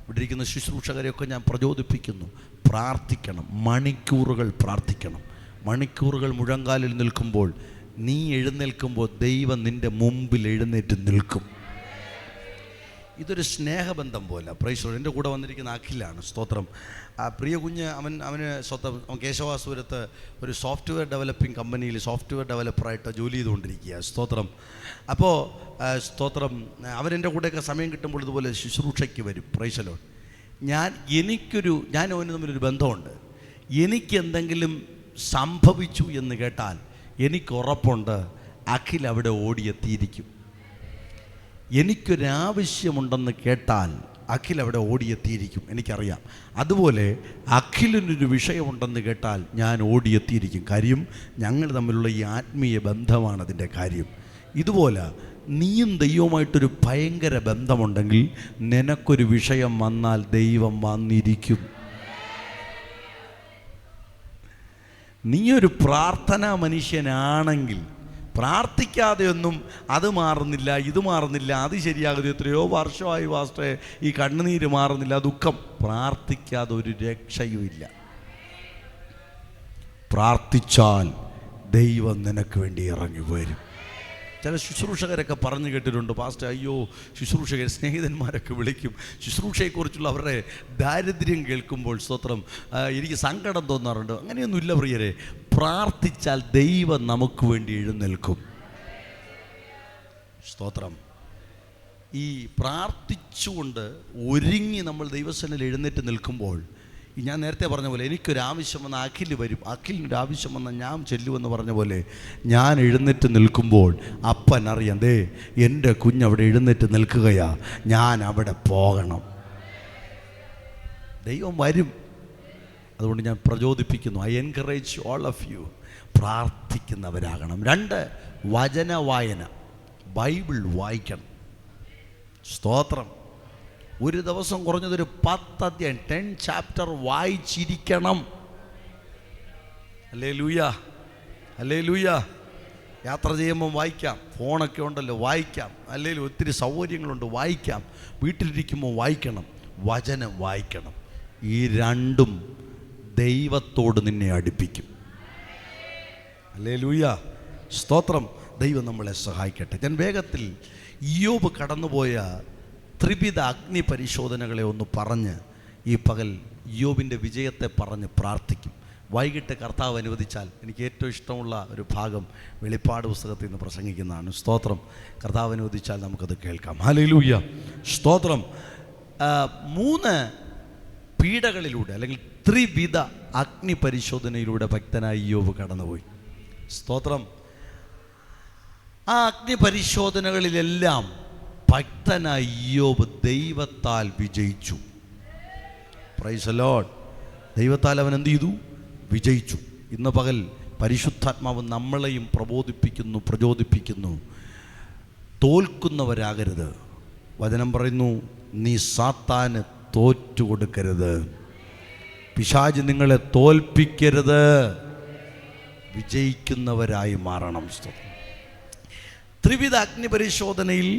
ഇവിടെ ഇരിക്കുന്ന ശുശ്രൂഷകരെയൊക്കെ ഞാൻ പ്രചോദിപ്പിക്കുന്നു, പ്രാർത്ഥിക്കണം. മണിക്കൂറുകൾ പ്രാർത്ഥിക്കണം. മണിക്കൂറുകൾ മുഴങ്കാലിൽ നിൽക്കുമ്പോൾ, നീ എഴുന്നേൽക്കുമ്പോൾ ദൈവം നിൻ്റെ മുമ്പിൽ എഴുന്നേറ്റ് നിൽക്കും. ഇതൊരു സ്നേഹബന്ധം പോലെ. Price the Lord. എൻ്റെ കൂടെ വന്നിരിക്കുന്ന അഖിലാണ്. സ്തോത്രം. ആ പ്രിയ കുഞ്ഞ് അവന് കേശവാസൂരത്ത് ഒരു സോഫ്റ്റ്വെയർ ഡെവലപ്പിംഗ് കമ്പനിയിൽ സോഫ്റ്റ്വെയർ ഡെവലപ്പറായിട്ട് ജോലി ചെയ്തുകൊണ്ടിരിക്കുക. സ്തോത്രം. അപ്പോൾ സ്തോത്രം, അവരെൻ്റെ കൂടെയൊക്കെ സമയം കിട്ടുമ്പോൾ ഇതുപോലെ ശുശ്രൂഷയ്ക്ക് വരും. Price the lord. ഞാൻ അവന് തമ്മിലൊരു ബന്ധമുണ്ട്. എനിക്കെന്തെങ്കിലും സംഭവിച്ചു എന്ന് കേട്ടാൽ എനിക്ക് ഉറപ്പുണ്ട് അഖിൽ അവിടെ ഓടിയെത്തിയിരിക്കും. എനിക്കൊരാവശ്യമുണ്ടെന്ന് കേട്ടാൽ അഖിൽ അവിടെ ഓടിയെത്തിയിരിക്കും, എനിക്കറിയാം. അതുപോലെ അഖിലിനൊരു വിഷയമുണ്ടെന്ന് കേട്ടാൽ ഞാൻ ഓടിയെത്തിയിരിക്കും. കാര്യം ഞങ്ങൾ തമ്മിലുള്ള ഈ ആത്മീയ ബന്ധമാണ് അതിൻ്റെ കാര്യം. ഇതുപോലെ നീയും ദൈവവുമായിട്ടൊരു ഭയങ്കര ബന്ധമുണ്ടെങ്കിൽ നിനക്കൊരു വിഷയം വന്നാൽ ദൈവം വന്നിരിക്കും. നീയൊരു പ്രാർത്ഥനാ മനുഷ്യനാണെങ്കിൽ, പ്രാർത്ഥിക്കാതെയൊന്നും അത് മാറുന്നില്ല, ഇത് മാറുന്നില്ല, അത് ശരിയാകുന്നു, എത്രയോ വർഷമായി പാസ്റ്ററെ ഈ കണ്ണുനീര് മാറുന്നില്ല, ദുഃഖം, പ്രാർത്ഥിക്കാതെ ഒരു രക്ഷയുമില്ല. പ്രാർത്ഥിച്ചാൽ ദൈവം നിനക്ക് വേണ്ടി ഇറങ്ങി വരും. ചില ശുശ്രൂഷകരൊക്കെ പറഞ്ഞു കേട്ടിട്ടുണ്ട്, പാസ്റ്റർ അയ്യോ ശുശ്രൂഷകർ സ്നേഹിതന്മാരൊക്കെ വിളിക്കും, ശുശ്രൂഷയെക്കുറിച്ചുള്ള അവരുടെ ദാരിദ്ര്യം കേൾക്കുമ്പോൾ സ്തോത്രം എനിക്ക് സങ്കടം തോന്നാറുണ്ട്. അങ്ങനെയൊന്നുമില്ല പ്രിയരെ. പ്രാർത്ഥിച്ചാൽ ദൈവം നമുക്ക് വേണ്ടി എഴുന്നേൽക്കും. സ്തോത്രം. ഈ പ്രാർത്ഥിച്ചുകൊണ്ട് ഒരുങ്ങി നമ്മൾ ദൈവസന്നിധിയിൽ എഴുന്നേറ്റ് നിൽക്കുമ്പോൾ, ഞാൻ നേരത്തെ പറഞ്ഞ പോലെ എനിക്കൊരാവശ്യം വന്ന അഖിൽ വരും, അഖിലിനൊരാവശ്യം വന്ന ഞാൻ ചെല്ലുമെന്ന് പറഞ്ഞ പോലെ ഞാൻ എഴുന്നേറ്റ് നിൽക്കുമ്പോൾ അപ്പൻ അറിയാം, ദേ എൻ്റെ കുഞ്ഞവിടെ എഴുന്നേറ്റ് നിൽക്കുകയാ, ഞാൻ അവിടെ പോകണം. ദൈവം വരും. അതുകൊണ്ട് ഞാൻ പ്രചോദിപ്പിക്കുന്നു, I encourage all of you, പ്രാർത്ഥിക്കുന്നവരാകണം. 2, വചന വായന, ബൈബിൾ വായിക്കണം. സ്തോത്രം. ഒരു ദിവസം കുറഞ്ഞതൊരു 10 അധ്യായം 10 ചാപ്റ്റർ വായിച്ചിരിക്കണം. Hallelujah, hallelujah. യാത്ര ചെയ്യുമ്പം വായിക്കാം, ഫോണൊക്കെ ഉണ്ടല്ലോ വായിക്കാം, അല്ലെങ്കിൽ ഒത്തിരി സൗകര്യങ്ങളുണ്ട് വായിക്കാം. വീട്ടിലിരിക്കുമ്പോൾ വായിക്കണം, വചനം വായിക്കണം. ഈ 2ഉം ദൈവത്തോട് നിന്നെ അടുപ്പിക്കും. ഹല്ലേലൂയ, സ്തോത്രം. ദൈവം നമ്മളെ സഹായിക്കട്ടെ. ഞാൻ വേഗത്തിൽ ഇയ്യോബ് കടന്നുപോയ ത്രിവിധ അഗ്നി പരിശോധനകളെ ഒന്ന് പറഞ്ഞ് ഈ പകൽ ഇയ്യോബിൻ്റെ വിജയത്തെ പറഞ്ഞ് പ്രാർത്ഥിക്കും. വൈകിട്ട് കർത്താവ് അനുവദിച്ചാൽ എനിക്ക് ഏറ്റവും ഇഷ്ടമുള്ള ഒരു ഭാഗം വെളിപ്പാട് പുസ്തകത്തിൽ നിന്ന് പ്രസംഗിക്കുന്നതാണ്. സ്തോത്രം. കർത്താവ് അനുവദിച്ചാൽ നമുക്കത് കേൾക്കാം. ഹല്ലേലൂയ, സ്തോത്രം. 3 പീഡകളിലൂടെ അല്ലെങ്കിൽ ത്രിവിധ അഗ്നി പരിശോധനയിലൂടെ ഭക്തനായ ഇയ്യോബ് കടന്നുപോയി. സ്തോത്രം. ആ അഗ്നി പരിശോധനകളിലെല്ലാം ഭക്തനായ ഇയ്യോബ് ദൈവത്താൽ വിജയിച്ചു. Price the Lord. ദൈവത്താൽ അവൻ എന്ത് ചെയ്തു? വിജയിച്ചു. ഇന്ന് പകൽ പരിശുദ്ധാത്മാവ് നമ്മളെയും പ്രചോദിപ്പിക്കുന്നു. തോൽക്കുന്നവരാകരുത്. വചനം പറയുന്നു, നീ സാത്താന് തോറ്റുകൊടുക്കരുത്, പിശാച് നിങ്ങളെ തോൽപ്പിക്കരുത്, വിജയിക്കുന്നവരായി മാറണം. ത്രിവിധ അഗ്നിപരിശോധനയിൽ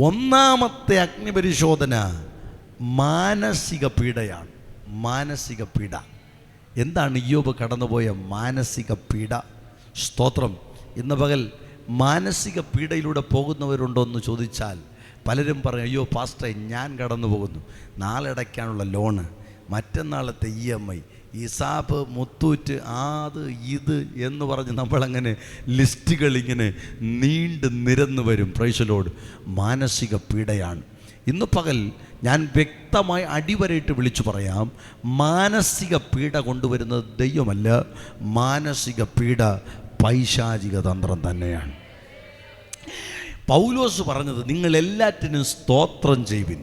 1ാമത്തെ അഗ്നിപരിശോധന മാനസിക പീഡയാണ്. മാനസിക പീഡ. എന്താണ് ഇയ്യോബ് കടന്നുപോയ മാനസിക പീഡ? സ്തോത്രം. ഇന്ന് പകൽ മാനസിക പീഡയിലൂടെ പോകുന്നവരുണ്ടോ എന്ന് ചോദിച്ചാൽ പലരും പറയും, അയ്യോ പാസ്റ്ററെ ഞാൻ കടന്നു പോകുന്നു, നാളെ അടയ്ക്കാനുള്ള ലോണ്, മറ്റന്നാളത്തെ EMI, ഇസാബ്, മുത്തൂറ്റ്, അത് ഇത് എന്ന് പറഞ്ഞ് നമ്മളങ്ങനെ ലിസ്റ്റുകൾ ഇങ്ങനെ നീണ്ട് നിരന്ന് വരും. Price the Lord. മാനസിക പീഡയാണ്. ഇന്ന് പകൽ ഞാൻ വ്യക്തമായി അടിവരയിട്ട് വിളിച്ചു പറയാം, മാനസിക പീഡ കൊണ്ടുവരുന്നത് ദൈവമല്ല, മാനസിക പീഡ പൈശാചിക തന്ത്രം തന്നെയാണ്. പൗലോസ് പറഞ്ഞത്, നിങ്ങൾ എല്ലാറ്റിനും സ്തോത്രം ചെയ്യുവിൻ,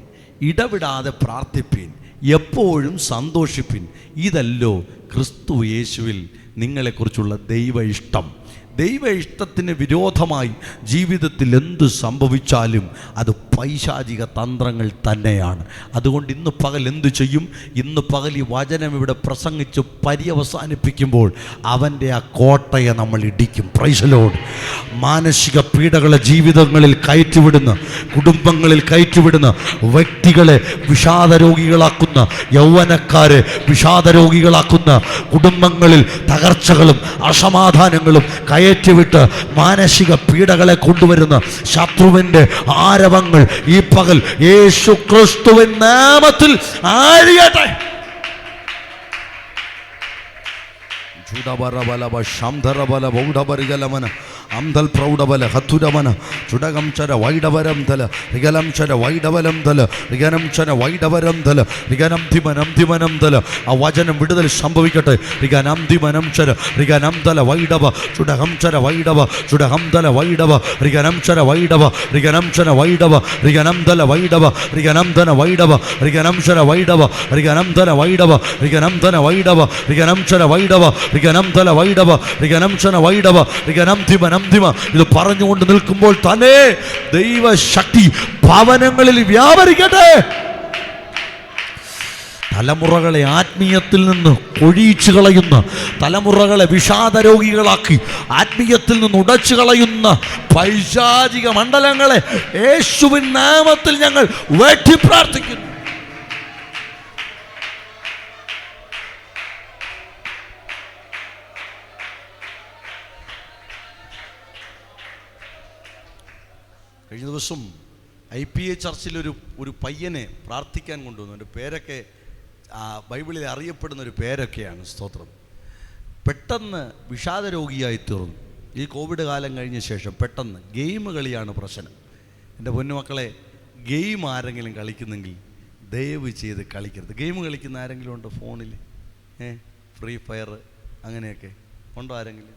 ഇടവിടാതെ പ്രാർത്ഥിപ്പിൻ, എപ്പോഴും സന്തോഷിപ്പിൻ, ഇതല്ലോ ക്രിസ്തു യേശുവിൽ നിങ്ങളെക്കുറിച്ചുള്ള ദൈവ ഇഷ്ടം. ദൈവ ഇഷ്ടത്തിന് വിരോധമായി ജീവിതത്തിൽ എന്ത് സംഭവിച്ചാലും അത് പൈശാചിക തന്ത്രങ്ങൾ തന്നെയാണ്. അതുകൊണ്ട് ഇന്ന് പകൽ എന്തു ചെയ്യും? ഇന്ന് പകൽ ഈ വചനം ഇവിടെ പ്രസംഗിച്ച് പര്യവസാനിപ്പിക്കുമ്പോൾ അവൻ്റെ ആ കോട്ടയെ നമ്മൾ ഇടിക്കും. Price the Lord. മാനസിക പീഡകളെ ജീവിതങ്ങളിൽ കയറ്റിവിടുന്ന, കുടുംബങ്ങളിൽ കയറ്റിവിടുന്ന വ്യക്തികളെ വിഷാദരോഗികളാക്കുന്ന, യൗവനക്കാരെ വിഷാദരോഗികളാക്കുന്ന, കുടുംബങ്ങളിൽ തകർച്ചകളും അസമാധാനങ്ങളും കയറ്റിവിട്ട് മാനസിക പീഡകളെ കൊണ്ടുവരുന്ന ശത്രുവിൻ്റെ ആരവങ്ങൾ ഈ പകൽ യേശു ക്രിസ്തുവിൻ നാമത്തിൽ ആഴിയട്ടെ. അംധൽ പ്രൗഢബല ഹത്തുരമന ചുടകം ചര വൈഡവരം തല രിഗലം ചര വൈഡവലം തല രിഗനം ചര വൈഡവരം തല രിഗനം ധിമനം ധിമനം തല. ആ വചനം വിടുതൽ സംഭവിക്കട്ടെ. രിഗനം ധിമനം ചര രിഗനം തല വൈഡവ ചുടകം ചര വൈഡവ ചുടകം തല വൈഡവ രിഗനം ചര വൈഡവ രിഗനം ചര വൈഡവ രിഗനം തല വൈഡവ രിഗനം തന വൈഡവ രിഗനം ചര വൈഡവ രിഗനം തന വൈഡവ രിഗനം തന വൈഡവ രിഗനം ചര വൈഡവ രിഗനം തല വൈഡവ രിഗനം ചന വൈഡവ രിഗനം ധിമനം. ഇത് പറഞ്ഞുകൊണ്ട് നിൽക്കുമ്പോൾ തന്നെ ദൈവശക്തി ഭവനങ്ങളിൽ വ്യാപരിക്കട്ടെ. തലമുറകളെ ആത്മീയത്തിൽ നിന്ന് ഒഴിച്ചു കളയുന്ന, തലമുറകളെ വിഷാദരോഗികളാക്കി ആത്മീയത്തിൽ നിന്ന് ഉടച്ചു കളയുന്ന പൈശാചിക മണ്ഡലങ്ങളെ യേശുവിൻ നാമത്തിൽ ഞങ്ങൾ വെട്ടി പ്രാർത്ഥിക്കുന്നു. കഴിഞ്ഞ ദിവസം IPA ചർച്ചിലൊരു പയ്യനെ പ്രാർത്ഥിക്കാൻ കൊണ്ടുവന്നു. എൻ്റെ പേരൊക്കെ ബൈബിളിൽ അറിയപ്പെടുന്ന ഒരു പേരൊക്കെയാണ്. സ്തോത്രം. പെട്ടെന്ന് വിഷാദരോഗിയായി തീർന്നു. ഈ കോവിഡ് കാലം കഴിഞ്ഞ ശേഷം പെട്ടെന്ന് ഗെയിം കളിയാണ് പ്രശ്നം. എൻ്റെ പൊന്നുമക്കളെ, ഗെയിം ആരെങ്കിലും കളിക്കുന്നെങ്കിൽ ദയവ് ചെയ്ത് കളിക്കരുത്. ഗെയിം കളിക്കുന്ന ആരെങ്കിലും ഉണ്ടോ ഫോണിൽ? ഫ്രീ ഫയർ അങ്ങനെയൊക്കെ ഉണ്ടോ ആരെങ്കിലും?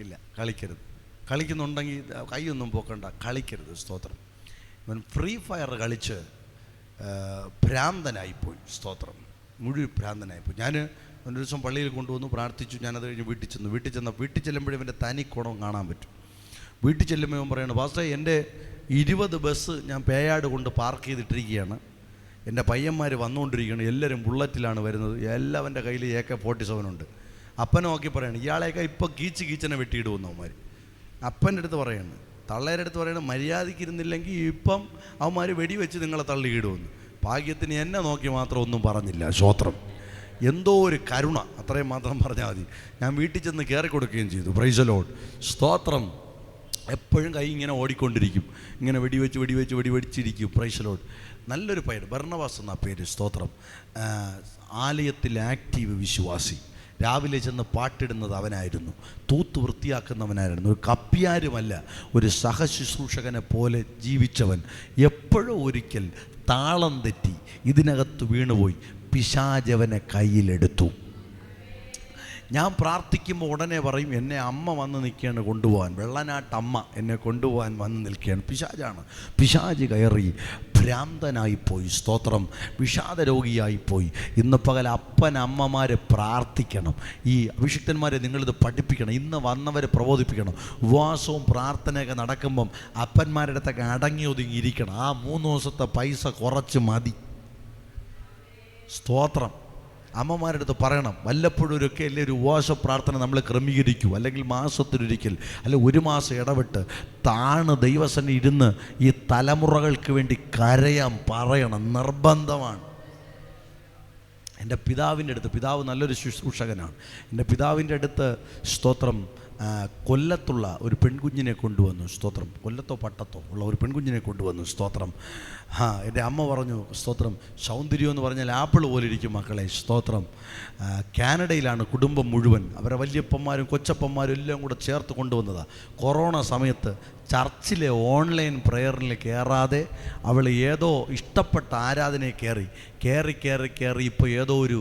ഇല്ല, കളിക്കരുത്. കളിക്കുന്നുണ്ടെങ്കിൽ കൈയൊന്നും പോക്കണ്ട, കളിക്കരുത്. സ്തോത്രം. ഇവൻ ഫ്രീ ഫയർ കളിച്ച് ഭ്രാന്തനായിപ്പോയി. സ്തോത്രം. മുഴുവൻ ഭ്രാന്തനായിപ്പോയി. ഞാൻ ഒരു ദിവസം പള്ളിയിൽ കൊണ്ടുവന്നു, പ്രാർത്ഥിച്ചു. ഞാനത് കഴിഞ്ഞ് വീട്ടിൽ ചെല്ലുമ്പോഴേ ഇവൻ്റെ തനി കുണം കാണാൻ പറ്റും. വീട്ടിൽ ചെല്ലുമ്പോൾ ഇവൻ പറയണം, പാസ്റ്റർ എൻ്റെ 20 ബസ് ഞാൻ പേയാട് കൊണ്ട് പാർക്ക് ചെയ്തിട്ടിരിക്കുകയാണ്. എൻ്റെ പയ്യന്മാർ വന്നുകൊണ്ടിരിക്കുകയാണ്. എല്ലാവരും ബുള്ളറ്റിലാണ് വരുന്നത്. എല്ലാവൻ്റെ കയ്യിൽ AK-47 ഉണ്ട്. അപ്പനെ നോക്കി പറയണം, ഇയാളെയൊക്കെ ഇപ്പോൾ കീച്ചനെ വെട്ടിയിടുമെന്നവന്മാർ. അപ്പൻ്റെ അടുത്ത് പറയണം, തള്ളേരുടെ അടുത്ത് പറയണം, മര്യാദയ്ക്ക് ഇരുന്നില്ലെങ്കിൽ ഇപ്പം അവന്മാർ വെടിവെച്ച് നിങ്ങളെ തള്ളിയിടുമെന്ന്. ഭാഗ്യത്തിന് എന്നെ നോക്കി മാത്രം ഒന്നും പറഞ്ഞില്ല. സ്തോത്രം. എന്തോ ഒരു കരുണ, അത്രയും മാത്രം പറഞ്ഞാൽ മതി. ഞാൻ വീട്ടിൽ ചെന്ന് കയറി കൊടുക്കുകയും ചെയ്തു. Price the lord. സ്തോത്രം. എപ്പോഴും കൈ ഇങ്ങനെ ഓടിക്കൊണ്ടിരിക്കും, ഇങ്ങനെ വെടിവെച്ചിരിക്കും. Price the Lord. നല്ലൊരു പേര്, ബർണബാസ് എന്നാ പേര്. സ്തോത്രം. ആലയത്തിൽ ആക്റ്റീവ് വിശ്വാസി. രാവിലെ ചെന്ന് പാട്ടിടുന്നത് അവനായിരുന്നു. തൂത്ത് വൃത്തിയാക്കുന്നവനായിരുന്നു. ഒരു കപ്പ്യാരുമല്ല, ഒരു സഹശുശ്രൂഷകനെ പോലെ ജീവിച്ചവൻ. എപ്പോഴോ ഒരിക്കൽ താളം തെറ്റി ഇതിനകത്ത് വീണുപോയി. പിശാചവനെ കയ്യിലെടുത്തു. ഞാൻ പ്രാർത്ഥിക്കുമ്പോൾ ഉടനെ പറയും, എന്നെ അമ്മ വന്ന് നിൽക്കുകയാണ് കൊണ്ടുപോകാൻ. വെള്ളനാട്ടമ്മ എന്നെ കൊണ്ടുപോകാൻ വന്ന് നിൽക്കുകയാണ്. പിശാചാണ്. പിശാച് കയറി ഭ്രാന്തനായിപ്പോയി. സ്തോത്രം. വിഷാദരോഗിയായിപ്പോയി. ഇന്ന് പകൽ അപ്പനമ്മമാരെ പ്രാർത്ഥിക്കണം. ഈ അഭിഷിക്തന്മാരെ നിങ്ങളിത് പഠിപ്പിക്കണം. ഇന്ന് വന്നവരെ പ്രബോധിപ്പിക്കണം. ഉപവാസവും പ്രാർത്ഥനയൊക്കെ നടക്കുമ്പം അപ്പന്മാരുടെ അടുത്തൊക്കെ അടങ്ങി ഒതുങ്ങിയിരിക്കണം. ആ 3 ദിവസത്തെ പൈസ കുറച്ച് മതി. സ്തോത്രം. അമ്മമാരുടെ അടുത്ത് പറയണം, വല്ലപ്പോഴൊക്കെ അല്ലേ ഒരു ഉപവാസ പ്രാർത്ഥന നമ്മൾ ക്രമീകരിക്കൂ. അല്ലെങ്കിൽ മാസത്തിലൊരിക്കൽ, അല്ലെ 1 മാസം ഇടവിട്ട് താണ് ദൈവസന്നിധി ഇരുന്ന് ഈ തലമുറകൾക്ക് വേണ്ടി കരയാൻ പറയണം. നിർബന്ധമാണ്. എൻ്റെ പിതാവിൻ്റെ അടുത്ത്, പിതാവ് നല്ലൊരു ശുശ്രൂഷകനാണ്. എൻ്റെ പിതാവിൻ്റെ അടുത്ത് സ്തോത്രം കൊല്ലത്തുള്ള ഒരു പെൺകുഞ്ഞിനെ കൊണ്ടുവന്നു. സ്തോത്രം. കൊല്ലത്തോ പട്ടത്തോ ഉള്ള ഒരു പെൺകുഞ്ഞിനെ കൊണ്ടുവന്നു. സ്തോത്രം. എൻ്റെ അമ്മ പറഞ്ഞു, സ്തോത്രം, സൗന്ദര്യം എന്ന് പറഞ്ഞാൽ ആപ്പിൾ പോലെ ഇരിക്കും മക്കളെ. സ്തോത്രം. കാനഡയിലാണ് കുടുംബം മുഴുവൻ. അവരെ വല്യപ്പന്മാരും കൊച്ചപ്പന്മാരും എല്ലാം കൂടെ ചേർത്ത് കൊണ്ടുവന്നതാണ്. കൊറോണ സമയത്ത് ചർച്ചിലെ ഓൺലൈൻ പ്രയറിൽ കയറാതെ അവൾ ഏതോ ഇഷ്ടപ്പെട്ട ആരാധനയെ കയറി ഇപ്പോൾ ഏതോ ഒരു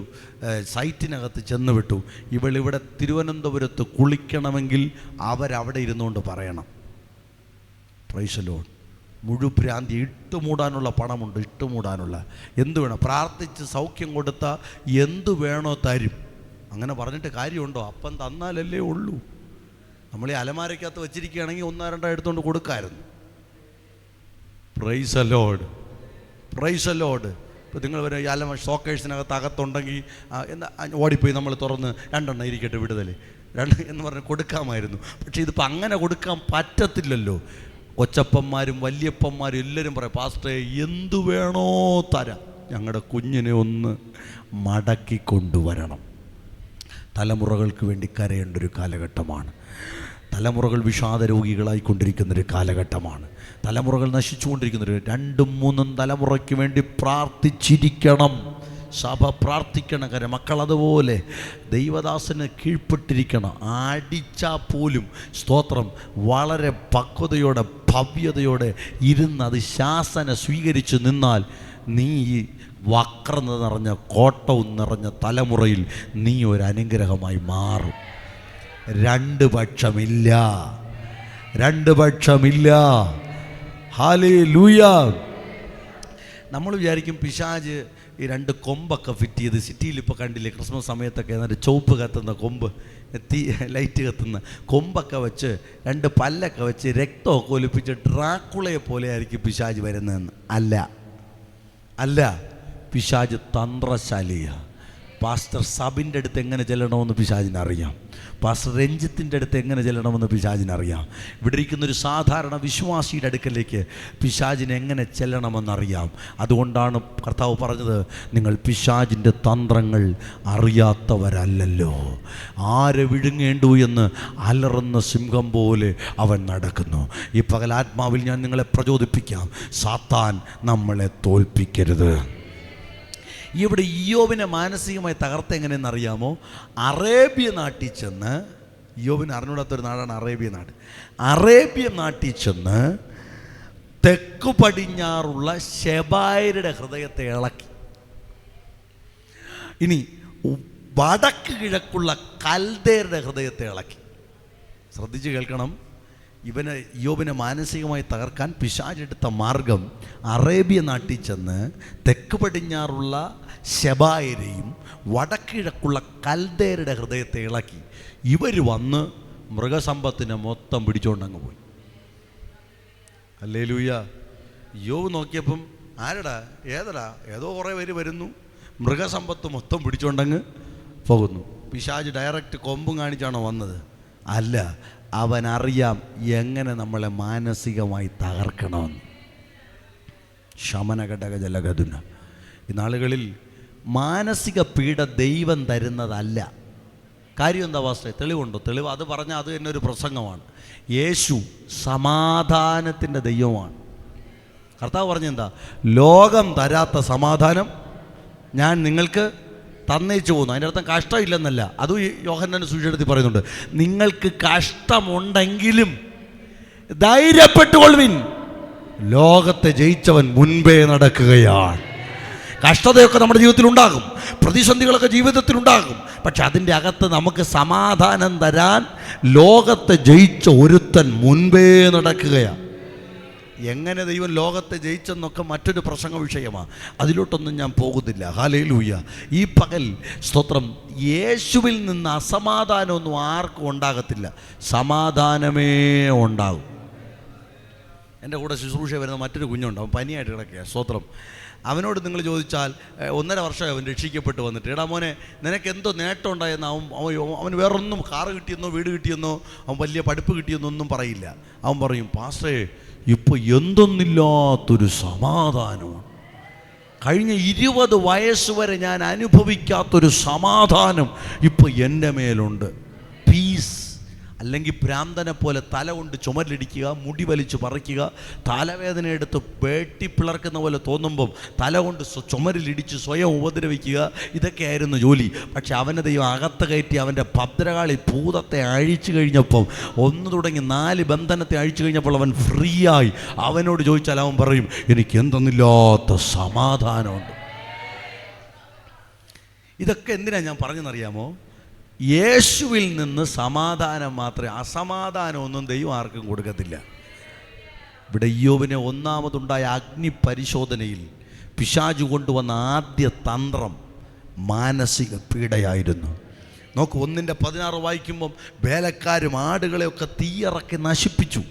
സൈറ്റിനകത്ത് ചെന്ന് വിട്ടു. ഇവളിവിടെ തിരുവനന്തപുരത്ത് കുളിക്കണമെങ്കിൽ അവരവിടെ ഇരുന്നുകൊണ്ട് പറയണം. Praise the lord. മുഴുഭ്രാന്തി. ഇട്ടുമൂടാനുള്ള പണമുണ്ട്, ഇട്ടുമൂടാനുള്ള. എന്തു വേണം? പ്രാർത്ഥിച്ച് സൗഖ്യം കൊടുത്താൽ എന്തു വേണോ തരും. അങ്ങനെ പറഞ്ഞിട്ട് കാര്യമുണ്ടോ? അപ്പം തന്നാലല്ലേ ഉള്ളൂ. നമ്മൾ ഈ അലമാരയ്ക്കകത്ത് വെച്ചിരിക്കുകയാണെങ്കിൽ 1-2 എടുത്തുകൊണ്ട് കൊടുക്കാമായിരുന്നു. Praise the lord, praise the lord. ഇപ്പോൾ നിങ്ങൾ വരെ അല്ല ഷോക്കേഴ്സിനകത്ത് അകത്തുണ്ടെങ്കിൽ എന്താ ഓടിപ്പോയി നമ്മൾ തുറന്ന് 2 എണ്ണം ഇരിക്കട്ടെ വിടുതൽ 2 എന്ന് പറഞ്ഞ് കൊടുക്കാമായിരുന്നു. പക്ഷേ ഇതിപ്പോൾ അങ്ങനെ കൊടുക്കാൻ പറ്റത്തില്ലല്ലോ. കൊച്ചപ്പന്മാരും വല്യപ്പന്മാരും എല്ലാവരും പറയും, പാസ്റ്ററെ എന്തു വേണോ തരാം, ഞങ്ങളുടെ കുഞ്ഞിനെ ഒന്ന് മടക്കി കൊണ്ടുവരണം. തലമുറകൾക്ക് വേണ്ടി കരയേണ്ട ഒരു കാലഘട്ടമാണ്. തലമുറകൾ വിഷാദ രോഗികളായിക്കൊണ്ടിരിക്കുന്നൊരു കാലഘട്ടമാണ്. തലമുറകൾ നശിച്ചുകൊണ്ടിരിക്കുന്നൊരു 2-3 തലമുറയ്ക്ക് വേണ്ടി പ്രാർത്ഥിച്ചിരിക്കണം. സഭ പ്രാർത്ഥിക്കണം. കാര്യം മക്കളതുപോലെ ദൈവദാസന് കീഴ്പ്പെട്ടിരിക്കണം. അടിച്ചാൽ പോലും സ്തോത്രം വളരെ പക്വതയോടെ ഭവ്യതയോടെ ഇരുന്ന് അത് ശാസന സ്വീകരിച്ച് നിന്നാൽ നീ ഈ വക്രത നിറഞ്ഞ കോട്ടവും നിറഞ്ഞ തലമുറയിൽ നീ ഒരു അനുഗ്രഹമായി മാറും. 2 പക്ഷമില്ല, 2 പക്ഷമില്ല. ഹല്ലേലൂയ. നമ്മൾ വിചാരിക്കും പിശാച് ഈ 2 കൊമ്പൊക്കെ ഫിറ്റ് ചെയ്ത്, സിറ്റിയിൽ ഇപ്പോൾ കണ്ടില്ലേ ക്രിസ്മസ് സമയത്തൊക്കെ എന്നിട്ട് ചുവപ്പ് കത്തുന്ന കൊമ്പ്, ലൈറ്റ് കത്തുന്ന കൊമ്പൊക്കെ വെച്ച് 2 പല്ലൊക്കെ വെച്ച് രക്തമൊക്കെ ഒലിപ്പിച്ച് ഡ്രാക്കുളയെ പോലെ ആയിരിക്കും പിശാച് വരുന്നതെന്ന്. അല്ല, പിശാച് തന്ത്രശാലിയാണ്. പാസ്റ്റർ സബിൻ്റെ അടുത്ത് എങ്ങനെ ചെല്ലണമെന്ന് പിശാചിനറിയാം. പാസ്റ്റർ രഞ്ജിത്തിൻ്റെ അടുത്ത് എങ്ങനെ ചെല്ലണമെന്ന് പിശാചിനറിയാം. ഇവിടെ ഇരിക്കുന്നൊരു സാധാരണ വിശ്വാസിയുടെ അടുക്കലേക്ക് പിശാചിന് എങ്ങനെ ചെല്ലണമെന്നറിയാം. അതുകൊണ്ടാണ് കർത്താവ് പറഞ്ഞത്, നിങ്ങൾ പിശാചിൻ്റെ തന്ത്രങ്ങൾ അറിയാത്തവരല്ലല്ലോ. ആരെ വിഴുങ്ങേണ്ടു എന്ന് അലറുന്ന സിംഹം പോലെ അവൻ നടക്കുന്നു. ഈ പകൽ ആത്മാവിൽ ഞാൻ നിങ്ങളെ പ്രചോദിപ്പിക്കാം, സാത്താൻ നമ്മളെ തോൽപ്പിക്കരുത്. ഇവിടെ ഇയ്യോബിനെ മാനസികമായി തകർത്ത എങ്ങനെയെന്നറിയാമോ? അറേബ്യ നാട്ടിൽ ചെന്ന്, ഇയ്യോബിന് അറിഞ്ഞൂടാത്തൊരു നാടാണ് അറേബ്യ നാട്. അറേബ്യ നാട്ടിൽ ചെന്ന് തെക്കു പടിഞ്ഞാറുള്ള ശെബായരുടെ ഹൃദയത്തെ ഇളക്കി. ഇനി വടക്ക് കിഴക്കുള്ള കൽദേരുടെ ഹൃദയത്തെ ഇളക്കി. ശ്രദ്ധിച്ച് കേൾക്കണം. ഇയ്യോബിനെ മാനസികമായി തകർക്കാൻ പിശാചെടുത്ത മാർഗം അറേബ്യ നാട്ടിൽ ചെന്ന് തെക്ക് പടിഞ്ഞാറുള്ള ശെബായരെയും വടക്കിഴക്കുള്ള കൽദേരുടെ ഹൃദയത്തെ ഇളക്കി. ഇവർ വന്ന് മൃഗസമ്പത്തിനെ മൊത്തം പിടിച്ചുകൊണ്ടങ്ങ് പോയി. ഹല്ലേലൂയ. ഇയ്യോബ് നോക്കിയപ്പം ഏതോ കുറേ പേര് വരുന്നു, മൃഗസമ്പത്ത് മൊത്തം പിടിച്ചുകൊണ്ടങ്ങ് പോകുന്നു. പിശാച് ഡയറക്റ്റ് കൊമ്പും കാണിച്ചാണോ വന്നത്? അല്ല, അവനറിയാം എങ്ങനെ നമ്മളെ മാനസികമായി തകർക്കണമെന്ന്. ശമനഘടക ജലഗതുന. ഈ നാളുകളിൽ മാനസിക പീഡ ദൈവം തരുന്നതല്ല. കാര്യം എന്താ വാസ്തവ? തെളിവുണ്ടോ? തെളിവ് അത് പറഞ്ഞാൽ അത് തന്നെ ഒരു പ്രസംഗമാണ്. യേശു സമാധാനത്തിൻ്റെ ദൈവമാണ്. കർത്താവ് പറഞ്ഞെന്താ? ലോകം തരാത്ത സമാധാനം ഞാൻ നിങ്ങൾക്ക് തന്നേച്ചു പോകുന്നു. അതിൻ്റെ അർത്ഥം കഷ്ടമില്ലെന്നല്ല. അതും യോഹന്നാന്റെ സുവിശേഷത്തിൽ പറയുന്നുണ്ട്. നിങ്ങൾക്ക് കഷ്ടമുണ്ടെങ്കിലും ധൈര്യപ്പെട്ടുകൊള്ളുവിൻ, ലോകത്തെ ജയിച്ചവൻ മുൻപേ നടക്കുകയാണ്. കഷ്ടതയൊക്കെ നമ്മുടെ ജീവിതത്തിൽ ഉണ്ടാകും, പ്രതിസന്ധികളൊക്കെ ജീവിതത്തിൽ ഉണ്ടാകും. പക്ഷെ അതിൻ്റെ അകത്ത് നമുക്ക് സമാധാനം തരാൻ ലോകത്തെ ജയിച്ച ഒരുത്തൻ മുൻപേ നടക്കുകയാണ്. എങ്ങനെ ദൈവം ലോകത്തെ ജയിച്ചെന്നൊക്കെ മറ്റൊരു പ്രസംഗ വിഷയമാണ്. അതിലോട്ടൊന്നും ഞാൻ പോകുന്നില്ല. ഹല്ലേലൂയ. ഈ പകൽ സ്തോത്രം, യേശുവിൽ നിന്ന് അസമാധാനമൊന്നും ആർക്കും ഉണ്ടാകത്തില്ല, സമാധാനമേ ഉണ്ടാകും. എൻ്റെ കൂടെ ശുശ്രൂഷ വരുന്ന മറ്റൊരു കുഞ്ഞുണ്ട്, അവൻ പനിയായിട്ട് കിടക്കുക. സ്തോത്രം. അവനോട് നിങ്ങൾ ചോദിച്ചാൽ 1.5 വർഷമായി അവൻ രക്ഷിക്കപ്പെട്ട് വന്നിട്ട്, എടാ മോനെ നിനക്ക് എന്തോ നേട്ടം ഉണ്ടായെന്ന് അവന് വേറൊന്നും, കാറ് കിട്ടിയെന്നോ വീട് കിട്ടിയെന്നോ അവൻ വലിയ പഠിപ്പ് കിട്ടിയെന്നോ ഒന്നും പറയില്ല. അവൻ പറയും, പാസ്റ്ററേ ഇപ്പോൾ എന്തൊന്നില്ലാത്തൊരു സമാധാനമാണ്. കഴിഞ്ഞ 20 വയസ്സ് വരെ ഞാൻ അനുഭവിക്കാത്തൊരു സമാധാനം ഇപ്പോൾ എൻ്റെ മേലുണ്ട്. പീസ്. അല്ലെങ്കിൽ ഭ്രാന്തനെ പോലെ തല കൊണ്ട് ചുമരിലിടിക്കുക, മുടി വലിച്ച് പറിക്കുക, തലവേദന എടുത്ത് വെട്ടിപ്പിളർക്കുന്ന പോലെ തോന്നുമ്പം തല കൊണ്ട് ചുമരിലിടിച്ച് സ്വയം ഉപദ്രവിക്കുക, ഇതൊക്കെയായിരുന്നു ജോലി. പക്ഷെ അവനെ ദൈവം അകത്ത് കയറ്റി അവൻ്റെ ഭദ്രകാളി ഭൂതത്തെ അഴിച്ചു കഴിഞ്ഞപ്പം, 1 തുടങ്ങി 4 ബന്ധനത്തെ അഴിച്ചു കഴിഞ്ഞപ്പോൾ അവൻ ഫ്രീ ആയി. അവനോട് ചോദിച്ചാൽ അവൻ പറയും, എനിക്ക് എന്തെന്നില്ലാത്ത സമാധാനമുണ്ട്. ഇതൊക്കെ എന്തിനാണ് ഞാൻ പറഞ്ഞെന്നറിയാമോ? യേശുവിൽ നിന്ന് സമാധാനം മാത്രമേ, അസമാധാനമൊന്നും ദൈവം ആർക്കും കൊടുക്കത്തില്ല. ഇവിടെ ഇയ്യോബിനെ ഒന്നാമതുണ്ടായ അഗ്നി പരിശോധനയിൽ പിശാചു കൊണ്ടുവന്ന ആദ്യ തന്ത്രം മാനസിക പീഡയായിരുന്നു. നോക്ക്, 1:16 വായിക്കുമ്പം വേലക്കാരും ആടുകളെയൊക്കെ തീയിറക്കി നശിപ്പിച്ചു.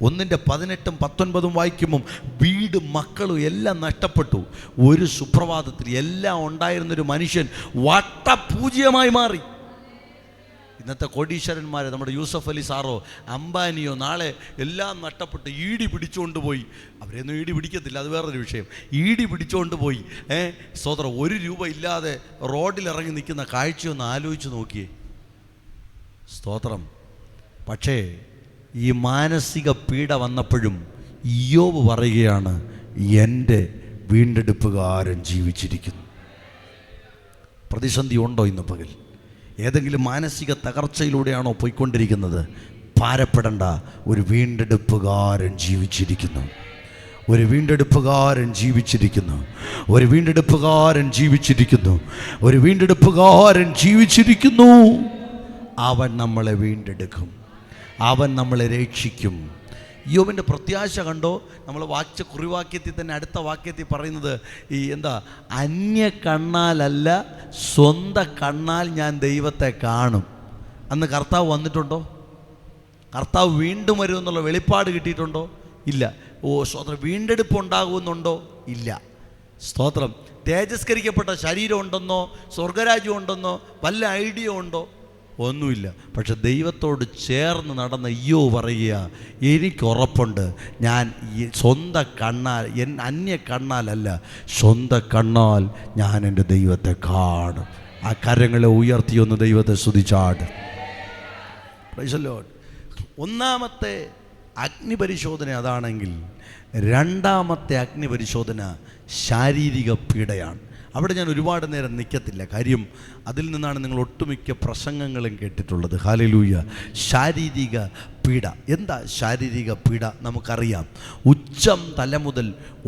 1 18 19 വായിക്കുമ്പം വീട് മക്കളും എല്ലാം നഷ്ടപ്പെട്ടു. ഒരു സുപ്രഭാതത്തിൽ എല്ലാം ഉണ്ടായിരുന്നൊരു മനുഷ്യൻ വട്ടപൂജ്യമായി മാറി. ഇന്നത്തെ കോടീശ്വരന്മാരെ, നമ്മുടെ യൂസഫ് അലി സാറോ അംബാനിയോ നാളെ എല്ലാം നഷ്ടപ്പെട്ട് ഈടി പിടിച്ചുകൊണ്ട് പോയി. അവരെയൊന്നും ഈടി പിടിക്കത്തില്ല, അത് വേറൊരു വിഷയം. ഈടി പിടിച്ചുകൊണ്ട് പോയി സ്തോത്രം, 1 രൂപ ഇല്ലാതെ റോഡിലിറങ്ങി നിൽക്കുന്ന കാഴ്ചയൊന്ന് ആലോചിച്ച് നോക്കിയേ. സ്തോത്രം. പക്ഷേ ഈ മാനസിക പീഡ വന്നപ്പോഴും ഇയ്യോബ് പറയുകയാണ്, എൻ്റെ വീണ്ടെടുപ്പുകാരൻ ജീവിച്ചിരിക്കുന്നു. പ്രതിസന്ധി ഉണ്ടോ ഇന്ന് പകൽ? ഏതെങ്കിലും മാനസിക തകർച്ചയിലൂടെയാണോ പോയിക്കൊണ്ടിരിക്കുന്നത്? ഭാരപ്പെടേണ്ട, ഒരു വീണ്ടെടുപ്പുകാരൻ ജീവിച്ചിരിക്കുന്നു. ഒരു വീണ്ടെടുപ്പുകാരൻ ജീവിച്ചിരിക്കുന്നു. ഒരു വീണ്ടെടുപ്പുകാരൻ ജീവിച്ചിരിക്കുന്നു. ഒരു വീണ്ടെടുപ്പുകാരൻ ജീവിച്ചിരിക്കുന്നു. അവൻ നമ്മളെ വീണ്ടെടുക്കും. അവൻ നമ്മളെ രക്ഷിക്കും. യോബിൻ്റെ പ്രത്യാശ കണ്ടോ? നമ്മൾ വായിച്ച കുറിവാക്യത്തിൽ തന്നെ അടുത്ത വാക്യത്തിൽ പറയുന്നത് ഈ അന്യ കണ്ണാലല്ല, സ്വന്തം കണ്ണാൽ ഞാൻ ദൈവത്തെ കാണും. അന്ന് കർത്താവ് വന്നിട്ടുണ്ടോ? കർത്താവ് വീണ്ടും വരുമെന്നുള്ള വെളിപ്പാട് കിട്ടിയിട്ടുണ്ടോ? ഇല്ല. സ്തോത്രം. വീണ്ടെടുപ്പ് ഉണ്ടാകുമെന്നുണ്ടോ? ഇല്ല. സ്തോത്രം. തേജസ്കരിക്കപ്പെട്ട ശരീരം ഉണ്ടെന്നോ സ്വർഗരാജ്യം ഉണ്ടെന്നോ വല്ല ഐഡിയ ഉണ്ടോ? ഒന്നുമില്ല. പക്ഷെ ദൈവത്തോട് ചേർന്ന് നടന്ന ഇയ്യോബ് പറയുക, എനിക്കുറപ്പുണ്ട്, ഞാൻ സ്വന്തം കണ്ണാൽ, അന്യ കണ്ണാലല്ല, സ്വന്തം കണ്ണാൽ ഞാൻ എൻ്റെ ദൈവത്തെ കാണും. ആ കരങ്ങളെ ഉയർത്തിയൊന്ന് ദൈവത്തെ സ്തുതിച്ചാട്. Price the Lord. ഒന്നാമത്തെ അഗ്നിപരിശോധന അതാണെങ്കിൽ, രണ്ടാമത്തെ അഗ്നിപരിശോധന ശാരീരിക പീഡയാണ്. അവിടെ ഞാൻ ഒരുപാട് നേരം നിൽക്കത്തില്ല, കാര്യം അതിൽ നിന്നാണ് നിങ്ങൾ ഒട്ടുമിക്ക പ്രസംഗങ്ങളും കേട്ടിട്ടുള്ളത്. ഹല്ലേലൂയ. ശാരീരിക പീഡ. എന്താ ശാരീരിക പീഡ? നമുക്കറിയാം. ഉച്ചം തല മുതൽ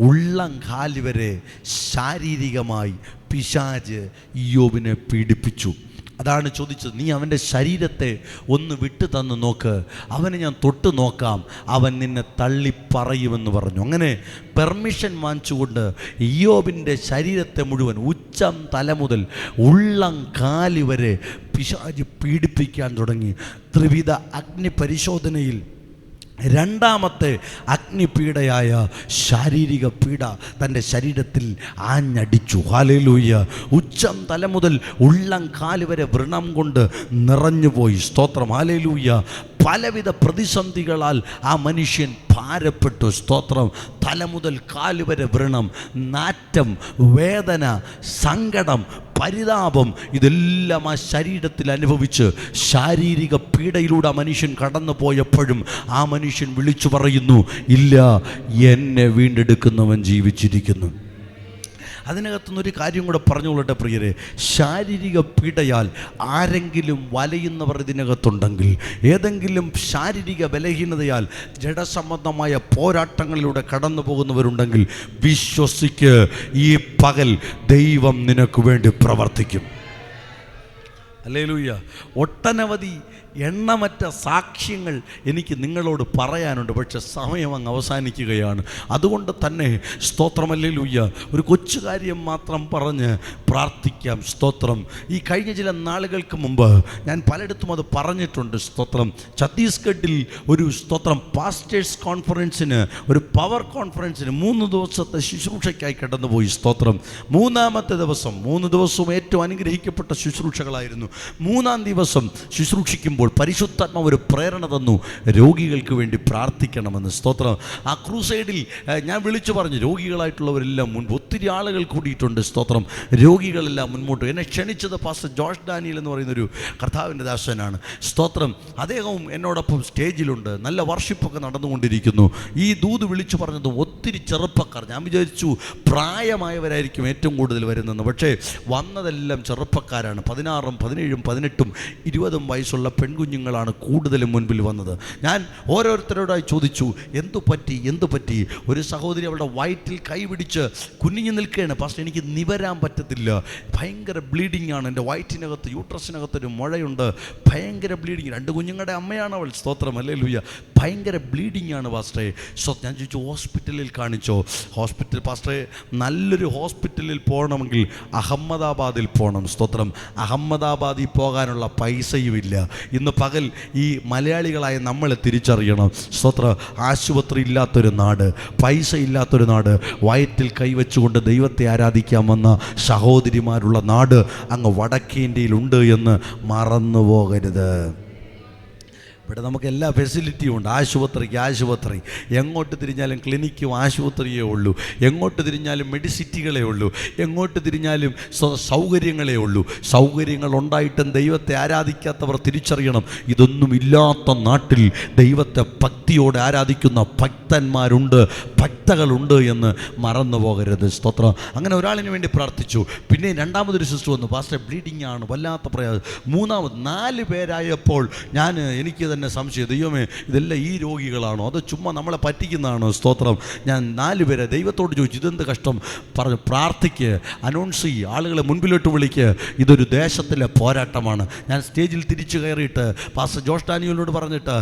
ഉള്ളം കാല് വരെ ശാരീരികമായി പിശാച് ഇയ്യോബിനെ പീഡിപ്പിച്ചു. അതാണ് ചോദിച്ചത്, നീ അവൻ്റെ ശരീരത്തെ ഒന്ന് വിട്ടു തന്ന് നോക്ക്, അവനെ ഞാൻ തൊട്ട് നോക്കാം, അവൻ നിന്നെ തള്ളിപ്പറയുമെന്ന് പറഞ്ഞു. അങ്ങനെ പെർമിഷൻ വാങ്ങിച്ചുകൊണ്ട് ഇയ്യോബിൻ്റെ ശരീരത്തെ മുഴുവൻ ഉച്ചം തല മുതൽ ഉള്ളം കാല് വരെ പിശാച് പീഡിപ്പിക്കാൻ തുടങ്ങി. ത്രിവിധ അഗ്നി പരിശോധനയിൽ രണ്ടാമത്തെ അഗ്നിപീഡയായ ശാരീരിക പീഡ തൻ്റെ ശരീരത്തിൽ ആഞ്ഞടിച്ചു. ഹല്ലേലൂയ. ഉച്ചം തല മുതൽ ഉള്ളം കാല് വരെ വ്രണം കൊണ്ട് നിറഞ്ഞുപോയി. സ്തോത്രം. ഹല്ലേലൂയ. പലവിധ പ്രതിസന്ധികളാൽ ആ മനുഷ്യൻ ഭാരപ്പെട്ടു. സ്തോത്രം. തല മുതൽ കാല് വരെ വ്രണം, നാറ്റം, വേദന, സങ്കടം, പരിതാപം, ഇതെല്ലാം ആ ശരീരത്തിൽ അനുഭവിച്ച് ശാരീരിക പീഡയിലൂടെ ആ മനുഷ്യൻ കടന്നു പോയപ്പോഴും ആ മനുഷ്യൻ വിളിച്ചു പറയുന്നു, ഇല്ല, എന്നെ വീണ്ടെടുക്കുന്നവൻ ജീവിച്ചിരിക്കുന്നു. അതിനകത്തുനിന്നൊരു കാര്യം കൂടെ പറഞ്ഞുകൊള്ളട്ടെ പ്രിയരെ. ശാരീരിക പീഡയാൽ ആരെങ്കിലും വലയുന്നവർ ഇതിനകത്തുണ്ടെങ്കിൽ, ഏതെങ്കിലും ശാരീരിക ബലഹീനതയാൽ ജഡസംബന്ധമായ പോരാട്ടങ്ങളിലൂടെ കടന്നു പോകുന്നവരുണ്ടെങ്കിൽ, വിശ്വസിക്ക്, ഈ പകൽ ദൈവം നിനക്ക് വേണ്ടി പ്രവർത്തിക്കും. ഹല്ലേലൂയ. ഒട്ടനവധി എണ്ണമറ്റ സാക്ഷ്യങ്ങൾ എനിക്ക് നിങ്ങളോട് പറയാനുണ്ട്, പക്ഷെ സമയം അങ്ങ് അവസാനിക്കുകയാണ്. അതുകൊണ്ട് തന്നെ സ്തോത്രം. ഹല്ലേലൂയ. ഒരു കൊച്ചു കാര്യം മാത്രം പറഞ്ഞ് പ്രാർത്ഥിക്കാം. സ്തോത്രം. ഈ കഴിഞ്ഞ ചില നാളുകൾക്ക് മുമ്പ് ഞാൻ പലയിടത്തും അത് പറഞ്ഞിട്ടുണ്ട്. സ്തോത്രം. ഛത്തീസ്ഗഡിൽ ഒരു സ്തോത്രം പാസ്റ്റേഴ്സ് കോൺഫറൻസിന്, ഒരു പവർ കോൺഫറൻസിന് 3 ദിവസത്തെ ശുശ്രൂഷയ്ക്കായി കടന്നുപോയി. സ്തോത്രം. 3-ാമത്തെ ദിവസം, 3 ദിവസവും ഏറ്റവും അനുഗ്രഹിക്കപ്പെട്ട ശുശ്രൂഷകളായിരുന്നു. 3-ാം ദിവസം ശുശ്രൂഷിക്കുമ്പോൾ പരിശുദ്ധാത്മാവ് ഒരു പ്രേരണ തന്നു, രോഗികൾക്ക് വേണ്ടി പ്രാർത്ഥിക്കണമെന്ന്. സ്തോത്രം. ആ ക്രൂസൈഡിൽ ഞാൻ വിളിച്ചു പറഞ്ഞു, രോഗികളായിട്ടുള്ളവരെല്ലാം മുൻപ് ഒത്തിരി ആളുകൾ കൂടിയിട്ടുണ്ട്. സ്തോത്രം. രോഗികളെല്ലാം മുൻപോട്ട്. എന്നെ ക്ഷണിച്ചത് പാസ്റ്റർ ജോഷ് ഡാനിയൽ എന്ന് പറയുന്നൊരു കർത്താവിൻ്റെ ദാസനാണ്. സ്തോത്രം. അദ്ദേഹവും എന്നോടൊപ്പം സ്റ്റേജിലുണ്ട്. നല്ല വർഷിപ്പൊക്കെ നടന്നുകൊണ്ടിരിക്കുന്നു. ഈ ദൂത് വിളിച്ചു പറഞ്ഞതും ഒത്തിരി ചെറുപ്പക്കാർ. ഞാൻ വിചാരിച്ചു പ്രായമായവരായിരിക്കും ഏറ്റവും കൂടുതൽ വരുന്നതെന്ന്. പക്ഷേ വന്നതെല്ലാം ചെറുപ്പക്കാരാണ്. 16, 17, 18, 20 വയസ്സുള്ള പെൺകുഞ്ഞുങ്ങളാണ് കൂടുതലും മുൻപിൽ വന്നത്. ഞാൻ ഓരോരുത്തരോടായി ചോദിച്ചു, എന്തു പറ്റി? ഒരു സഹോദരി അവളുടെ വയറ്റിൽ കൈപിടിച്ച് കുനിഞ്ഞു നിൽക്കുകയാണ്. പക്ഷേ എനിക്ക് നിവരാൻ പറ്റത്തില്ല, ഭയങ്കര ബ്ലീഡിങ് ആണ്, എൻ്റെ വയറ്റിനകത്ത് യൂട്രസിനകത്തൊരു മുഴയുണ്ട്, ഭയങ്കര ബ്ലീഡിങ്. 2 കുഞ്ഞുങ്ങളുടെ അമ്മയാണ് അവൾ. സ്തോത്രം. ഹല്ലേലൂയ. ഭയങ്കര ബ്ലീഡിങ് ആണ് പാസ്റ്ററെ. ഞാൻ ചോദിച്ചു, ഹോസ്പിറ്റലിൽ കാണിച്ചോ? ഹോസ്പിറ്റൽ പാസ്റ്ററെ, നല്ലൊരു ഹോസ്പിറ്റലിൽ പോകണമെങ്കിൽ അഹമ്മദാബാദിൽ പോകണം. സ്തോത്രം. അഹമ്മദാബാദിൽ പോകാനുള്ള പൈസയുമില്ല. ഇന്ന് ഇന്ന് പകൽ ഈ മലയാളികളായ നമ്മളെ തിരിച്ചറിയണം. സ്തോത്രം. ആശുപത്രി ഇല്ലാത്തൊരു നാട്, പൈസ ഇല്ലാത്തൊരു നാട്, വയറ്റിൽ കൈവച്ചുകൊണ്ട് ദൈവത്തെ ആരാധിക്കാൻ വന്ന സഹോദരിമാരുള്ള നാട് അങ്ങ് വടക്കേ ഇന്ത്യയിലുണ്ട് എന്ന് മറന്നു പോകരുത്. ഇവിടെ നമുക്ക് എല്ലാ ഫെസിലിറ്റിയും ഉണ്ട്. ആശുപത്രിക്ക് ആശുപത്രി, എങ്ങോട്ട് തിരിഞ്ഞാലും ക്ലിനിക്കും ആശുപത്രിയേ ഉള്ളൂ, എങ്ങോട്ട് തിരിഞ്ഞാലും മെഡിസിറ്റികളേ ഉള്ളൂ, എങ്ങോട്ട് തിരിഞ്ഞാലും സൗകര്യങ്ങളേ ഉള്ളൂ. സൗകര്യങ്ങൾ ഉണ്ടായിട്ടും ദൈവത്തെ ആരാധിക്കാത്തവർ തിരിച്ചറിയണം, ഇതൊന്നും ഇല്ലാത്ത നാട്ടിൽ ദൈവത്തെ ഭക്തിയോടെ ആരാധിക്കുന്ന ഭക്തന്മാരുണ്ട്, ഭക്തകളുണ്ട് എന്ന് മറന്നു പോകരുത്. സ്തോത്രം. അങ്ങനെ ഒരാളിന് വേണ്ടി പ്രാർത്ഥിച്ചു. പിന്നെ രണ്ടാമതൊരു സിസ്റ്റർ വന്നു, പാസ്റ്റർ ബ്ലീഡിങ് ആണ്, വല്ലാത്ത പ്രയാസം. മൂന്നാമത് 4 പേരായപ്പോൾ എനിക്ക് തന്നെ സംശയം, ദൈവമേ ഇതെല്ലാം ഈ രോഗികളാണോ അതോ ചുമ്മാ നമ്മളെ പറ്റിക്കുന്നതാണോ? സ്തോത്രം. ഞാൻ 4 പേരെ ദൈവത്തോട് ചോദിച്ചു, ഇതെന്ത് കഷ്ടം, പറഞ്ഞു പ്രാർത്ഥിക്ക്, അനൗൺസ് ചെയ്യുക, ആളുകളെ മുൻപിലോട്ട് വിളിക്കുക, ഇതൊരു ദേശത്തിലെ പോരാട്ടമാണ്. ഞാൻ സ്റ്റേജിൽ തിരിച്ചു കയറിയിട്ട് പാസ്റ്റർ ജോഷ് ഡാനിയലിനോട് പറഞ്ഞിട്ട്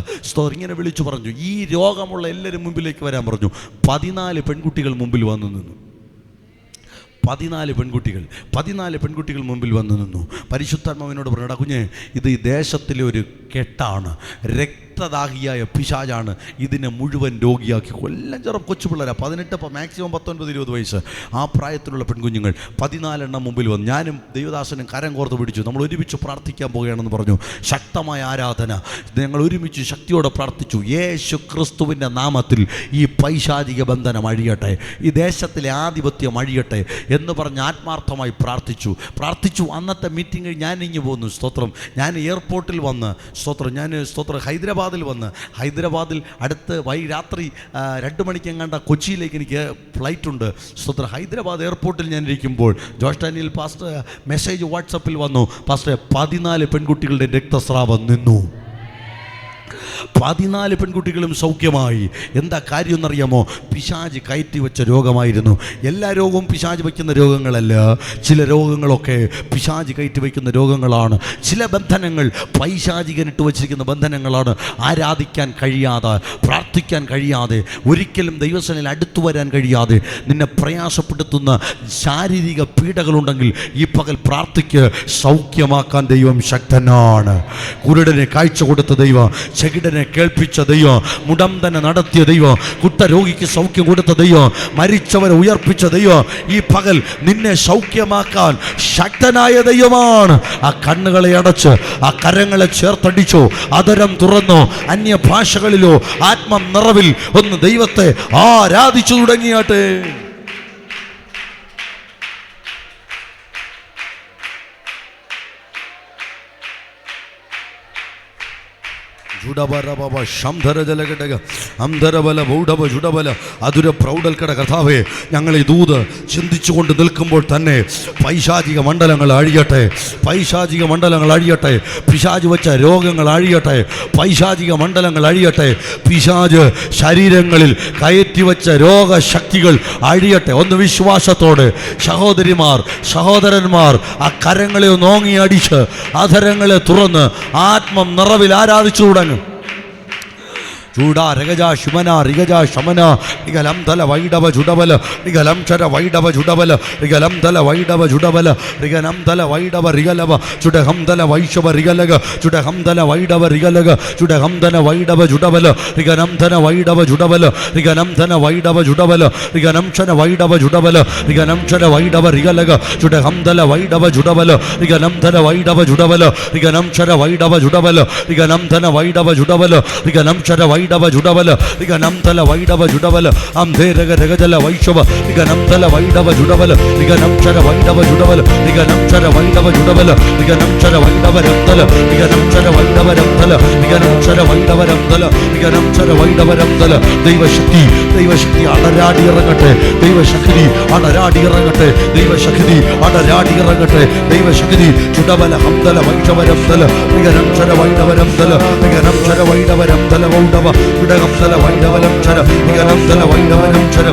ഇങ്ങനെ വിളിച്ചു പറഞ്ഞു, ഈ രോഗമുള്ള എല്ലാവരും മുമ്പിലേക്ക് വരാൻ പറഞ്ഞു. 14 പെൺകുട്ടികൾ മുമ്പിൽ വന്നു നിന്നു. 14 പെൺകുട്ടികൾ മുമ്പിൽ വന്നു നിന്നു. പരിശുദ്ധാത്മാവിനോട് പറഞ്ഞു, കുഞ്ഞെ, ഇത് ഈ ദേശത്തിലെ ഒരു കെട്ടാണ്, രക്തദാഹിയായ പിശാചാണ് ഇതിനെ മുഴുവൻ രോഗിയാക്കി. കൊല്ലം കൊച്ചു പിള്ളേരാണ്, 18, മാക്സിമം 19-20 വയസ്സ്, ആ പ്രായത്തിലുള്ള പെൺകുഞ്ഞുങ്ങൾ 14 മുമ്പിൽ വന്നു. ഞാനും ദൈവദാസനും കരം കോർത്ത് പിടിച്ചു. നമ്മൾ ഒരുമിച്ച് പ്രാർത്ഥിക്കാൻ പോവുകയാണെന്ന് പറഞ്ഞു. ശക്തമായ ആരാധന, ഞങ്ങൾ ഒരുമിച്ച് ശക്തിയോടെ പ്രാർത്ഥിച്ചു. യേശു ക്രിസ്തുവിൻ്റെ നാമത്തിൽ ഈ പൈശാചിക ബന്ധനം അഴിയട്ടെ, ഈ ദേശത്തിലെ ആധിപത്യം അഴിയട്ടെ എന്ന് പറഞ്ഞ് ആത്മാർത്ഥമായി പ്രാർത്ഥിച്ചു. അന്നത്തെ മീറ്റിംഗ് ഞാൻ ഇങ്ങ് പോന്നു. സ്തോത്രം. ഞാൻ എയർപോർട്ടിൽ വന്ന്, സ്തോത്രം, ഹൈദരാബാദിൽ അടുത്ത് രാത്രി 2 മണിക്കെങ്ങാണ്ട കൊച്ചിയിലേക്ക് എനിക്ക് ഫ്ലൈറ്റ് ഉണ്ട്. സ്തോത്രം. ഹൈദരാബാദ് എയർപോർട്ടിൽ ഞാൻ ഇരിക്കുമ്പോൾ ജോഷ് ഡാനിയൽ പാസ്റ്റർ മെസ്സേജ് വാട്സപ്പിൽ വന്നു, പാസ്റ്റർ 14 പെൺകുട്ടികളുടെ രക്തസ്രാവം നിന്നു. 14 പെൺകുട്ടികളും സൗഖ്യമായി. എന്താ കാര്യം എന്നറിയാമോ? പിശാച് കയറ്റി വെച്ച രോഗമായിരുന്നു. എല്ലാ രോഗവും പിശാച് വയ്ക്കുന്ന രോഗങ്ങളല്ല, ചില രോഗങ്ങളൊക്കെ പിശാച് കയറ്റി വയ്ക്കുന്ന രോഗങ്ങളാണ്. ചില ബന്ധനങ്ങൾ പൈശാചികനിട്ട് വച്ചിരിക്കുന്ന ബന്ധനങ്ങളാണ്. ആരാധിക്കാൻ കഴിയാതെ, പ്രാർത്ഥിക്കാൻ കഴിയാതെ, ഒരിക്കലും ദൈവസേനയിൽ അടുത്തു വരാൻ കഴിയാതെ നിന്നെ പ്രയാസപ്പെടുത്തുന്ന ശാരീരിക പീഡകളുണ്ടെങ്കിൽ ഈ പകൽ പ്രാർത്ഥിക്ക്, സൗഖ്യമാക്കാൻ ദൈവം ശക്തനാണ്. കുരുടനെ കാഴ്ച കൊടുത്ത ദൈവം, ചെകിടനെ കേൾപ്പിച്ച ദൈവം, മുടന്തനെ നടത്തിയ ദൈവം, കുഷ്ഠരോഗിക്ക് സൗഖ്യം കൊടുത്ത ദൈവം, മരിച്ചവരെ ഉയർപ്പിച്ച ദൈവം ഈ പകൽ നിന്നെ സൗഖ്യമാക്കാൻ ശക്തനായ ദൈവമാണ്. ആ കണ്ണുകളെ അടച്ച്, ആ കരങ്ങളെ ചേർത്തടിച്ചോ, അതരം തുറന്നോ, അന്യഭാഷകളിലോ ആത്മ നിറവിൽ ഒന്ന് ദൈവത്തെ ആരാധിച്ചു തുടങ്ങിയാട്ടെ. കർത്താവേ, ഞങ്ങൾ ഈ ദൂത് ചിന്തിച്ചുകൊണ്ട് നിൽക്കുമ്പോൾ തന്നെ പൈശാചിക മണ്ഡലങ്ങൾ അഴിയട്ടെ, പൈശാചിക മണ്ഡലങ്ങൾ അഴിയട്ടെ, പിശാച് വെച്ച രോഗങ്ങൾ അഴിയട്ടെ, പൈശാചിക മണ്ഡലങ്ങൾ അഴിയട്ടെ, പിശാച് ശരീരങ്ങളിൽ കയറ്റിവെച്ച രോഗശക്തികൾ അഴിയട്ടെ. ഒന്ന് വിശ്വാസത്തോടെ സഹോദരിമാർ, സഹോദരന്മാർ ആ കരങ്ങളെ നോങ്ങി അടിച്ച് അധരങ്ങളെ തുറന്ന് ആത്മം നിറവിൽ ആരാധിച്ചു തുടങ്ങും. ചൂടാ രഗജ ശുമന റിഗജ ശമന നിഗലം തല വൈഡവ ജുഡബല നിഗലം ചര വൈഡവ ജുഡബല നിഗലം തല വൈഡവ ജുഡബല റിഗനം തല വൈഡവ റിഗലവ ചുടഹം തല വൈഷവ റിഗലക ചുടഹം തല വൈഡവ റിഗലക ചുടഹം തന വൈഡവ ജുഡബല റിഗനം തന വൈഡവ ജുഡബല റിഗനം തന വൈഡവ ജുഡബല റിഗനം ചന വൈഡവ ജുഡബല റിഗനം ചന വൈഡവ റിഗലക ചുടഹം തല വൈഡവ ജുഡബല റിഗനം തന വൈഡവ ജുഡബല റിഗനം ചന വൈഡവ ജുഡബല റിഗനം തന വൈഡവ ജുഡബല റിഗനം ചന വൈഡവ ജുഡബല റിഗനം തല വൈഡവ ജുഡബല അംധേ രഗ രഗജല വൈഷവ റിഗനം തല വൈഡവ ജുഡബല റിഗനം ചര വൈഡവ ജുഡബല റിഗനം ചര വൈഡവ ജുഡബല റിഗനം ചര വൈഡവ രംതല റിഗനം ചര വൈഡവ രംതല റിഗനം ചര വൈഡവ രംതല റിഗനം ചര വൈഡവ രംതല. ദൈവശക്തി, ദൈവശക്തി അടരാടി ഇറങ്ങട്ടെ, ദൈവശക്തി അടരാടി ഇറങ്ങട്ടെ, ദൈവശക്തി അടരാടി ഇറങ്ങട്ടെ, ദൈവശക്തി ചുഡബല ഹംതല വൈഷവ രംതല റിഗനം ചര വൈഡവ രംതല റിഗനം ചര വൈഡവ രംതല വൗഡവ ചുടഹം തല വൈഡവ രംചര റിഗനം തല വൈഡവ രംചര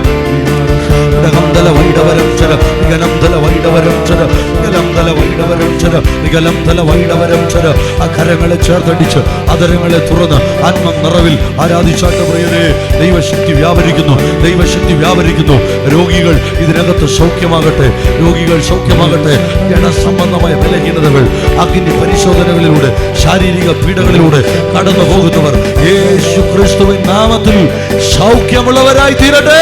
ചുടഹം തല വൈഡവരം ചര നിഗലം തല വൈഡവരം ചര നിഗലം തല വൈഡവരം ചര നിഗലം തല വൈഡവരം ചര. അഖരങ്ങളെ ചേർത്തടിച്ച് അതരങ്ങളെ തുറന്ന് ആത്മ നിറവിൽ ആരാധിച്ചാട്ട് പ്രിയരെ. ദൈവശക്തി വ്യാപരിക്കുന്നു, ദൈവശക്തി വ്യാപരിക്കുന്നു. രോഗികൾ ഇതിനകത്ത് സൗഖ്യമാകട്ടെ, രോഗികൾ സൗഖ്യമാകട്ടെ. ജനസംബന്ധമായ ബലഹീനതകൾ, അഗ്നി പരിശോധനകളിലൂടെ, ശാരീരിക പീഡകളിലൂടെ കടന്നു പോകുന്നവർ യേശു ക്രിസ്തുവിൻ നാമത്തിൽ സൗഖ്യമുള്ളവരായി തീരട്ടെ.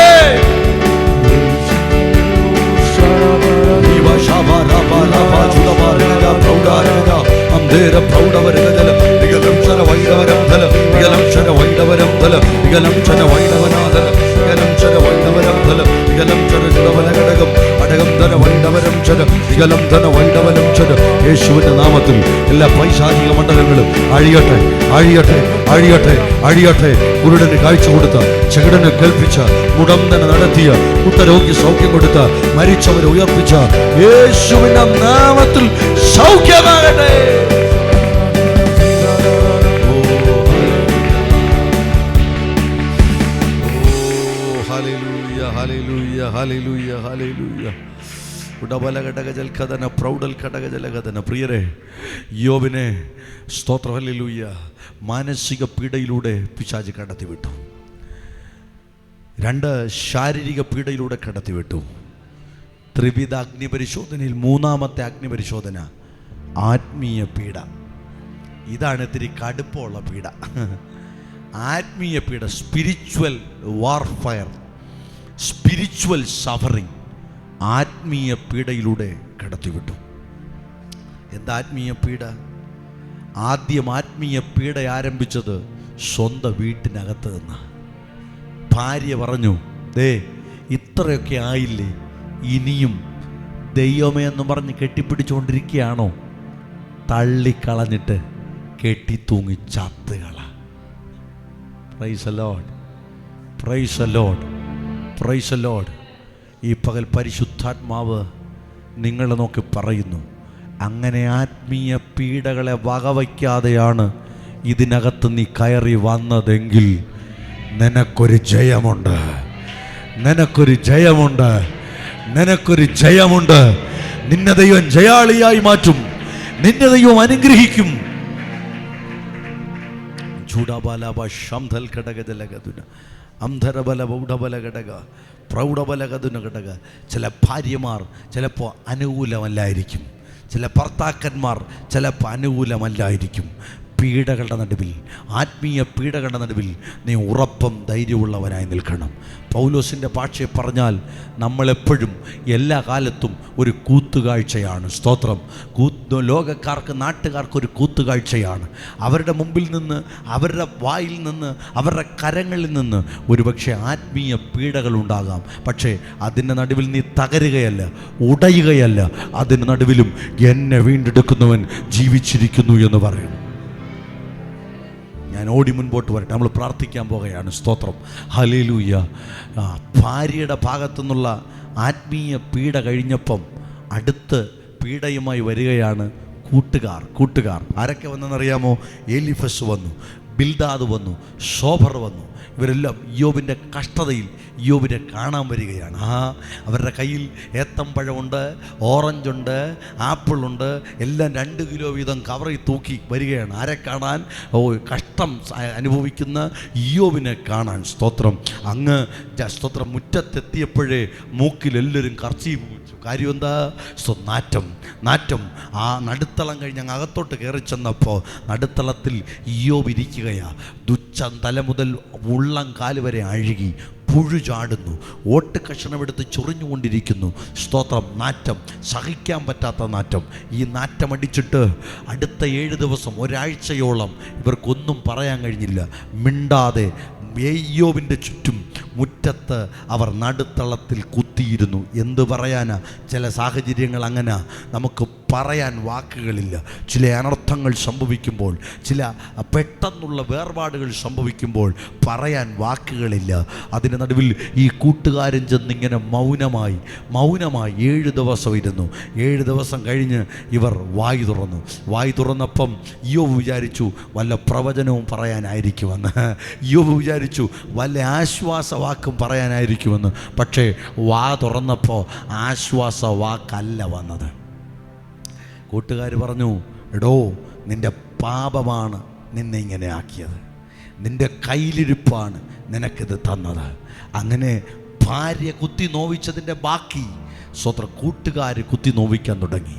യേശുവിന്റെ നാമത്തിൽ എല്ലാ പൈശാചിക മണ്ഡലങ്ങളും അഴിയട്ടെ, അഴിയട്ടെ, അഴിയട്ടെ, അഴിയട്ടെ. കുരുടന് കാഴ്ച കൊടുത്ത, ചെകിടന് കേൾപ്പിച്ച, മുടന്തനെ നടത്തിയ, കുട്ടരോഗി സൗഖ്യം കൊടുത്ത, മരിച്ചവരെ ഉയർപ്പിച്ച യേശുവിന്റെ നാമത്തിൽ സൗഖ്യമാകട്ടെ. പ്രിയരെ, യോബിനെ സ്തോത്രം ഹല്ലേലൂയ മാനസിക പീഡയിലൂടെ പിശാച് കടത്തിവിട്ടു. 2 ശാരീരിക പീഡയിലൂടെ കടത്തിവിട്ടു. ത്രിവിധ അഗ്നിപരിശോധനയിൽ 3ാമത്തെ അഗ്നിപരിശോധന ആത്മീയ പീഡ. ഇതാണ് ഇത്തിരി കടുപ്പമുള്ള പീഡ. ആത്മീയ പീഡ, സ്പിരിച്വൽ വാർഫയർ, സ്പിരിച്വൽ സഫറിങ് ആത്മീയ പീഡയിലൂടെ കടത്തിവിട്ടു. എന്താ ആത്മീയ പീഡ? ആദ്യം ആത്മീയ പീഡ ആരംഭിച്ചത് സ്വന്തം വീട്ടിനകത്ത് നിന്ന്. ഭാര്യ പറഞ്ഞു, ദേ ഇത്രയൊക്കെ ആയില്ലേ, ഇനിയും ദൈവമേ എന്ന് പറഞ്ഞ് കെട്ടിപ്പിടിച്ചുകൊണ്ടിരിക്കുകയാണോ? തള്ളിക്കളഞ്ഞിട്ട് കെട്ടി തൂങ്ങി ചത്തുകള. Praise the lord, praise the lord, praise the lord. ഈ പകൽ പരിശുദ്ധാത്മാവ് നിങ്ങളെ നോക്കി പറയുന്നു, അങ്ങനെ ആത്മീയ പീഡകളെ വകവയ്ക്കാതെയാണ് ഇതിനകത്ത് നീ കയറി വന്നതെങ്കിൽ നിനക്കൊരു ജയമുണ്ട്, നിനക്കൊരു ജയമുണ്ട്, നിനക്കൊരു ജയമുണ്ട്. നിന്നെ ദൈവം ജയാളിയായി മാറ്റും, നിന്നെ ദൈവം അനുഗ്രഹിക്കും. ചൂടാബാലാബ ശംധൽ ഘടകജലഗതുന അംധരബല ബൗഢബല ഘടക പ്രൗഢബല ഗതുന ഘടക. ചില ഭാര്യമാർ ചിലപ്പോൾ അനുകൂലമല്ലായിരിക്കും, ചില ഭർത്താക്കന്മാർ ചിലപ്പോൾ അനുകൂലമല്ലായിരിക്കും. പീഡകളുടെ നടുവിൽ, ആത്മീയ പീഡകളുടെ നടുവിൽ നീ ഉറപ്പും ധൈര്യമുള്ളവനായി നിൽക്കണം. പൗലോസിൻ്റെ ഭാഷയെ പറഞ്ഞാൽ നമ്മളെപ്പോഴും എല്ലാ കാലത്തും ഒരു കൂത്തുകാഴ്ചയാണ്. സ്തോത്രം. ലോകക്കാർക്ക്, നാട്ടുകാർക്കൊരു കൂത്തുകാഴ്ചയാണ്. അവരുടെ മുമ്പിൽ നിന്ന്, അവരുടെ വായിൽ നിന്ന്, അവരുടെ കരങ്ങളിൽ നിന്ന് ഒരുപക്ഷെ ആത്മീയ പീഡകളുണ്ടാകാം. പക്ഷേ അതിൻ്റെ നടുവിൽ നീ തകരുകയല്ല, ഉടയുകയല്ല. അതിൻ്റെ നടുവിലും എന്നെ വീണ്ടെടുക്കുന്നവൻ ജീവിച്ചിരിക്കുന്നു എന്ന് പറയും. ഞാൻ ഓടി മുൻപോട്ട് വരട്ടെ, നമ്മൾ പ്രാർത്ഥിക്കാൻ പോകുകയാണ്. സ്തോത്രം, ഹല്ലേലൂയ. ഭാര്യയുടെ ഭാഗത്തു നിന്നുള്ള ആത്മീയ പീഡ കഴിഞ്ഞപ്പം അടുത്ത് പീഡയുമായി വരികയാണ് കൂട്ടുകാർ. ആരൊക്കെ വന്നെന്നറിയാമോ? എലിഫസ് വന്നു, ബിൽദാദ് വന്നു, ശോഭർ വന്നു. ഇവരെല്ലാം യോബിൻ്റെ കഷ്ടതയിൽ യോബിനെ കാണാൻ വരികയാണ്. അവരുടെ കയ്യിൽ ഏത്തമ്പഴമുണ്ട്, ഓറഞ്ചുണ്ട്, ആപ്പിളുണ്ട്, എല്ലാം 2 കിലോ വീതം കവറിൽ തൂക്കി വരികയാണ്. ആരെ കാണാൻ? കഷ്ടം അനുഭവിക്കുന്ന യോബിനെ കാണാൻ. സ്തോത്രം. അങ്ങ് സ്തോത്രം മുറ്റത്തെത്തിയപ്പോഴേ മൂക്കിലെല്ലാവരും കർച്ചീഫ് വെച്ചു. കാര്യം എന്താ? നാറ്റം. ആ നടുത്തളം കഴിഞ്ഞ് അങ്ങ് അകത്തോട്ട് കയറി ചെന്നപ്പോൾ നടുത്തളത്തിൽ യോബ് ഇരിക്കുകയാ. തുച്ഛം തല മുതൽ ഉള്ളം കാല് വരെ അഴുകി പുഴു ചാടുന്നു, ഓട്ട് കഷണമെടുത്ത് ചൊറിഞ്ഞുകൊണ്ടിരിക്കുന്നു. സ്തോത്രം. നാറ്റം, സഹിക്കാൻ പറ്റാത്ത നാറ്റം. ഈ നാറ്റമടിച്ചിട്ട് അടുത്ത 7 ദിവസം, ഒരാഴ്ചയോളം ഇവർക്കൊന്നും പറയാൻ കഴിഞ്ഞില്ല. മിണ്ടാതെ യോബിൻ്റെ ചുറ്റും മുറ്റത്ത് അവർ നടുത്തളത്തിൽ കുത്തിയിരുന്നു. എന്ത് പറയാനാ? ചില സാഹചര്യങ്ങൾ അങ്ങനെ. നമുക്ക് പറയാൻ വാക്കുകളില്ല. ചില അനർത്ഥങ്ങൾ സംഭവിക്കുമ്പോൾ, ചില പെട്ടെന്നുള്ള വേർപാടുകൾ സംഭവിക്കുമ്പോൾ പറയാൻ വാക്കുകളില്ല. അതിന് നടുവിൽ ഈ കൂട്ടുകാരൻ ചെന്നിങ്ങനെ മൗനമായി 7 ദിവസം ഇരുന്നു. 7 ദിവസം കഴിഞ്ഞ് ഇവർ വായി തുറന്നപ്പം യോബ് വിചാരിച്ചു വല്ല പ്രവചനവും പറയാനായിരിക്കുമെന്ന്. യോബ് വിചാരിച്ചു വല്ല ആശ്വാസവാക്കും പറയാനായിരിക്കുമെന്ന്. പക്ഷേ വാ തുറന്നപ്പോൾ ആശ്വാസവാക്കല്ല വന്നത്. കൂട്ടുകാർ പറഞ്ഞു, എടോ, നിൻ്റെ പാപമാണ് നിന്നെ ഇങ്ങനെ ആക്കിയത്, നിൻ്റെ കയ്യിലിരിപ്പാണ് നിനക്കിത് തന്നത്. അങ്ങനെ ഭാര്യ കുത്തി നോവിച്ചതിൻ്റെ ബാക്കി കൂട്ടുകാർ കുത്തി നോവിക്കാൻ തുടങ്ങി.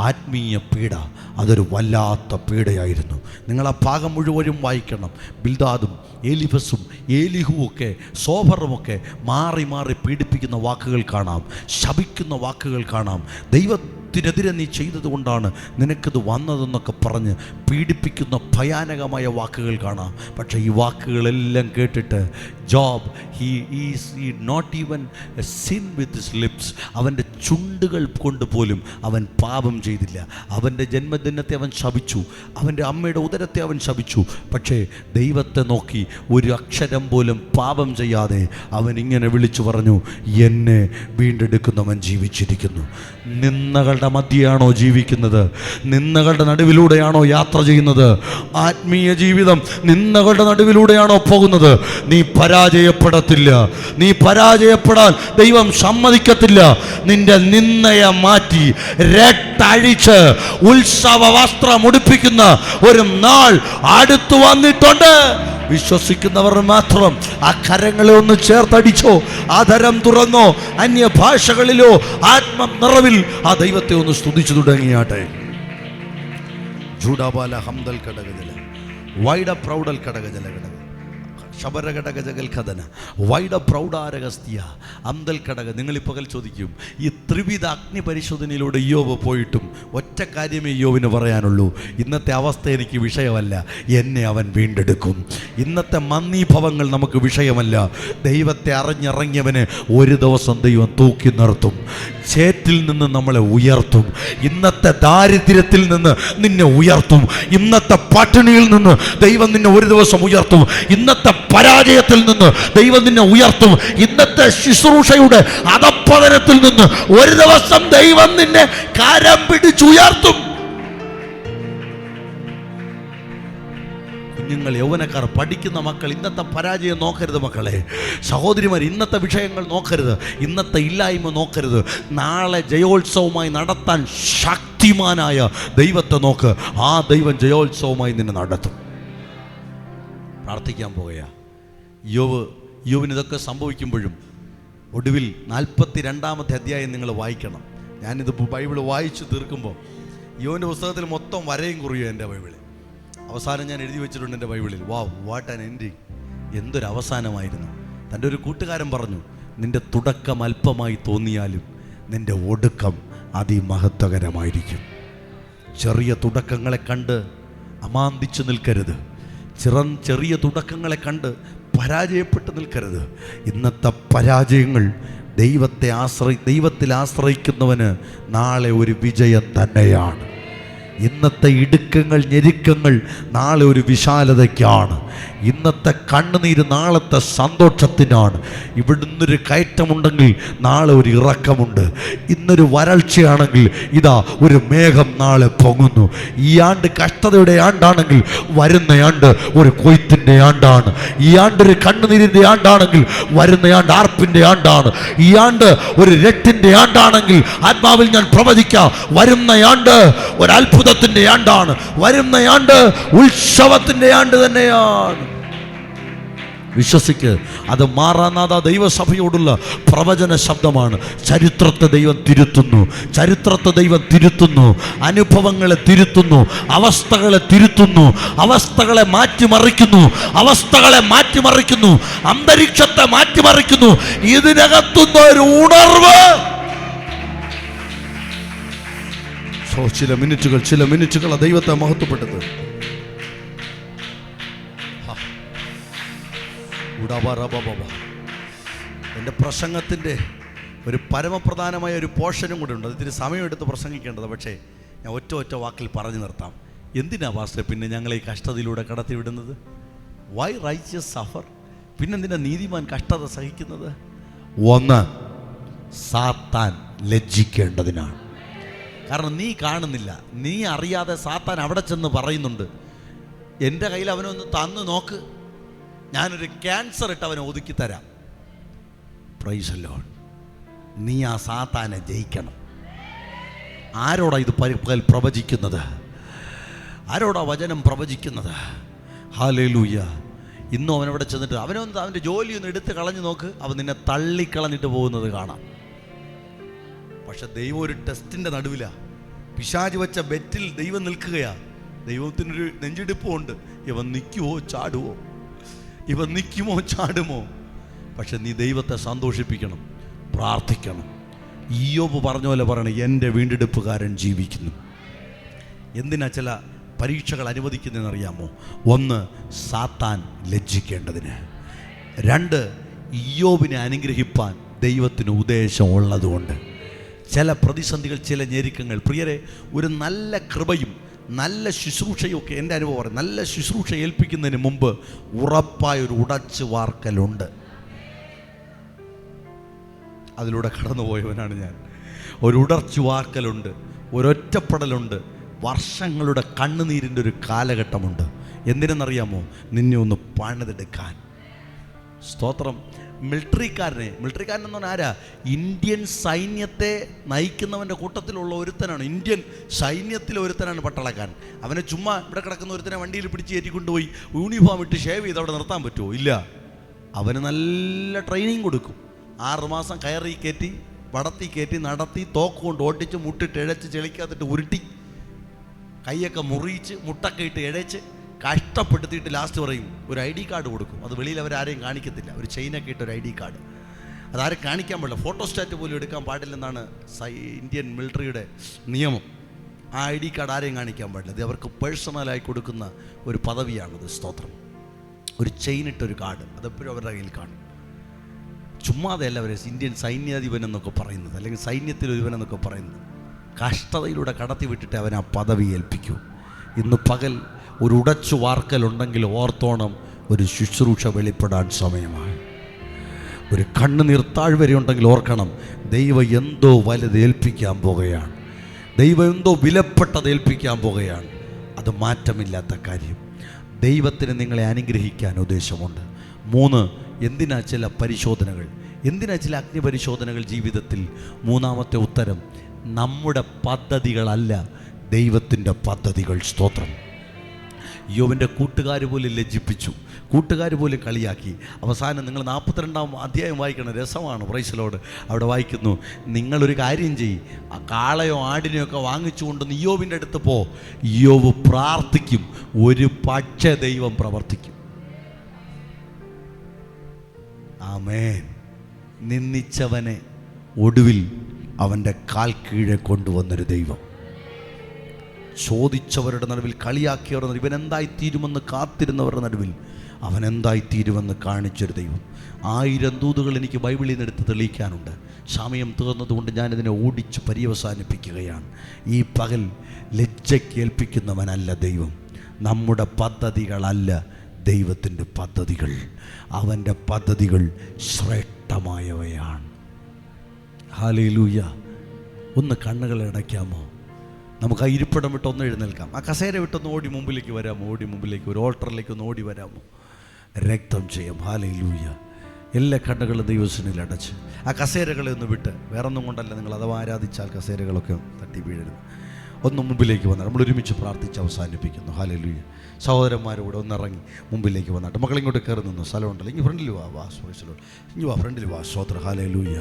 ആത്മീയ പീഡ അതൊരു വല്ലാത്ത പീഡയായിരുന്നു. നിങ്ങൾ ആ ഭാഗം മുഴുവനും വായിക്കണം. ബിൽദാദും എലിഫസും ഏലിഹുവൊക്കെ സോഫറുമൊക്കെ മാറി മാറി പീഡിപ്പിക്കുന്ന വാക്കുകൾ കാണാം, ശപിക്കുന്ന വാക്കുകൾ കാണാം. ദൈവത്തിനെതിരെ നീ ചെയ്തതുകൊണ്ടാണ് നിനക്കിത് വന്നതെന്നൊക്കെ പറഞ്ഞ് പീഡിപ്പിക്കുന്ന ഭയാനകമായ വാക്കുകൾ കാണാം. പക്ഷേ ഈ വാക്കുകളെല്ലാം കേട്ടിട്ട് job he not even sin with his lips. അവൻ്റെ ചുണ്ടുകൾ കൊണ്ട് പോലും അവൻ പാപം ചെയ്തില്ല. അവൻ്റെ ജന്മദിനത്തെ അവൻ ശപിച്ചു, അവൻ്റെ അമ്മയുടെ ഉദരത്തെ അവൻ ശപിച്ചു. പക്ഷേ ദൈവത്തെ നോക്കി ഒരു അക്ഷരം പോലും പാപം ചെയ്യാതെ അവൻ ഇങ്ങനെ വിളിച്ചു പറഞ്ഞു, എന്നെ വീണ്ടെടുക്കുന്നവൻ ജീവിച്ചിരിക്കുന്നു. നിന്ദകളുടെ മധ്യയാണോ ജീവിക്കുന്നത്? നിന്ദകളുടെ നടുവിലൂടെയാണോ യാത്ര ചെയ്യുന്നത്? ആത്മീയ ജീവിതം നിന്ദകളുടെ നടുവിലൂടെയാണോ പോകുന്നത്? നീ പരാജയപ്പെടത്തില്ല. നീ പരാജയപ്പെടാൻ ദൈവം സമ്മതിക്കത്തില്ല. നിന്റെ നിന്ദയെ മാറ്റി രട്ടഴിച്ച് ഉത്സവ വസ്ത്രം ഉടുപ്പിക്കുന്ന ഒരു നാൾ അടുത്തു വന്നിട്ടുണ്ട്. വിശ്വസിക്കുന്നവർ മാത്രം ആ കരങ്ങളെ ഒന്ന് ചേർത്തടിച്ചോ, ആധരം തുറന്നോ, അന്യഭാഷകളിലോ ആത്മ നിറവിൽ ആ ദൈവത്തെ ഒന്ന് സ്തുതിച്ചു തുടങ്ങിയാട്ടെ. ജൂഡാബാല ഹംദൽ കടകജല വൈഡ പ്രൗഡൽ കടകജല കടക ശബരഘടകജകൽഖദന വൈഡ പ്രൗഢാരഗസ്തിയ അന്തൽ കടക. നിങ്ങളിപ്പകൽ ചോദിക്കും, ഈ ത്രിവിധ അഗ്നി പരിശോധനയിലൂടെ യോബ് പോയിട്ടും ഒറ്റ കാര്യമേ യോബിന് പറയാനുള്ളൂ, ഇന്നത്തെ അവസ്ഥ എനിക്ക് വിഷയമല്ല, എന്നെ അവൻ വീണ്ടെടുക്കും. ഇന്നത്തെ മന്ദീഭവങ്ങൾ നമുക്ക് വിഷയമല്ല. ദൈവത്തെ അറിഞ്ഞിറങ്ങിയവന് ഒരു ദിവസം ദൈവം തൂക്കി നിർത്തും, ചേറ്റിൽ നിന്ന് നമ്മളെ ഉയർത്തും. ഇന്നത്തെ ദാരിദ്ര്യത്തിൽ നിന്ന് നിന്നെ ഉയർത്തും. ഇന്നത്തെ പട്ടിണിയിൽ നിന്ന് ദൈവം നിന്നെ ഒരു ദിവസം ഉയർത്തും. ഇന്നത്തെ പരാജയത്തിൽ നിന്ന് ദൈവം നിന്നെ ഉയർത്തും. ഇന്നത്തെ ശുശ്രൂഷയുടെ അധപ്പതനത്തിൽ നിന്ന് ഒരു ദിവസം ദൈവം നിന്നെ കരം പിടിച്ചുയർത്തും. കുഞ്ഞുങ്ങൾ, യൗവനക്കാർ, പഠിക്കുന്ന മക്കൾ, ഇന്നത്തെ പരാജയം നോക്കരുത് മക്കളെ. സഹോദരിമാർ, ഇന്നത്തെ വിഷയങ്ങൾ നോക്കരുത്, ഇന്നത്തെ ഇല്ലായ്മ നോക്കരുത്. നാളെ ജയോത്സവമായി നടത്താൻ ശക്തിമാനായ ദൈവത്തെ നോക്ക്. ആ ദൈവം ജയോത്സവമായി നിന്നെ നടത്തും. പ്രാർത്ഥിക്കാൻ പോകുക. യോബിന് ഇതൊക്കെ സംഭവിക്കുമ്പോഴും ഒടുവിൽ 42-ാമത്തെ അധ്യായം നിങ്ങൾ വായിക്കണം. ഞാനിത് ബൈബിൾ വായിച്ചു തീർക്കുമ്പോൾ യോബിൻ്റെ പുസ്തകത്തിൽ മൊത്തം വരയും കുറിയോ എൻ്റെ ബൈബിളിൽ. അവസാനം ഞാൻ എഴുതി വെച്ചിട്ടുണ്ട് എൻ്റെ ബൈബിളിൽ. What an ending! എന്തൊരു അവസാനമായിരുന്നു. തൻ്റെ ഒരു കൂട്ടുകാരൻ പറഞ്ഞു, നിൻ്റെ തുടക്കം അല്പമായി തോന്നിയാലും നിൻ്റെ ഒടുക്കം അതിമഹത്വകരമായിരിക്കും. ചെറിയ തുടക്കങ്ങളെ കണ്ട് അമാന്തിച്ചു നിൽക്കരുത്. ചെറിയ തുടക്കങ്ങളെ കണ്ട് പരാജയപ്പെട്ട് നിൽക്കരുത്. ഇന്നത്തെ പരാജയങ്ങൾ ദൈവത്തിൽ ആശ്രയിക്കുന്നവന് നാളെ ഒരു വിജയം തന്നെയാണ്. ഇന്നത്തെ ഇടുക്കങ്ങൾ, ഞെരുക്കങ്ങൾ നാളെ ഒരു വിശാലതയ്ക്കാണ്. ഇന്നത്തെ കണ്ണുനീര് നാളത്തെ സന്തോഷത്തിനാണ്. ഇവിടുന്നൊരു കയറ്റമുണ്ടെങ്കിൽ നാളെ ഒരു ഇറക്കമുണ്ട്. ഇന്നൊരു വരൾച്ചയാണെങ്കിൽ ഇതാ ഒരു മേഘം നാളെ പൊങ്ങുന്നു. ഈ ആണ്ട് കഷ്ടതയുടെ ആണ്ടാണെങ്കിൽ വരുന്ന ആണ്ട് ഒരു കൊയ്ത്തിൻ്റെ ആണ്ടാണ്. ഈ ആണ്ടൊരു കണ്ണുനീരിൻ്റെ ആണ്ടാണെങ്കിൽ വരുന്ന ആണ്ട് ആർപ്പിൻ്റെ ആണ്ടാണ്. ഈ ആണ്ട് ഒരു രട്ടിൻ്റെ ആണ്ടാണെങ്കിൽ ആത്മാവിൽ ഞാൻ പ്രവചിക്കാം, വരുന്ന ആണ്ട് ഒരു അത്ഭുതത്തിൻ്റെ ആണ്ടാണ്. വരുന്ന ആണ്ട് ഉത്സവത്തിൻ്റെ ആണ്ട് തന്നെയാണ്. വിശ്വസിക്ക്. അത് മാറാനാഥ ദൈവസഭയോടുള്ള പ്രവചന ശബ്ദമാണ്. ചരിത്രത്തെ ദൈവം തിരുത്തുന്നു. ചരിത്രത്തെ ദൈവം തിരുത്തുന്നു. അനുഭവങ്ങളെ തിരുത്തുന്നു. അവസ്ഥകളെ തിരുത്തുന്നു. അവസ്ഥകളെ മാറ്റിമറിക്കുന്നു. അവസ്ഥകളെ മാറ്റിമറിക്കുന്നു. അന്തരീക്ഷത്തെ മാറ്റിമറിക്കുന്നു. ഇതിനകത്തുന്ന ഒരു ഉണർവ്. ചില മിനിറ്റുകൾ ദൈവത്തെ മഹത്വപ്പെട്ടത്. എൻ്റെ പ്രസംഗത്തിൻ്റെ ഒരു പരമപ്രധാനമായ ഒരു പോർഷനും കൂടെ ഉണ്ട്. അതിന് സമയമെടുത്ത് പ്രസംഗിക്കേണ്ടത്. പക്ഷേ ഞാൻ ഒറ്റ വാക്കിൽ പറഞ്ഞു നിർത്താം. എന്തിനാ പാസ്റ്റർ പിന്നെ ഞങ്ങളെ ഈ കഷ്ടതയിലൂടെ കടത്തി വിടുന്നത്? Why righteous suffer? പിന്നെന്തിനാ നീതിമാൻ കഷ്ടത സഹിക്കുന്നത്? ഒന്ന്, സാത്താൻ ലജ്ജിക്കേണ്ടതിനാണ്. കാരണം നീ കാണുന്നില്ല, നീ അറിയാതെ സാത്താൻ അവിടെ ചെന്ന് പറയുന്നുണ്ട്, എൻ്റെ കയ്യിൽ അവനൊന്ന് തന്നു നോക്ക്, ഞാനൊരു ക്യാൻസർ ഇട്ട് അവനെ ഒതുക്കി തരാം. Price the lord. നീ ആ സാത്താനെ ജയിക്കണം. ആരോടാ ഇത് പ്രവചിക്കുന്നത്? ആരോടാ വചനം പ്രവചിക്കുന്നത്? ഹല്ലേലൂയ. ഇന്നും അവനവിടെ ചെന്നിട്ട് അവൻ്റെ ജോലിയൊന്ന് എടുത്ത് കളഞ്ഞു നോക്ക്, അവൻ നിന്നെ തള്ളിക്കളഞ്ഞിട്ട് പോകുന്നത് കാണാം. പക്ഷെ ദൈവം ഒരു ടെസ്റ്റിൻ്റെ നടുവിലാണ്. പിശാച് വെച്ച ബെറ്റിൽ ദൈവം നിൽക്കുകയാ. ദൈവത്തിനൊരു നെഞ്ചിടിപ്പുണ്ട്. ഇവൻ നിൽക്കുമോ ചാടുമോ, ഇവൻ നിൽക്കുമോ ചാടുമോ? പക്ഷെ നീ ദൈവത്തെ സന്തോഷിപ്പിക്കണം, പ്രാർത്ഥിക്കണം. ഇയ്യോബ് പറഞ്ഞ പോലെ പറയണം, എൻ്റെ വീണ്ടെടുപ്പുകാരൻ ജീവിക്കുന്നു. എന്തിനാ ചില പരീക്ഷകൾ അനുവദിക്കുന്നതെന്നറിയാമോ? ഒന്ന്, സാത്താൻ ലജ്ജിക്കേണ്ടതിന്. രണ്ട്, ഇയ്യോബിനെ അനുഗ്രഹിപ്പാൻ ദൈവത്തിന് ഉദ്ദേശം ഉള്ളതുകൊണ്ട്. ചില പ്രതിസന്ധികൾ, ചില ഞെരുക്കങ്ങൾ, പ്രിയരെ, ഒരു നല്ല കൃപയും നല്ല ശുശ്രൂഷയും ഒക്കെ എൻ്റെ അനുഭവം പറയും. നല്ല ശുശ്രൂഷ ഏൽപ്പിക്കുന്നതിന് മുമ്പ് ഉറപ്പായൊരു ഉടച്ചു വാർക്കലുണ്ട്. അതിലൂടെ കടന്നുപോയവനാണ് ഞാൻ. ഒരു ഉടച്ചു വാർക്കലുണ്ട്, ഒരൊറ്റപ്പെടലുണ്ട്, വർഷങ്ങളുടെ കണ്ണുനീരിൻ്റെ ഒരു കാലഘട്ടമുണ്ട്. എന്തിനെന്നറിയാമോ? നിന്നെ ഒന്ന് പണിതെടുക്കാൻ. സ്തോത്രം. മിലിറ്ററിക്കാരനെന്ന് പറഞ്ഞാൽ ആരാ? ഇന്ത്യൻ സൈന്യത്തെ നയിക്കുന്നവൻ്റെ കൂട്ടത്തിലുള്ള ഒരുത്തനാണ്. ഇന്ത്യൻ സൈന്യത്തിലെ ഒരുത്തനാണ് പട്ടാളക്കാരൻ. അവനെ ചുമ്മാ ഇവിടെ കിടക്കുന്ന ഒരുത്തനെ വണ്ടിയിൽ പിടിച്ച് കയറ്റിക്കൊണ്ടുപോയി യൂണിഫോം ഇട്ട് ഷേവ് ചെയ്ത് അവിടെ നിർത്താൻ പറ്റുമോ? ഇല്ല. അവന് നല്ല ട്രെയിനിങ് കൊടുക്കും. 6 മാസം കയറി കയറ്റി, വടത്തി കയറ്റി, നടത്തി, തോക്ക് കൊണ്ട് ഓട്ടിച്ച്, മുട്ടിട്ട് ഇഴച്ച്, ചെളിക്കകത്തിട്ട് ഉരുട്ടി, കൈയൊക്കെ മുറിയിച്ച്, മുട്ടൊക്കെ ഇട്ട് ഇഴച്ച്, കഷ്ടപ്പെടുത്തിയിട്ട് ലാസ്റ്റ് പറയും ഒരു ID കാർഡ് കൊടുക്കും. അത് വെളിയിൽ അവരാരെയും കാണിക്കത്തില്ല. ഒരു ചെയിനൊക്കെ ഇട്ട് ഒരു ID കാർഡ്. അതാരും കാണിക്കാൻ പാടില്ല. ഫോട്ടോസ്റ്റാറ്റ് പോലും എടുക്കാൻ പാടില്ലെന്നാണ് ഇന്ത്യൻ മിലിറ്ററിയുടെ നിയമം. ആ ID കാർഡ് ആരെയും കാണിക്കാൻ പാടില്ല. അത് അവർക്ക് പേഴ്സണലായി കൊടുക്കുന്ന ഒരു പദവിയാണത്. സ്തോത്രം. ഒരു ചെയിനിട്ടൊരു കാർഡ് അതെപ്പോഴും അവരുടെ കയ്യിൽ കാണും. ചുമ്മാതെയല്ല അവർ ഇന്ത്യൻ സൈന്യാധിപൻ എന്നൊക്കെ പറയുന്നത്, അല്ലെങ്കിൽ സൈന്യത്തിലൊരുവനെന്നൊക്കെ പറയുന്നത്. കഷ്ടതയിലൂടെ കടത്തി വിട്ടിട്ട് അവൻ ആ പദവി ഏൽപ്പിക്കൂ. ഇന്ന് പകൽ ഒരു ഉടച്ചു വാർക്കലുണ്ടെങ്കിൽ ഓർത്തോണം, ഒരു ശുശ്രൂഷ വെളിപ്പെടാൻ സമയമായി. ഒരു കണ്ണുനീർ താഴ്വര ഉണ്ടെങ്കിൽ ഓർക്കണം, ദൈവം എന്തോ വലുത് ഏൽപ്പിക്കാൻ പോകുകയാണ്. ദൈവം എന്തോ വിലപ്പെട്ടത് ഏൽപ്പിക്കാൻ പോകുകയാണ്. അത് മാറ്റമില്ലാത്ത കാര്യം. ദൈവത്തിന് നിങ്ങളെ അനുഗ്രഹിക്കാൻ ഉദ്ദേശമുണ്ട്. 3, എന്തിനാ ചില പരിശോധനകൾ? എന്തിനാ ചില അഗ്നിപരിശോധനകൾ ജീവിതത്തിൽ? മൂന്നാമത്തെ ഉത്തരം, നമ്മുടെ പദ്ധതികളല്ല, ദൈവത്തിൻ്റെ പദ്ധതികൾ. സ്തോത്രം. യോബിൻ്റെ കൂട്ടുകാർ പോലും ലജ്ജിപ്പിച്ചു, കൂട്ടുകാർ പോലും കളിയാക്കി. അവസാനം നിങ്ങൾ 42-ാം അധ്യായം വായിക്കണം, രസമാണ്. Price the lord. അവിടെ വായിക്കുന്നു, നിങ്ങളൊരു കാര്യം ചെയ്യ്, ആ കാളയോ ആടിനെയോ ഒക്കെ വാങ്ങിച്ചുകൊണ്ട് ഇയ്യോബിൻ്റെ അടുത്ത് പോ, ഇയ്യോബ് പ്രാർത്ഥിക്കും, ഒരു പക്ഷേ ദൈവം പ്രവർത്തിക്കും. ആമേൻ. നിന്ദിച്ചവനെ ഒടുവിൽ അവൻ്റെ കാൽ കീഴെ കൊണ്ടുവന്നൊരു ദൈവം. ചോദിച്ചവരുടെ നടുവിൽ, കളിയാക്കിയവരുടെ നടുവിൽ, ഇവൻ എന്തായിത്തീരുമെന്ന് കാത്തിരുന്നവരുടെ നടുവിൽ അവൻ എന്തായിത്തീരുമെന്ന് കാണിച്ചൊരു ദൈവം. 1000 ദൂതുകൾ എനിക്ക് ബൈബിളിൽ നിന്ന് എടുത്ത് തെളിയിക്കാനുണ്ട്. സമയം തീർന്നതുകൊണ്ട് ഞാനിതിനെ ഓടിച്ച് പര്യവസാനിപ്പിക്കുകയാണ്. ഈ പകൽ ലജ്ജയ്ക്കേൽപ്പിക്കുന്നവനല്ല ദൈവം. നമ്മുടെ പദ്ധതികളല്ല ദൈവത്തിൻ്റെ പദ്ധതികൾ. അവൻ്റെ പദ്ധതികൾ ശ്രേഷ്ഠമായവയാണ്. ഹല്ലേലൂയ. ഒന്ന് കണ്ണുകൾ അടയ്ക്കാമോ? നമുക്ക് ആ ഇരിപ്പിടം വിട്ടൊന്ന് എഴുന്നേൽക്കാം. ആ കസേര വിട്ടൊന്ന് ഓടി മുമ്പിലേക്ക് വരാമോ? ഓടി മുമ്പിലേക്ക്, ഒരു ഓൾട്ടറിലേക്ക് ഒന്ന് ഓടി വരാമോ? രക്തം ചെയ്യാം. ഹല്ലേലൂയ. എല്ലാ കണ്ണുകളും ദൈവസന്നിധിയിൽ അടച്ച് ആ കസേരകളെ ഒന്ന് വിട്ട്, വേറൊന്നും കൊണ്ടല്ല, നിങ്ങൾ അഥവാ ആരാധിച്ചാൽ കസേരകളൊക്കെ തട്ടി വീഴരുത്. ഒന്ന് മുമ്പിലേക്ക് വന്നാൽ നമ്മൾ ഒരുമിച്ച് പ്രാർത്ഥിച്ച് അവസാനിപ്പിക്കുന്നു. ഹല്ലേലൂയ. സഹോദരന്മാരോട് ഒന്നിറങ്ങി മുമ്പിലേക്ക് വന്നിട്ട്, മക്കളിങ്ങോട്ട് കയറി നിന്നു, സ്ഥലമുണ്ടല്ലോ, ഇനി ഫ്രണ്ടിൽ വാ, ഇനി വാ, ഫ്രണ്ടിൽ വാ. സ്തോത്രം. ഹല്ലേലൂയ.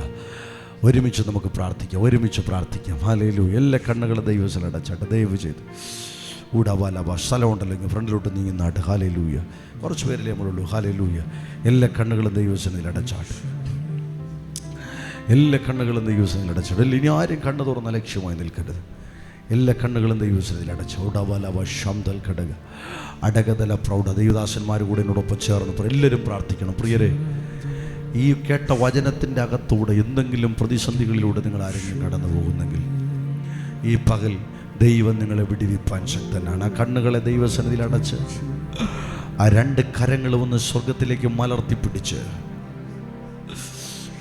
ഒരുമിച്ച് നമുക്ക് പ്രാർത്ഥിക്കാം, ഒരുമിച്ച് പ്രാർത്ഥിക്കാം. ഹല്ലേലൂയ. എല്ലാ കണ്ണുകളും ദൈവത്തിൽ അടച്ചാട്ട് ദയവ് ചെയ്ത് ഊടാവാ സ്ഥലമുണ്ടല്ലോ, ഇങ്ങനെ ഫ്രണ്ടിലോട്ട് നീങ്ങുന്നാട്ട്. ഹല്ലേലൂയ. കുറച്ച് പേരിലേ നമ്മളുള്ളൂ. ഹല്ലേലൂയ. എല്ലാ കണ്ണുകളും ദൈവത്തിൽ അടച്ചാട്ട്, എല്ലാ കണ്ണുകളും ദൈവത്തിൽ അടച്ചാട്ട്. ഇനി ആരും കണ്ണു തുറന്ന ലക്ഷ്യമായി നിൽക്കരുത്. എല്ലാ കണ്ണുകളും ദൈവത്തിൽ അടച്ചു. ഊടാവാ ശബ്ദൽ ഘടക അടകതല പ്രൗഢ. ദൈവദാസന്മാർ കൂടെ എന്നോടൊപ്പം ചേർന്ന് എല്ലാവരും പ്രാർത്ഥിക്കണം. പ്രിയരെ, ഈ കേട്ട വചനത്തിൻ്റെ അകത്തൂടെ എന്തെങ്കിലും പ്രതിസന്ധികളിലൂടെ നിങ്ങൾ ആരെങ്കിലും കടന്നു പോകുന്നെങ്കിൽ ഈ പകൽ ദൈവം നിങ്ങളെ വിടുവിപ്പാൻ ശക്തനാണ്. ആ കണ്ണുകളെ ദൈവസന്നിധിയിൽ അടച്ച് ആ രണ്ട് കരങ്ങളും ഒന്ന് സ്വർഗത്തിലേക്ക് മലർത്തി പിടിച്ച്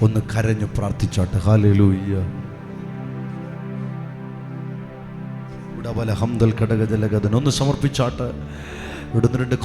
ഒന്ന് കരഞ്ഞു പ്രാർത്ഥിച്ചാട്ടെ. ഹല്ലേലൂയ. ഹംദൽ കടകജലഗതൻ ഒന്ന് സമർപ്പിച്ചാട്ട്. ഇവിടുന്ന് രണ്ട്